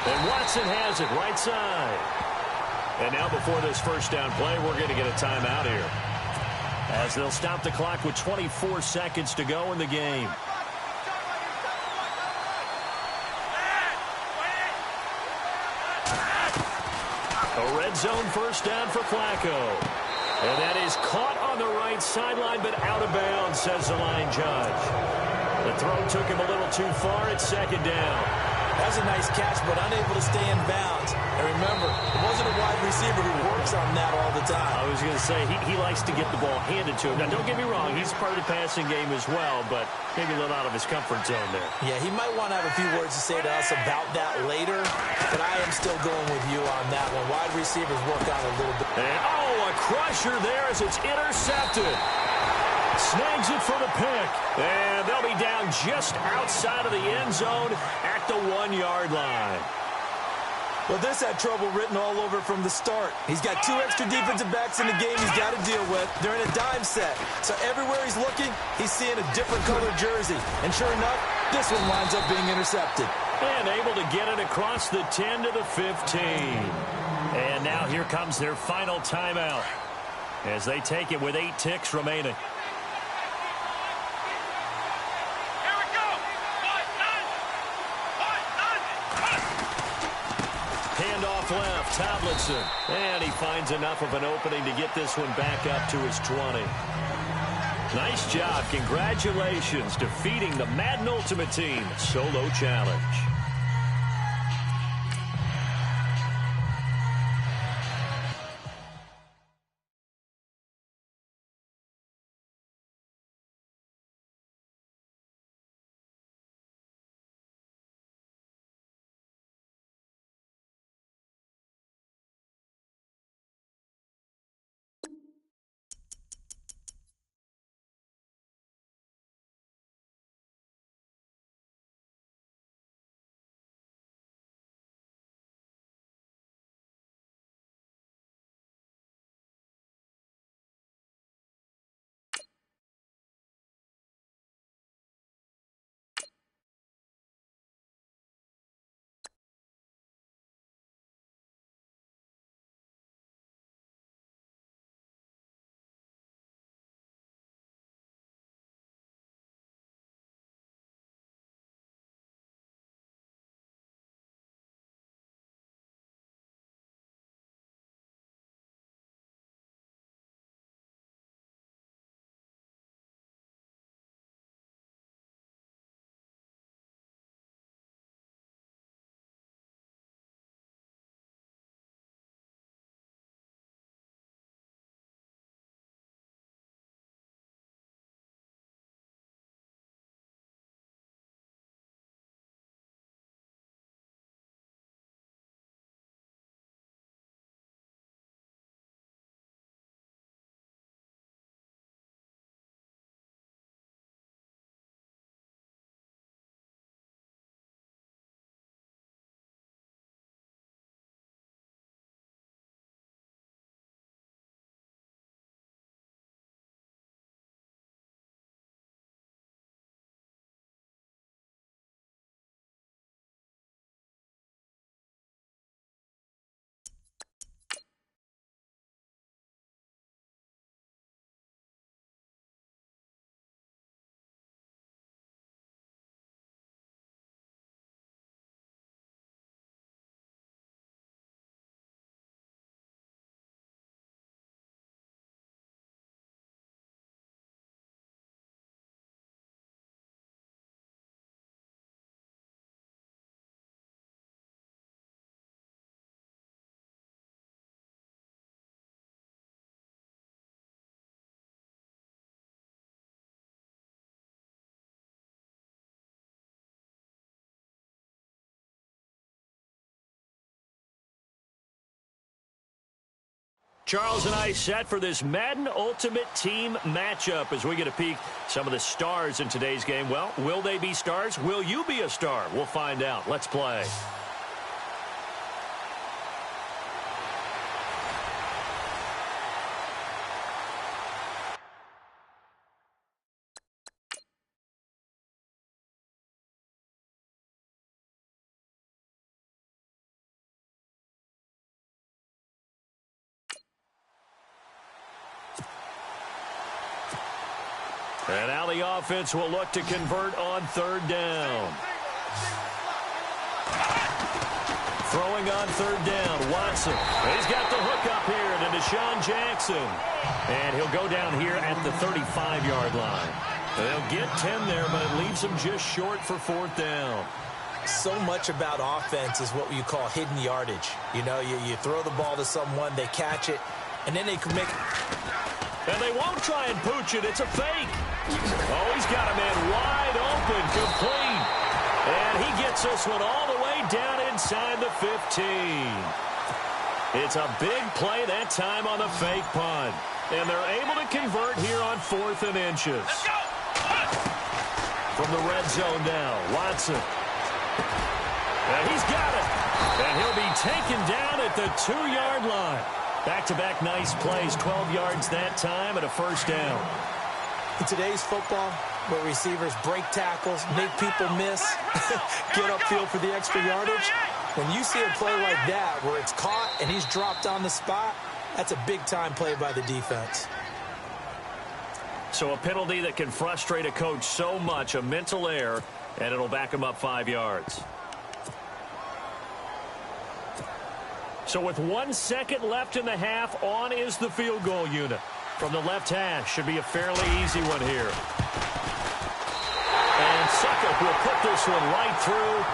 And Watson has it right side. And now before this first down play, we're going to get a timeout here, as they'll stop the clock with 24 seconds to go in the game. A red zone first down for Flacco. And that is caught on the right sideline, but out of bounds, says the line judge. The throw took him a little too far. It's second down. That was a nice catch, but unable to stay in bounds. And remember, it wasn't a wide receiver who works on that all the time. I was going to say, he likes to get the ball handed to him. Now, don't get me wrong, he's part of the passing game as well, but maybe a little out of his comfort zone there. Yeah, he might want to have a few words to say to us about that later, but I am still going with you on that one. Wide receivers work on a little bit. And, a crusher there as it's intercepted. Snags it for the pick. And they'll be down just outside of the end zone at the 1-yard line. Well, this had trouble written all over from the start. He's got 2 extra defensive backs in the game he's got to deal with. They're in a dime set. So everywhere he's looking, he's seeing a different colored jersey. And sure enough, this one winds up being intercepted. And able to get it across the 10 to the 15. And now here comes their final timeout, as they take it with 8 ticks remaining. Handoff left, Tomlinson. And he finds enough of an opening to get this one back up to his 20. Nice job. Congratulations, defeating the Madden Ultimate Team solo challenge. Charles and I set for this Madden Ultimate Team matchup as we get a peek some of the stars in today's game. Well, will they be stars? Will you be a star? We'll find out. Let's play. And now the offense will look to convert on third down. Throwing on third down, Watson. He's got the hook up here to Deshaun Jackson. And he'll go down here at the 35-yard line. They'll get 10 there, but it leaves them just short for fourth down. So much about offense is what you call hidden yardage. You know, you throw the ball to someone, they catch it, and then they can make... And they won't try and pooch it. It's a fake. Oh, he's got a man wide open, complete. And he gets this one all the way down inside the 15. It's a big play that time on the fake punt. And they're able to convert here on 4th and inches. From the red zone now, Watson. And he's got it. And he'll be taken down at the 2-yard line. Back-to-back nice plays, 12 yards that time and a first down. In today's football, where receivers break tackles, make people miss, get upfield for the extra yardage, when you see a play like that where it's caught and he's dropped on the spot, that's a big-time play by the defense. So a penalty that can frustrate a coach so much, a mental error, and it'll back him up 5 yards. So with 1 second left in the half, on is the field goal unit. From the left hash, should be a fairly easy one here. And Suckup will put this one right through.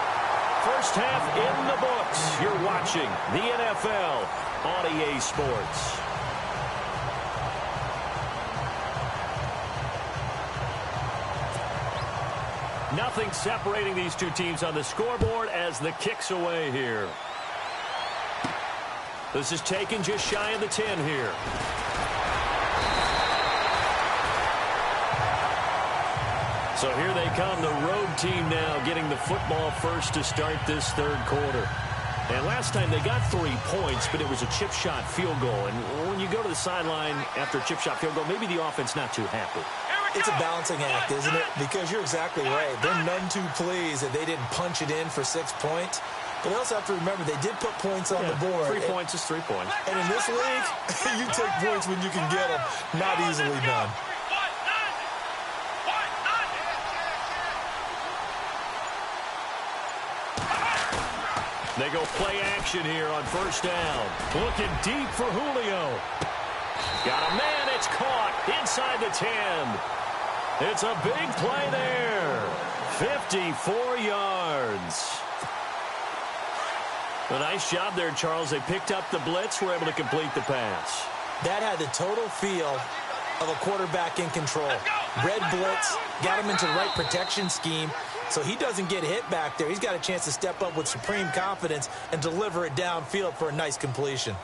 First half in the books. You're watching the NFL on EA Sports. Nothing separating these two teams on the scoreboard as the kick's away here. This is taken just shy of the 10 here. So here they come, the road team now getting the football first to start this third quarter. And last time they got 3 points, but it was a chip shot field goal. And when you go to the sideline after a chip shot field goal, maybe the offense not too happy. It's a balancing act, isn't it? Because you're exactly right. They're none too pleased that they didn't punch it in for 6 points. But they also have to remember they did put points on the board. 3 points is 3 points. And in this league, you take points when you can get them. Not easily done. They go play action here on first down. Looking deep for Julio. Got a man, it's caught inside the 10. It's a big play there. 54 yards. A nice job there, Charles. They picked up the blitz, were able to complete the pass. That had the total feel of a quarterback in control. Red blitz, got him into the right protection scheme, so he doesn't get hit back there. He's got a chance to step up with supreme confidence and deliver it downfield for a nice completion.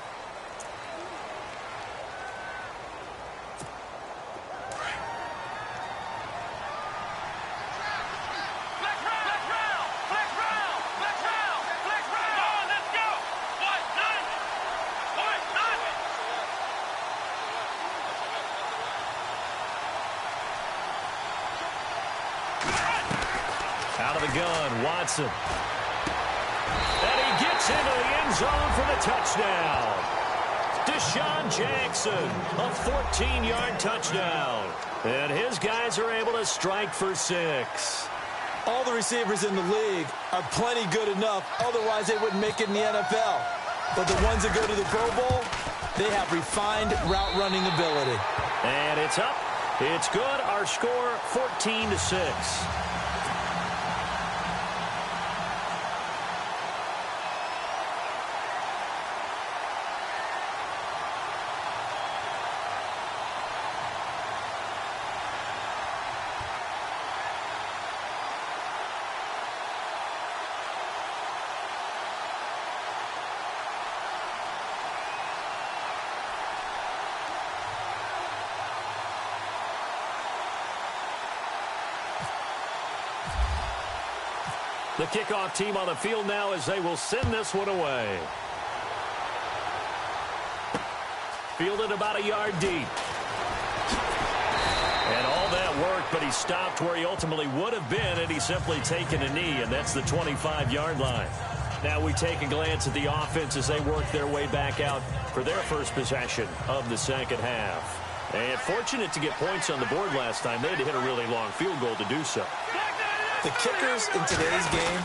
Out of the gun, Watson. And he gets into the end zone for the touchdown. Deshaun Jackson, a 14-yard touchdown. And his guys are able to strike for 6. All the receivers in the league are plenty good enough, otherwise they wouldn't make it in the NFL. But the ones that go to the Pro Bowl, they have refined route running ability. And it's up. It's good. Our score, 14-6. The kickoff team on the field now as they will send this one away. Fielded about a yard deep. And all that work, but he stopped where he ultimately would have been, and he's simply taken a knee, and that's the 25-yard line. Now we take a glance at the offense as they work their way back out for their first possession of the second half. And fortunate to get points on the board last time. They had to hit a really long field goal to do so. The kickers in today's game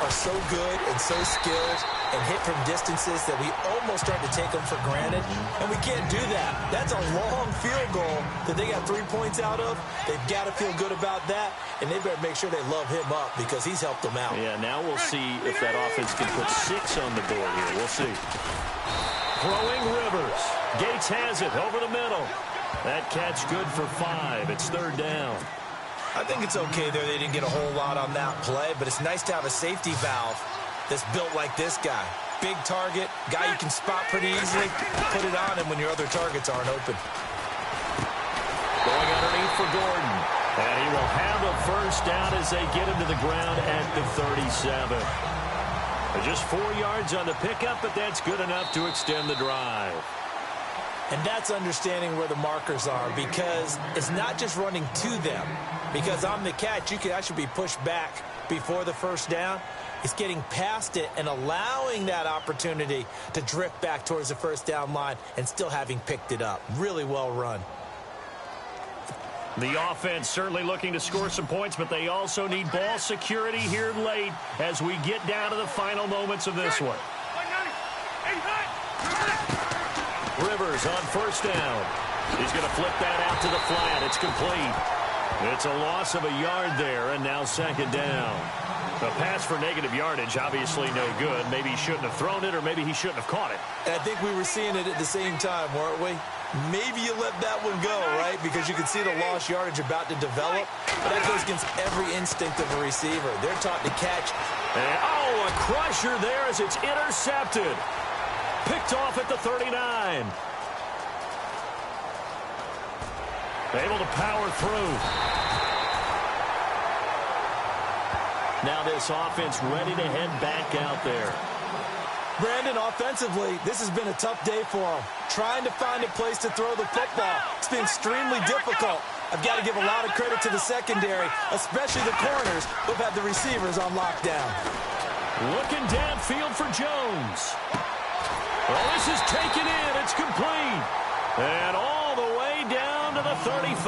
are so good and so skilled and hit from distances that we almost start to take them for granted, and we can't do that. That's a long field goal that they got 3 points out of. They've got to feel good about that, and they better make sure they love him up because he's helped them out. Yeah, now we'll see if that offense can put 6 on the board here. We'll see. Throwing Rivers. Gates has it over the middle. That catch good for 5. It's third down. I think it's okay there. They didn't get a whole lot on that play, but it's nice to have a safety valve that's built like this guy. Big target, guy you can spot pretty easily. Put it on him when your other targets aren't open. Going underneath for Gordon. And he will have a first down as they get him to the ground at the 37. Just 4 yards on the pickup, but that's good enough to extend the drive. And that's understanding where the markers are, because it's not just running to them. Because on the catch, you could actually be pushed back before the first down. It's getting past it and allowing that opportunity to drift back towards the first down line and still having picked it up. Really well run. The offense certainly looking to score some points, but they also need ball security here late as we get down to the final moments of this one. Rivers on first down. He's going to flip that out to the flat. It's complete. It's a loss of a yard there, and now second down. A pass for negative yardage, obviously no good. Maybe he shouldn't have thrown it, or maybe he shouldn't have caught it. And I think we were seeing it at the same time, weren't we? Maybe you let that one go, right? Because you can see the lost yardage about to develop. But that goes against every instinct of a receiver. They're taught to catch. And, a crusher there as it's intercepted. Picked off at the 39. Able to power through. Now this offense ready to head back out there. Brandon, offensively, this has been a tough day for them. Trying to find a place to throw the football. It's been extremely difficult. I've got to give a lot of credit to the secondary, especially the corners who've had the receivers on lockdown. Looking downfield for Jones. Well, this is taken in. It's complete. And all the way down to the 35.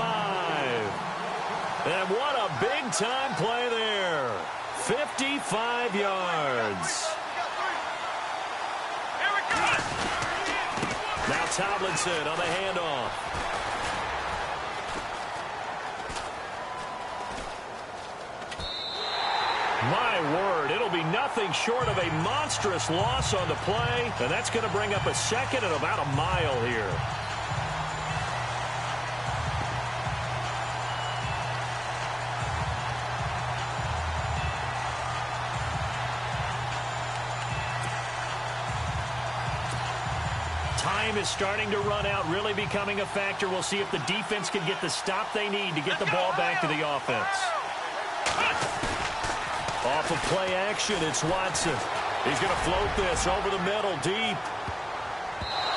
And what a big-time play there. 55 yards. Now Tomlinson on the handoff. My word, it'll be nothing short of a monstrous loss on the play, and that's going to bring up a second and about a mile here. Time is starting to run out, really becoming a factor. We'll see if the defense can get the stop they need to get the ball back to the offense. Off of play action, it's Watson. He's going to float this over the middle, deep.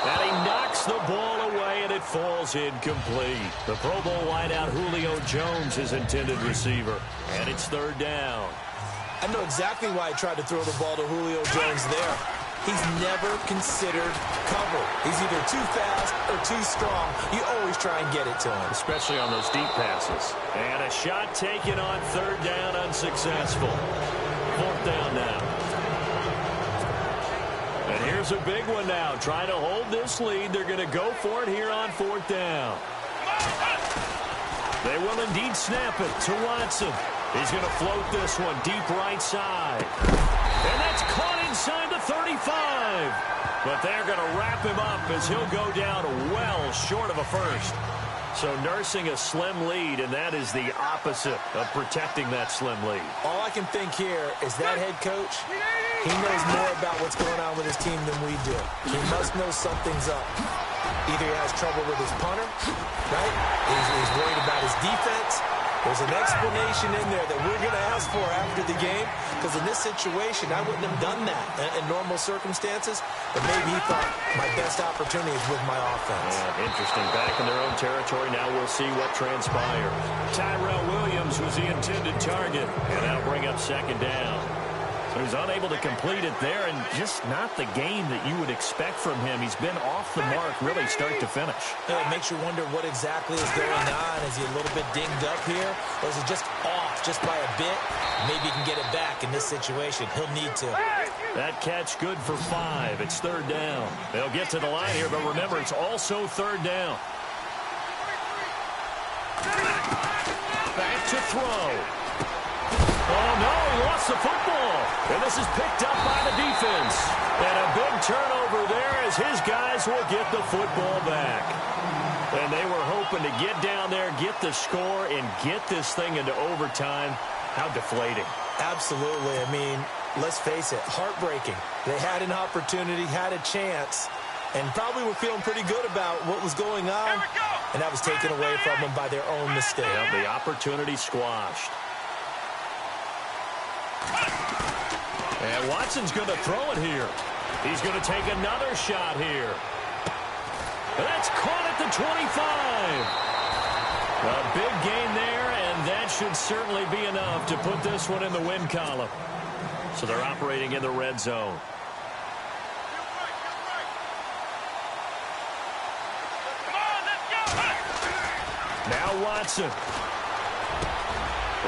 And he knocks the ball away, and it falls incomplete. The Pro Bowl wideout Julio Jones, his intended receiver. And it's third down. I know exactly why I tried to throw the ball to Julio Jones there. He's never considered cover. He's either too fast or too strong. You always try and get it to him. Especially on those deep passes. And a shot taken on third down, unsuccessful. Fourth down now. And here's a big one now. Trying to hold this lead. They're going to go for it here on fourth down. They will indeed snap it to Watson. He's going to float this one deep right side. And that's caught inside the 35. But they're going to wrap him up as he'll go down well short of a first. So nursing a slim lead, and that is the opposite of protecting that slim lead. All I can think here is that head coach, he knows more about what's going on with his team than we do. He must know something's up. Either he has trouble with his punter, right? He's worried about his defense. There's an explanation in there that we're going to ask for after the game, because in this situation, I wouldn't have done that in normal circumstances, but maybe he thought my best opportunity is with my offense. Yeah, interesting. Back in their own territory. Now we'll see what transpires. Tyrell Williams was the intended target, and that'll bring up second down. So he's unable to complete it there, and just not the game that you would expect from him. He's been off the mark really start to finish. Yeah, it makes you wonder what exactly is going on. Is he a little bit dinged up here, or is he just off just by a bit? Maybe he can get it back in this situation. He'll need to. That catch good for 5. It's third down. They'll get to the line here, but remember, it's also third down. Back to throw. Oh, no, he lost the football. And this is picked up by the defense. And a big turnover there as his guys will get the football back. And they were hoping to get down there, get the score, and get this thing into overtime. How deflating. Absolutely. I mean, let's face it, heartbreaking. They had an opportunity, had a chance, and probably were feeling pretty good about what was going on. And that was taken away from them by their own mistake. Yeah, the opportunity squashed. And Watson's going to throw it here. He's going to take another shot here. That's caught at the 25. A big gain there, and that should certainly be enough to put this one in the win column. So they're operating in the red zone. Now Watson.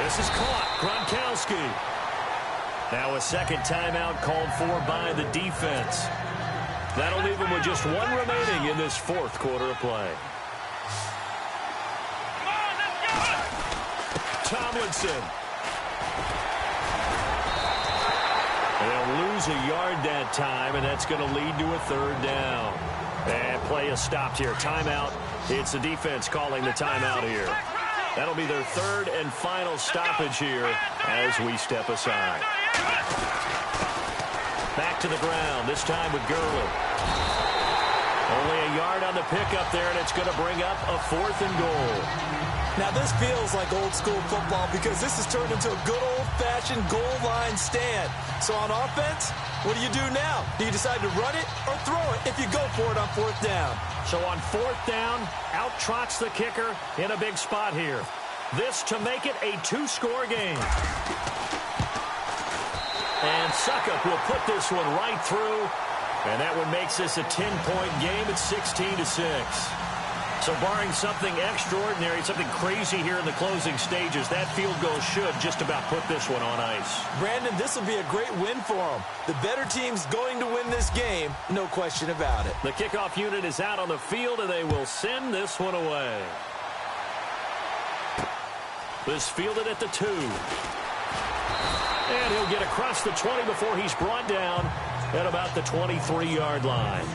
This is caught. Gronkowski. Now a second timeout called for by the defense. That'll leave them with just one remaining in this fourth quarter of play. Tomlinson. They'll lose a yard that time, and that's going to lead to a third down. And play is stopped here. Timeout. It's the defense calling the timeout here. That'll be their third and final stoppage here as we step aside. Back to the ground, this time with Gurley. Only a yard on the pickup there, and it's going to bring up a 4th and goal. Now, this feels like old-school football because this has turned into a good old-fashioned goal line stand. So on offense, what do you do now? Do you decide to run it or throw it if you go for it on 4th down? So on 4th down, out trots the kicker in a big spot here. This to make it a 2-score game. And Suckup will put this one right through. And that one makes this a 10-point game at 16-6. So barring something extraordinary, something crazy here in the closing stages, that field goal should just about put this one on ice. Brandon, this will be a great win for them. The better team's going to win this game, no question about it. The kickoff unit is out on the field, and they will send this one away. This fielded at the 2. And he'll get across the 20 before he's brought down at about the 23-yard line.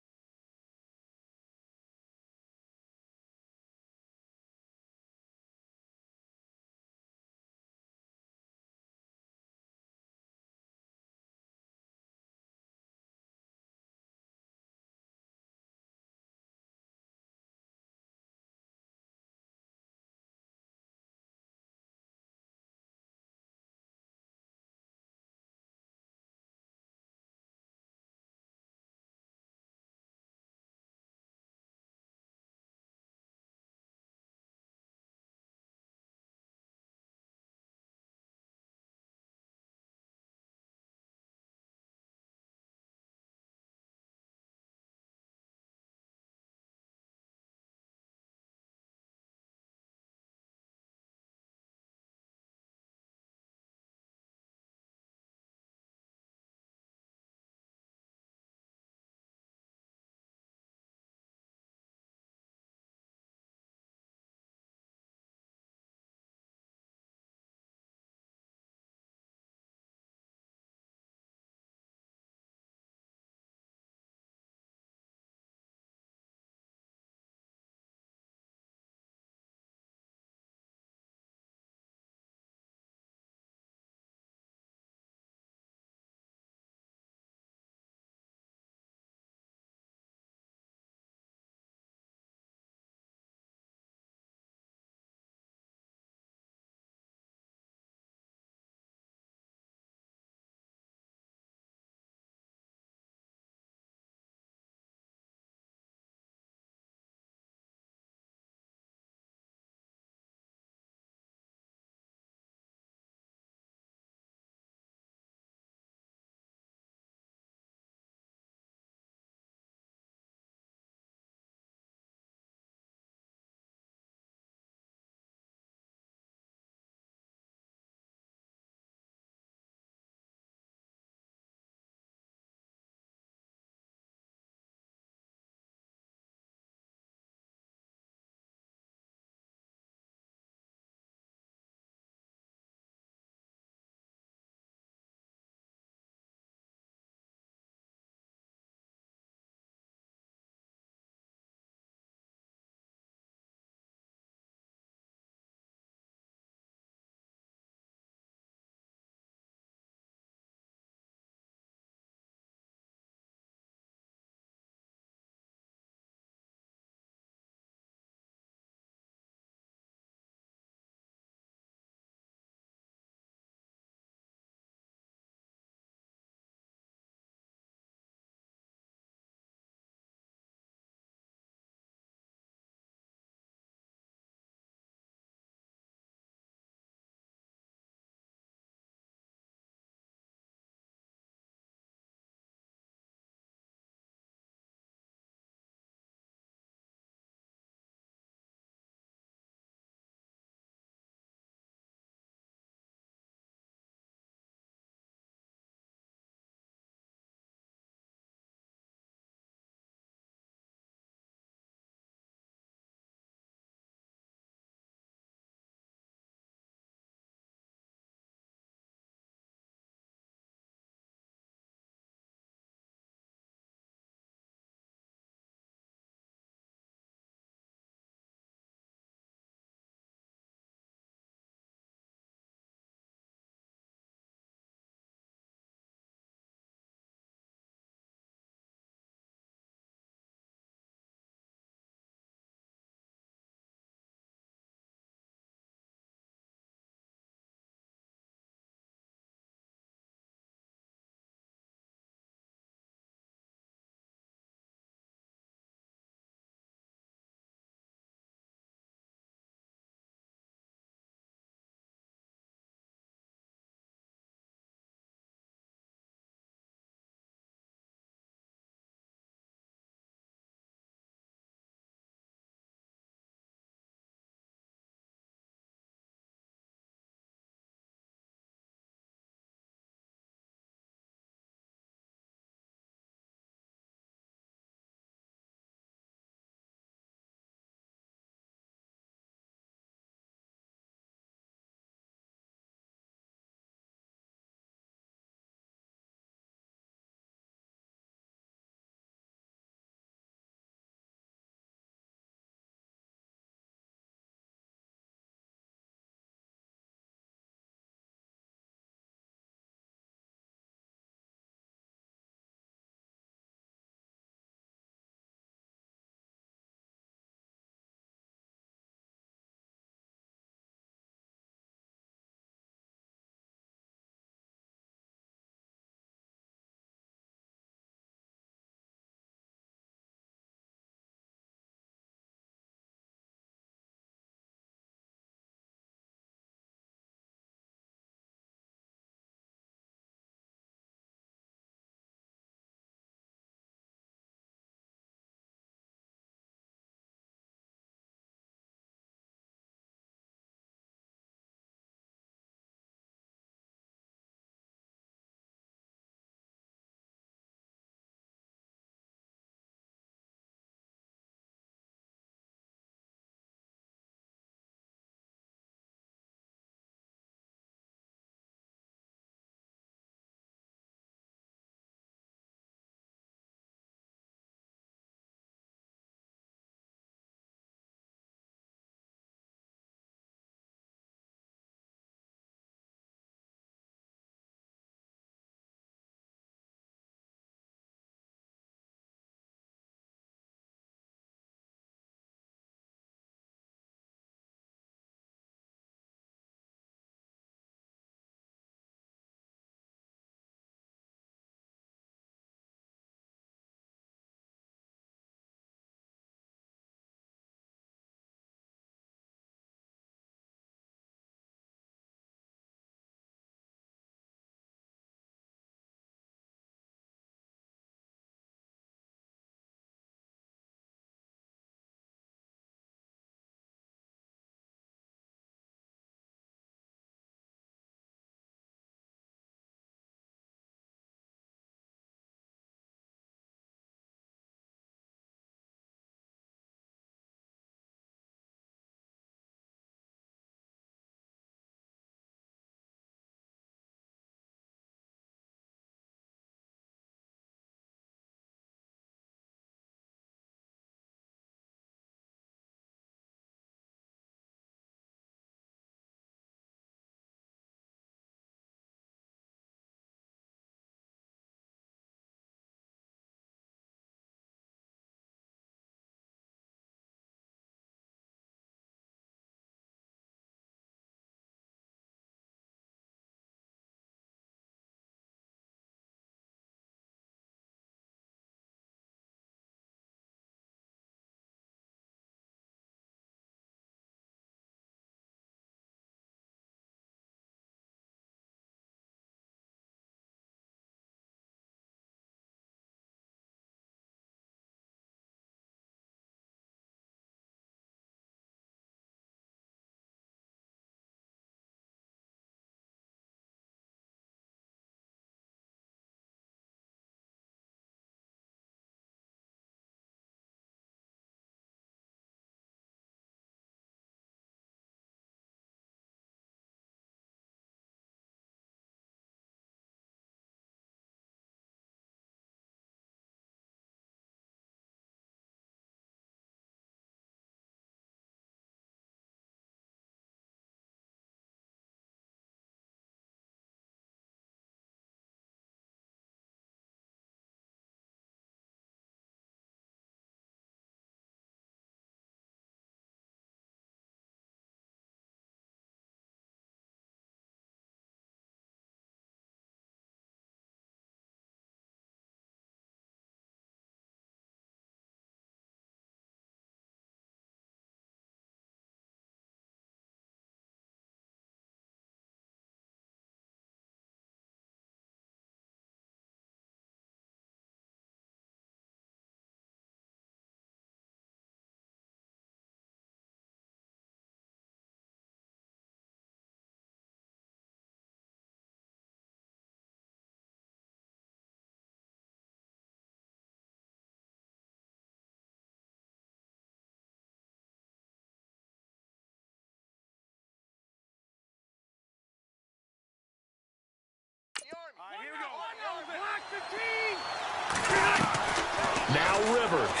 Now Rivers.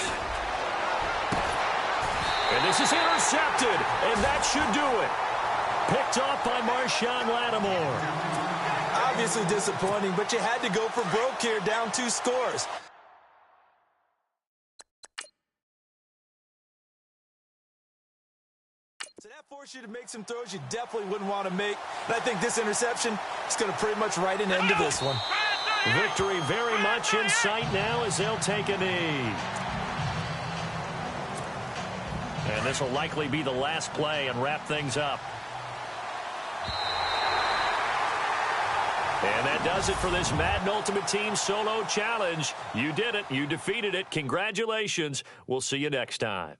And this is intercepted, and that should do it. Picked off by Marshawn Lattimore. Obviously disappointing, but you had to go for broke here, down 2 scores. So that forced you to make some throws you definitely wouldn't want to make. And I think this interception is going to pretty much write an end to this one. Victory very much in sight now as they'll take a knee. And this will likely be the last play and wrap things up. And that does it for this Madden Ultimate Team Solo Challenge. You did it. You defeated it. Congratulations. We'll see you next time.